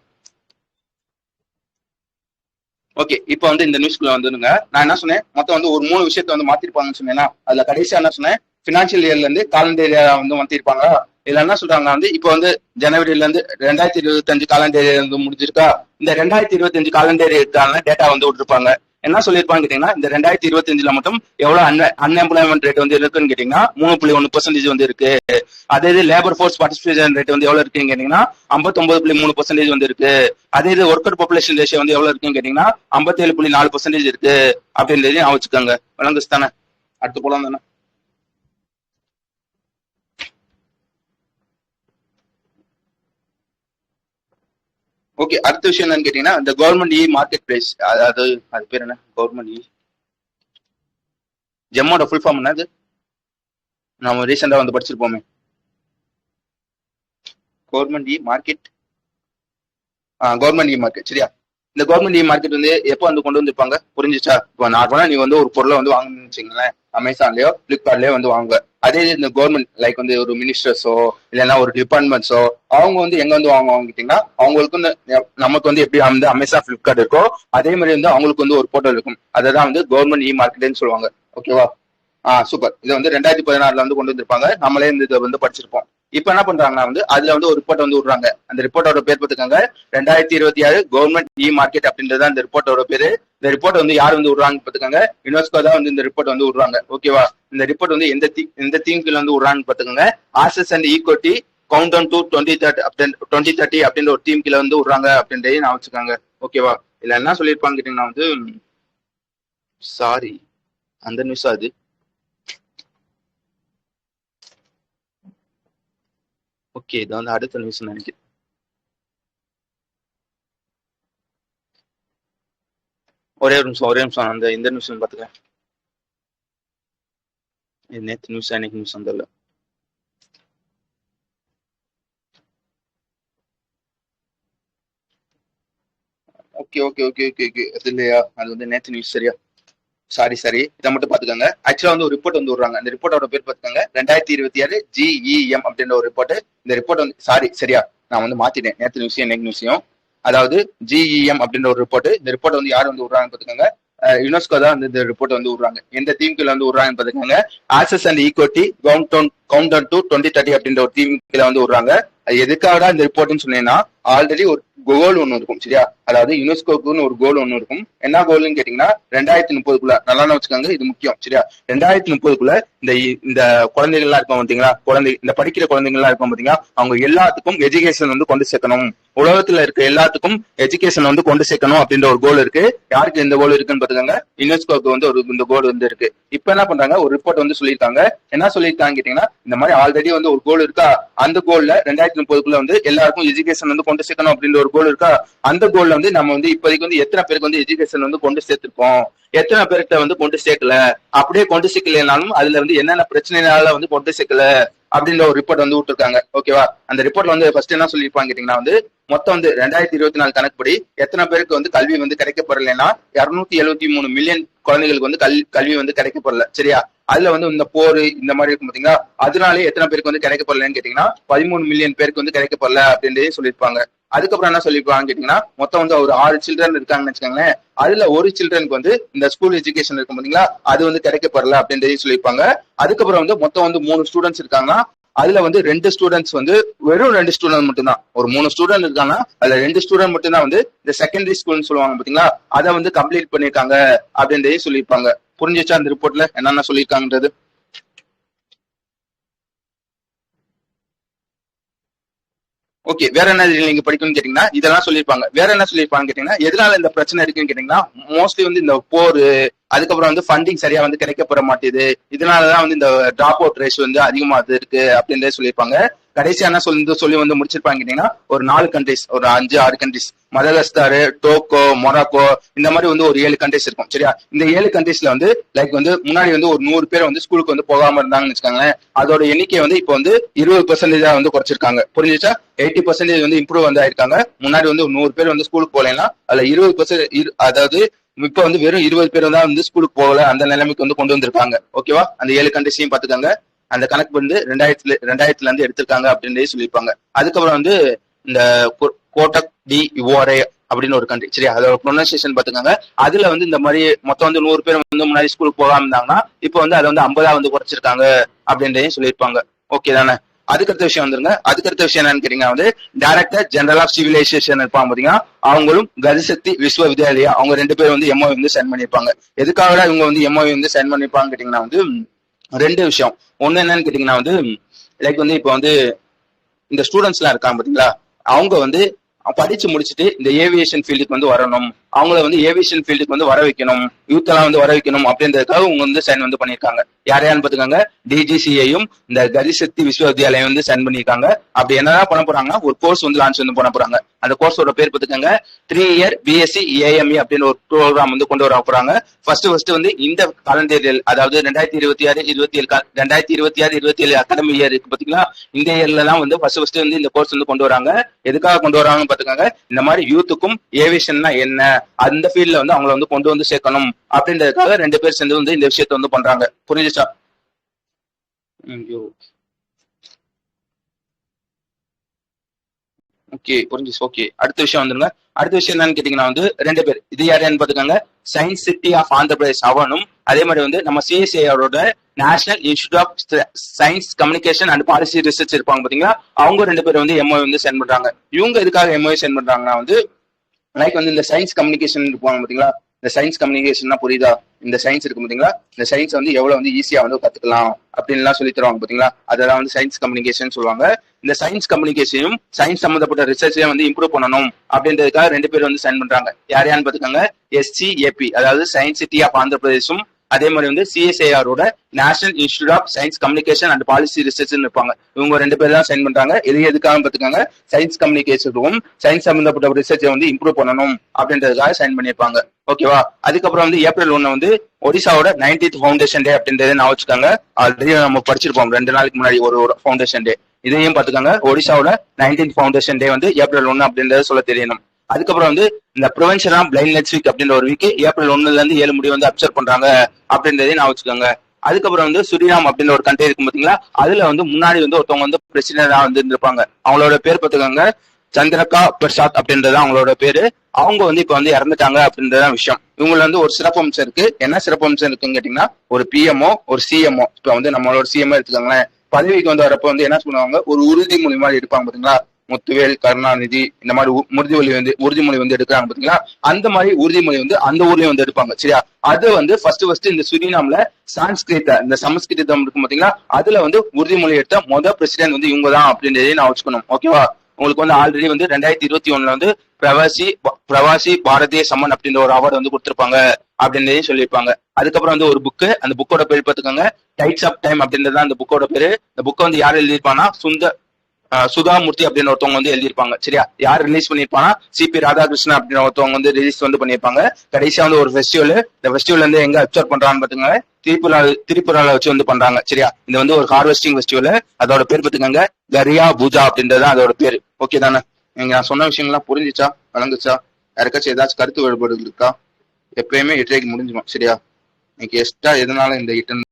ஓகே, இப்போ வந்து இந்த நியூஸ்க்குள்ள வந்துருங்க. நான் என்ன சொன்னேன், மொத்தம் வந்து ஒரு 3 விஷயத்த வந்து மாத்திருப்பாங்கன்னு சொன்னேன்னா, அதுல கடைசியா என்ன சொன்னேன், பினான்சியல் இயர்ல இருந்து காலண்டர் இயர் வந்து மாத்திருப்பாங்க. இதுல என்ன சொல்றாங்க வந்து, இப்போ வந்து ஜனவரில இருந்து 2025 காலண்டர் இயர் வந்து முடிஞ்சிருக்கா, இந்த 2025 காலண்டர் இயர்க்கான டேட்டா வந்து விட்டுருப்பாங்க. என்ன சொல்லியிருப்பாங்க கேட்டீங்கன்னா, இந்த 2025ல மட்டும் எவ்வளவு அன்எம்ப்ளாய்மெண்ட் ரேட் வந்து இருக்குன்னு கேட்டீங்கன்னா 3.1% வந்து இருக்கு. அதே இது லேபர் ஃபோர்ஸ் பார்ட்டிசிபேஷன் ரேட் வந்து எவ்வளவு இருக்குன்னு கேட்டீங்கன்னா 59.3% வந்து இருக்கு. அதே இது ஒர்க்கர் பாப்புலேஷன் ரேஷியோ வந்து எவ்வளவு இருக்குன்னு கேட்டீங்கன்னா 57.4% இருக்கு அப்படின்றதையும் வச்சுக்கோங்க. விளங்குச்சு தானே? அடுத்து போலாம் தானே? ஓகே, அடுத்த விஷயம் என்னன்னு கேட்டீங்கன்னா, இந்த கவர்மெண்ட் இ மார்க்கெட் பிளேஸ், அதாவது அது பேர் என்ன, கவர்மெண்ட் இ ஜெம்மோட ஃபுல் ஃபார்ம் என்னது? நாம ரீசெண்டா வந்து படிச்சிருப்போமே, government e market. Government e market. சரியா? இந்த கவர்மெண்ட் இ மார்க்கெட் வந்து எப்போ வந்து கொண்டு வந்திருப்பாங்க? புரிஞ்சிச்சா? இப்போ நார்மலா நீ வந்து ஒரு பொருளை வந்து வாங்கணும்னு வச்சுங்களேன், அமேசான்லயோ பிளிப்கார்ட்லயோ வந்து வாங்குவ. அதே இந்த கவர்மெண்ட் லைக் வந்து ஒரு மினிஸ்டர்ஸோ இல்லைன்னா ஒரு டிபார்ட்மெண்ட்ஸோ அவங்க வந்து எங்க வந்து வாங்குவாங்க கேட்டீங்கன்னா, அவங்களுக்கு வந்து நமக்கு வந்து எப்படி வந்து அமேசான் பிளிப்கார்ட் இருக்கோ அதே மாதிரி வந்து அவங்களுக்கு வந்து ஒரு போர்ட்டல் இருக்கும். அதான் வந்து கவர்மெண்ட் இ மார்க்கெட்னு சொல்லுவாங்க. ஓகேவா? சூப்பர். இதை வந்து 2016ல வந்து கொண்டு வந்திருப்பாங்க, நம்மளே இந்த இதை வந்து படிச்சிருப்போம். இப்ப என்ன பண்றாங்கன்னா வந்து அதுல வந்து ஒரு ரிப்போர்ட் வந்து விடுறாங்க. அந்த ரிப்போர்ட்டோட பேர் பார்த்துக்காங்க, 2026 கவர்மெண்ட் இ மார்க்கெட் அப்படின்றது அந்த ரிப்போர்ட்டோட பேரு. இந்த ரிப்போர்ட் வந்து யார் வந்து விடுறாங்க பார்த்துக்காங்க, யுனெஸ்கோ தான் வந்து இந்த ரிப்போர்ட் வந்து விடுறாங்க. ஓகேவா? இந்த ரிப்போர்ட் வந்து எந்த தீம்ல வந்து விடுறாங்கன்னு பார்த்துக்கோங்க, access and equity countdown to 2030 அப்படின்ற ஒரு டீம் கீழ வந்து விடுறாங்க அப்படின்றதையும் நான் வச்சுக்காங்க. ஓகேவா? இல்ல என்ன சொல்லியிருப்பாங்க கேட்டீங்கன்னா வந்து, சாரி அந்த நியூஸ் அது. ஓகே, இது வந்து அடுத்த நியூஸ் நினைக்கிறேன். ஒரே நிமிஷம் அந்த இந்த நியூஸ் பாத்துக்க. நேற்று நியூஸ் அன்னைக்கு நியூஸ் வந்தல. Okay okay okay okay okay அது இல்லையா, அது வந்து நேற்று நியூஸ். சரியா? சாரி இதை மட்டும் பாத்துக்கோங்க. ஆக்சுவலா வந்து ஒரு ரிப்போர்ட் வந்து விடுறாங்க. அந்த ரிப்போர்ட்டோட பேர் பாத்துக்கோங்க, 2026 GEM அப்படின்ற ஒரு ரிப்போர்ட். இந்த ரிப்போர்ட் வந்து சரியா நான் வந்து மாத்திட்டேன், நேற்று நியூஸையும் இன்னைக்கு நியூஸையும். அதாவது GEM அப்படின்ற ஒரு ரிப்போர்ட். இந்த ரிப்போர்ட் வந்து யார் வந்து விடுறாங்க பாத்துக்கோங்க, யுனெஸ்கோ தான் வந்து இந்த ரிப்போர்ட் வந்து விடுறாங்க. எந்த தீம் கீழ வந்து விடுறாங்கன்னு பாத்துக்கோங்க, access and equity countdown to 2030 அப்படின்ற ஒரு தீம் கீழ வந்து விடுறாங்க. அது எதுக்காக இந்த ரிப்போர்ட்னு சொன்னீங்கன்னா ஆல்ரெடி ஒரு கோல் ஒண்ணு இருக்கும் சரியா, அதாவது யுனெஸ்கோக்குன்னு ஒரு கோல் ஒண்ணு இருக்கும். என்ன கோல்னு கேட்டீங்கன்னா 2030 நல்லா வச்சுக்காங்க, இது முக்கியம் சரியா. 2030 இந்த இந்த குழந்தைகள்லாம் இருப்பாங்க பாத்தீங்களா, இந்த படிக்கிற குழந்தைகள்லாம் இருப்பாங்க பாத்தீங்களா, அவங்க எல்லாத்துக்கும் எஜுகேஷன் வந்து கொண்டு சேர்க்கணும், உலகத்துல இருக்க எல்லாத்துக்கும் எஜுகேஷன் வந்து கொண்டு சேர்க்கணும் அப்படின்ற ஒரு கோல் இருக்கு. யாருக்கு இந்த கோல் இருக்குன்னு பாத்துக்காங்க, யுனெஸ்கோக்கு வந்து ஒரு இந்த கோல் வந்து இருக்கு. இப்ப என்ன பண்றாங்க, ஒரு ரிப்போர்ட் வந்து சொல்லியிருக்காங்க. என்ன சொல்லியிருக்காங்க கேட்டீங்கன்னா, இந்த மாதிரி ஆல்ரெடி வந்து ஒரு கோல் இருக்கா, அந்த கோல்ல 2030 வந்து எல்லாருக்கும் எஜுகேஷன் வந்து கொண்டு சேர்க்கணும் அப்படின்ற ஒரு கோல் இருக்கா, அந்த கோல்ல வந்து நம்ம வந்து இப்போதைக்கு வந்து எத்தனை பேருக்கு வந்து எஜுகேஷன் வந்து கொண்டு சேர்த்திருக்கோம், எத்தனை பேர்கிட்ட வந்து கொண்டு சேர்க்கல, அப்படியே கொண்டு சேர்க்கலனாலும் அதுல வந்து என்னென்ன பிரச்சனைனால வந்து கொண்டு சேர்க்கல அப்படின்ற ஒரு ரிப்போர்ட் வந்து விட்டுருக்காங்க. ஓகேவா, அந்த ரிப்போர்ட்ல வந்து ஃபர்ஸ்ட் என்ன சொல்லியிருப்பாங்க கேட்டீங்கன்னா வந்து மொத்தம் வந்து 2024 கணக்குப்படி எத்தனை பேருக்கு வந்து கல்வி வந்து கிடைக்கப்படலைன்னா 273 மில்லியன் குழந்தைகளுக்கு வந்து கல்வி வந்து கிடைக்கப்படல சரியா. அதுல வந்து இந்த போர் இந்த மாதிரி இருக்கும் பாத்தீங்களா, அதனாலே எத்தனை பேருக்கு வந்து கிடைக்கப்படலன்னு கேட்டீங்கன்னா 13 மில்லியன் பேருக்கு வந்து கிடைக்கப்படல அப்படின்றதே சொல்லியிருப்பாங்க. அதுக்கப்புறம் என்ன சொல்லிருப்பாங்க கேட்டீங்கன்னா, மொத்தம் வந்து ஒரு 6 சில்ட்ரன் இருக்காங்கன்னு வச்சுக்கோங்களேன், அதுல ஒரு சில்ட்ரனுக்கு வந்து இந்த ஸ்கூல் எஜுகேஷன் இருக்கும் பாத்தீங்களா, அது வந்து கிடைக்கப்படல அப்படின்றதையும் சொல்லியிருப்பாங்க. அதுக்கப்புறம் வந்து மொத்தம் வந்து 3 ஸ்டூடெண்ட்ஸ் இருக்காங்கன்னா அதுல வந்து 2 ஸ்டூடெண்ட்ஸ் வந்து வெறும் 2 ஸ்டூடெண்ட் மட்டும் தான், ஒரு 3 ஸ்டூடெண்ட் இருக்காங்கன்னா அதுல 2 ஸ்டூடெண்ட் மட்டும் தான் வந்து இந்த செகண்டரி ஸ்கூல்னு சொல்லுவாங்க பாத்தீங்களா, அதை வந்து கம்ப்ளீட் பண்ணிருக்காங்க அப்படின்றதையும் சொல்லியிருப்பாங்க. புரிஞ்சிச்சா அந்த ரிப்போர்ட்ல என்னென்ன சொல்லியிருக்காங்கன்றது? ஓகே, வேற என்ன நீங்க படிக்கணும்னு கேட்டீங்கன்னா இதெல்லாம் சொல்லியிருப்பாங்க. வேற என்ன சொல்லியிருப்பாங்க கேட்டீங்கன்னா, எதனால இந்த பிரச்சனை இருக்குன்னு கேட்டீங்கன்னா மோஸ்ட்லி வந்து இந்த போர், அதுக்கப்புறம் வந்து ஃபண்டிங் சரியா வந்து கிடைக்கப்பட மாட்டேது, இதனாலதான் வந்து இந்த டிராப் அவுட் ரேஸ் வந்து அதிகமா இருக்கு அப்படின்றத சொல்லியிருப்பாங்க. கடைசியா என்ன சொல்லி வந்து முடிச்சிருப்பாங்க கேட்டீங்கன்னா, ஒரு 4 கண்ட்ரிஸ், ஒரு 5-6 கண்ட்ரிஸ், மதகஸ்தார், டோக்கோ, மொராக்கோ, இந்த மாதிரி வந்து ஒரு 7 கண்ட்ரிஸ் இருக்கும் சரியா. இந்த 7 கண்ட்ரிஸ்ல வந்து லைக் வந்து முன்னாடி வந்து ஒரு 100 பேர் வந்து ஸ்கூலுக்கு வந்து போகாம இருந்தாங்கன்னு வச்சுக்காங்களேன், அதோட எண்ணிக்கை வந்து இப்போ வந்து 20% வந்து குறைச்சிருக்காங்க. புரிஞ்சுச்சா, 80% வந்து இம்ப்ரூவ் வந்து ஆயிருக்காங்க. முன்னாடி வந்து 100 பேர் வந்து ஸ்கூலுக்கு போகலைன்னா அதுல 20%, அதாவது இப்ப வந்து வெறும் 20 பேர் தான் வந்து ஸ்கூலுக்கு போகல, அந்த நிலைமைக்கு வந்து கொண்டு வந்திருக்காங்க. ஓகேவா, அந்த 7 கண்ட்ரிஸையும் பாத்துக்காங்க. அந்த கணக்கு வந்து 2000 இருந்து எடுத்திருக்காங்க அப்படின்றே சொல்லியிருப்பாங்க. அதுக்கப்புறம் வந்து இந்த கோட்டக் டி இவோரே அப்படின்னு ஒரு கண்ட்ரி சரியா, அதோட ப்ரொனன்சியேஷன் பாத்துக்காங்க. அதுல வந்து இந்த மாதிரி மொத்தம் வந்து 100 பேர் வந்து முன்னாடி ஸ்கூலுக்கு போகாம இருந்தாங்கன்னா இப்போ வந்து அதை வந்து 50 வந்து குறைச்சிருக்காங்க அப்படின்றதையும் சொல்லியிருப்பாங்க. ஓகே தானே. அதுக்கடுத்த விஷயம் வந்துருங்க. அதுக்கடுத்த விஷயம் என்னன்னு கேட்டீங்கன்னா வந்து டைரக்டர் ஜெனரல் ஆஃப் சிவிலைசேஷன் இருப்பாங்க பாத்தீங்கன்னா, அவங்களும் கதிசக்தி விஸ்வவித்யாலயா, அவங்க 2 பேரும் வந்து எம்ஓ வந்து சைன் பண்ணிருப்பாங்க. எதுக்காக இவங்க வந்து எம்ஓ வந்து சைன் பண்ணிருப்பாங்க கேட்டீங்கன்னா வந்து 2 விஷயம். ஒண்ணு என்னன்னு கேட்டீங்கன்னா வந்து லைக் வந்து இப்போ வந்து இந்த ஸ்டூடெண்ட்ஸ் எல்லாம் இருக்காங்க பாத்தீங்களா, அவங்க வந்து படிச்சு முடிச்சுட்டு இந்த ஏவியேஷன் ஃபீல்டுக்கு வந்து வரணும், அவங்கள வந்து ஏவியேஷன் ஃபீல்டுக்கு வந்து வர வைக்கணும், யூத் எல்லாம் வந்து வர வைக்கணும் அப்படின்றதுக்காக அவங்க வந்து சைன் வந்து பண்ணிருக்காங்க. யாரையான்னு பாத்துக்காங்க, டிஜிசியையும் இந்த கதிசக்தி விஸ்வவித்யாலயம் வந்து சைன் பண்ணிருக்காங்க. அப்படி என்னதான் பண்ண போறாங்கன்னா ஒரு கோர்ஸ் வந்து லான்ச் வந்து பண்ண போறாங்க. அந்த கோர்ஸோட பேர் பாத்துக்காங்க 3 இயர் பிஎஸ்சி ஏஎம்இ அப்படின்னு ஒரு ப்ரோக்ராம் வந்து கொண்டு வர போறாங்க. ஃபர்ஸ்ட் வந்து இந்த காலண்டர், அதாவது 2026-27 அகாடமி இயர் இருக்கு பாத்தீங்களா, இந்த இயர்ல தான் வந்து ஃபர்ஸ்ட் வந்து இந்த கோர்ஸ் வந்து கொண்டு வராங்க. எதுக்காக கொண்டு வராங்கன்னு பாத்துக்காங்க, இந்த மாதிரி யூத்துக்கும் ஏவியேஷன்னா என்ன, அந்த ஃபீல்ட்ல வந்து அவங்களை வந்து கொண்டு வந்து சேர்க்கணும் அப்படின்றதுக்காக 2 பேர் சேர்ந்து வந்து இந்த விஷயத்த வந்து பண்றாங்க. புரிஞ்சுச்சா? ஓகே, புரிஞ்சுச்சு. ஓகே, அடுத்த விஷயம் வந்துருங்க. அடுத்த விஷயம் என்னன்னு கேட்டீங்கன்னா வந்து 2 பேர், இது யாருன்னு பாத்துக்காங்க, science city of Andhra Pradesh அவனும், அதே மாதிரி வந்து நம்ம சிஎஸ்ஐஆரோட national institute of science communication and policy research இருப்பாங்க பாத்தீங்களா, அவங்க 2 பேரும் வந்து எம்ஓ வந்து சென்ட் பண்றாங்க. இவங்க எதுக்காக எம்ஓ சென்ட் பண்றாங்கன்னா வந்து லைக் வந்து இந்த சயின்ஸ் கம்யூனிகேஷன் இருப்பாங்க பாத்தீங்களா, இந்த சயின்ஸ் கம்யூனிகேஷன்னா புரியுதா, இந்த சயின்ஸ் இருக்கு பாத்தீங்களா, இந்த சயின்ஸ் வந்து எவ்வளவு வந்து ஈஸியா வந்து கத்துக்கலாம் அப்படின்லாம் சொல்லி தருவாங்க பாத்தீங்களா, அதெல்லாம் வந்து சயின்ஸ் கம்யூனிகேஷன் சொல்லுவாங்க. இந்த சயின்ஸ் கம்யூனிகேஷனையும் சயின்ஸ் சம்பந்தப்பட்ட ரிசர்ச்சையும் வந்து இம்ப்ரூவ் பண்ணணும் அப்படின்றதுக்காக 2 பேர் வந்து சைன் பண்றாங்க. யாரையான்னு பாத்துக்காங்க, எஸ்சிஏபி, அதாவது சயின்ஸ் சிட்டி ஆஃப் ஆந்திர பிரதேசும், அதே மாதிரி வந்து சிஎஸ்ஐஆரோட national institute of science communication and policy research இருப்பாங்க. இவங்க 2 பேர் தான் சைன் பண்றாங்க. இது எதுக்காக பாத்துக்காங்க, சயின்ஸ் கம்யூனிகேஷனுக்கும் சயின்ஸ் சம்பந்தப்பட்ட ரிசர்ச்சை வந்து இம்ப்ரூவ் பண்ணணும் அப்படின்றதுக்காக சைன் பண்ணிருப்பாங்க. ஓகேவா. அதுக்கப்புறம் வந்து ஏப்ரல் 1 வந்து ஒடிசாவோட 90th ஃபவுண்டேஷன் டே அப்படின்றத நான் வச்சுக்காங்க. ஆல்ரெடி நம்ம படிச்சிருப்போம் 2 நாளைக்கு முன்னாடி ஒரு ஃபவுண்டேஷன் டே. இதையும் பாத்துக்காங்க, ஒடிசாவோட 19th ஃபவுண்டேஷன் டே வந்து ஏப்ரல் 1 அப்படின்றத சொல்ல தெரியணும். அதுக்கப்புறம் வந்து இந்த ப்ரிவென்ஷன் ஆஃப் பிளைண்ட்னஸ் வீக் அப்படின்ற ஒரு வீக் ஏப்ரல் 1ல இருந்து 7 முடிய வந்து அப்சர்வ் பண்றாங்க அப்படின்றதையும் நான் வச்சுக்கோங்க. அதுக்கப்புறம் வந்து சுரினாம் அப்படின்ற ஒரு கண்ட்ரி இருக்கும் பாத்தீங்களா, அதுல வந்து முன்னாடி வந்து ஒருத்தவங்க வந்து பிரசிடென்டா வந்து இருந்திருப்பாங்க. அவங்களோட பேர் பாத்துக்கோங்க, சந்திரகா பிரசாத் அப்படின்றது அவங்களோட பேரு. அவங்க வந்து இப்ப வந்து இறந்துட்டாங்க அப்படின்றதான் விஷயம். இவங்கள வந்து ஒரு சிறப்பம்சம் இருக்கு. என்ன சிறப்பம்சம் இருக்குன்னு கேட்டீங்கன்னா, ஒரு பிஎம்ஓ ஒரு சிஎம்ஓ. இப்ப வந்து நம்மளோட சிஎம்ஓ எடுத்துக்கோங்களேன், பதவிக்கு வந்து வரப்ப வந்து என்ன பண்ணுவாங்க, ஒரு உறுதிமொழி மாதிரி எடுப்பாங்க பாத்தீங்களா. முத்துவேல் கருணாநிதி இந்த மாதிரி உறுதிமொழி வந்து எடுக்கிறாங்க பாத்தீங்களா. அந்த மாதிரி உறுதிமொழி வந்து அந்த ஊர்லயும் வந்து எடுப்பாங்க சரியா. அது வந்து ஃபர்ஸ்ட் இந்த சுரினாம்ல சான்ஸ்கிரிட் இந்த சமஸ்கிருதம் இருக்கும் பாத்தீங்களா, அதுல வந்து உறுதிமொழி எடுத்த முதல் பிரசிடென்ட் வந்து இவங்க தான் அப்படின்றதையும் நான் வச்சுக்கணும். ஓகேவா. உங்களுக்கு வந்து ஆல்ரெடி வந்து 2021 வந்து பிரவாசி பாரதிய சம்மன் அப்படின்ற ஒரு அவார்டு வந்து கொடுத்திருப்பாங்க அப்படின்றதையும் சொல்லியிருப்பாங்க. அதுக்கப்புறம் வந்து ஒரு புக்கு, அந்த புக்கோட பேர் பார்த்துக்கோங்க, டைட்ஸ் ஆஃப் டைம் அப்படின்றது அந்த புக்கோட பேரு. இந்த புக்கை வந்து யார் எழுதியிருப்பாங்கன்னா சுதாமூர்த்தி அப்படின்னு ஒருத்தவங்க வந்து எழுதியிருப்பாங்க சரியா. யார் ரிலீஸ் பண்ணிருப்பாங்கன்னா சிபி ராதாகிருஷ்ணன் அப்படின்னு ஒருத்தவங்க வந்து ரிலீஸ் வந்து பண்ணியிருப்பாங்க. கடைசியா வந்து ஒரு ஃபெஸ்டிவல், இந்த ஃபெஸ்டிவல் வந்து எங்க அப்சர்வ் பண்றான்னு பாத்துங்க, திரிபுரால வச்சு வந்து பண்றாங்க சரியா. இது வந்து ஒரு ஹார்வெஸ்டிங் ஃபெஸ்டிவல், அதோட பேர் பாத்துக்கோங்க கரியா பூஜா அப்படின்றது அதோட பேரு. ஓகே தானே. நீங்க நான் சொன்ன விஷயங்கள்லாம் புரிஞ்சுச்சா, வழங்குச்சா? யாருக்காச்சும் ஏதாச்சும் கருத்து வேறுபாடு இருக்கா? எப்பயுமே 8:30 முடிஞ்சிடும் சரியா. இன்னைக்கு எக்ஸ்ட்ரா எதனால இந்த 8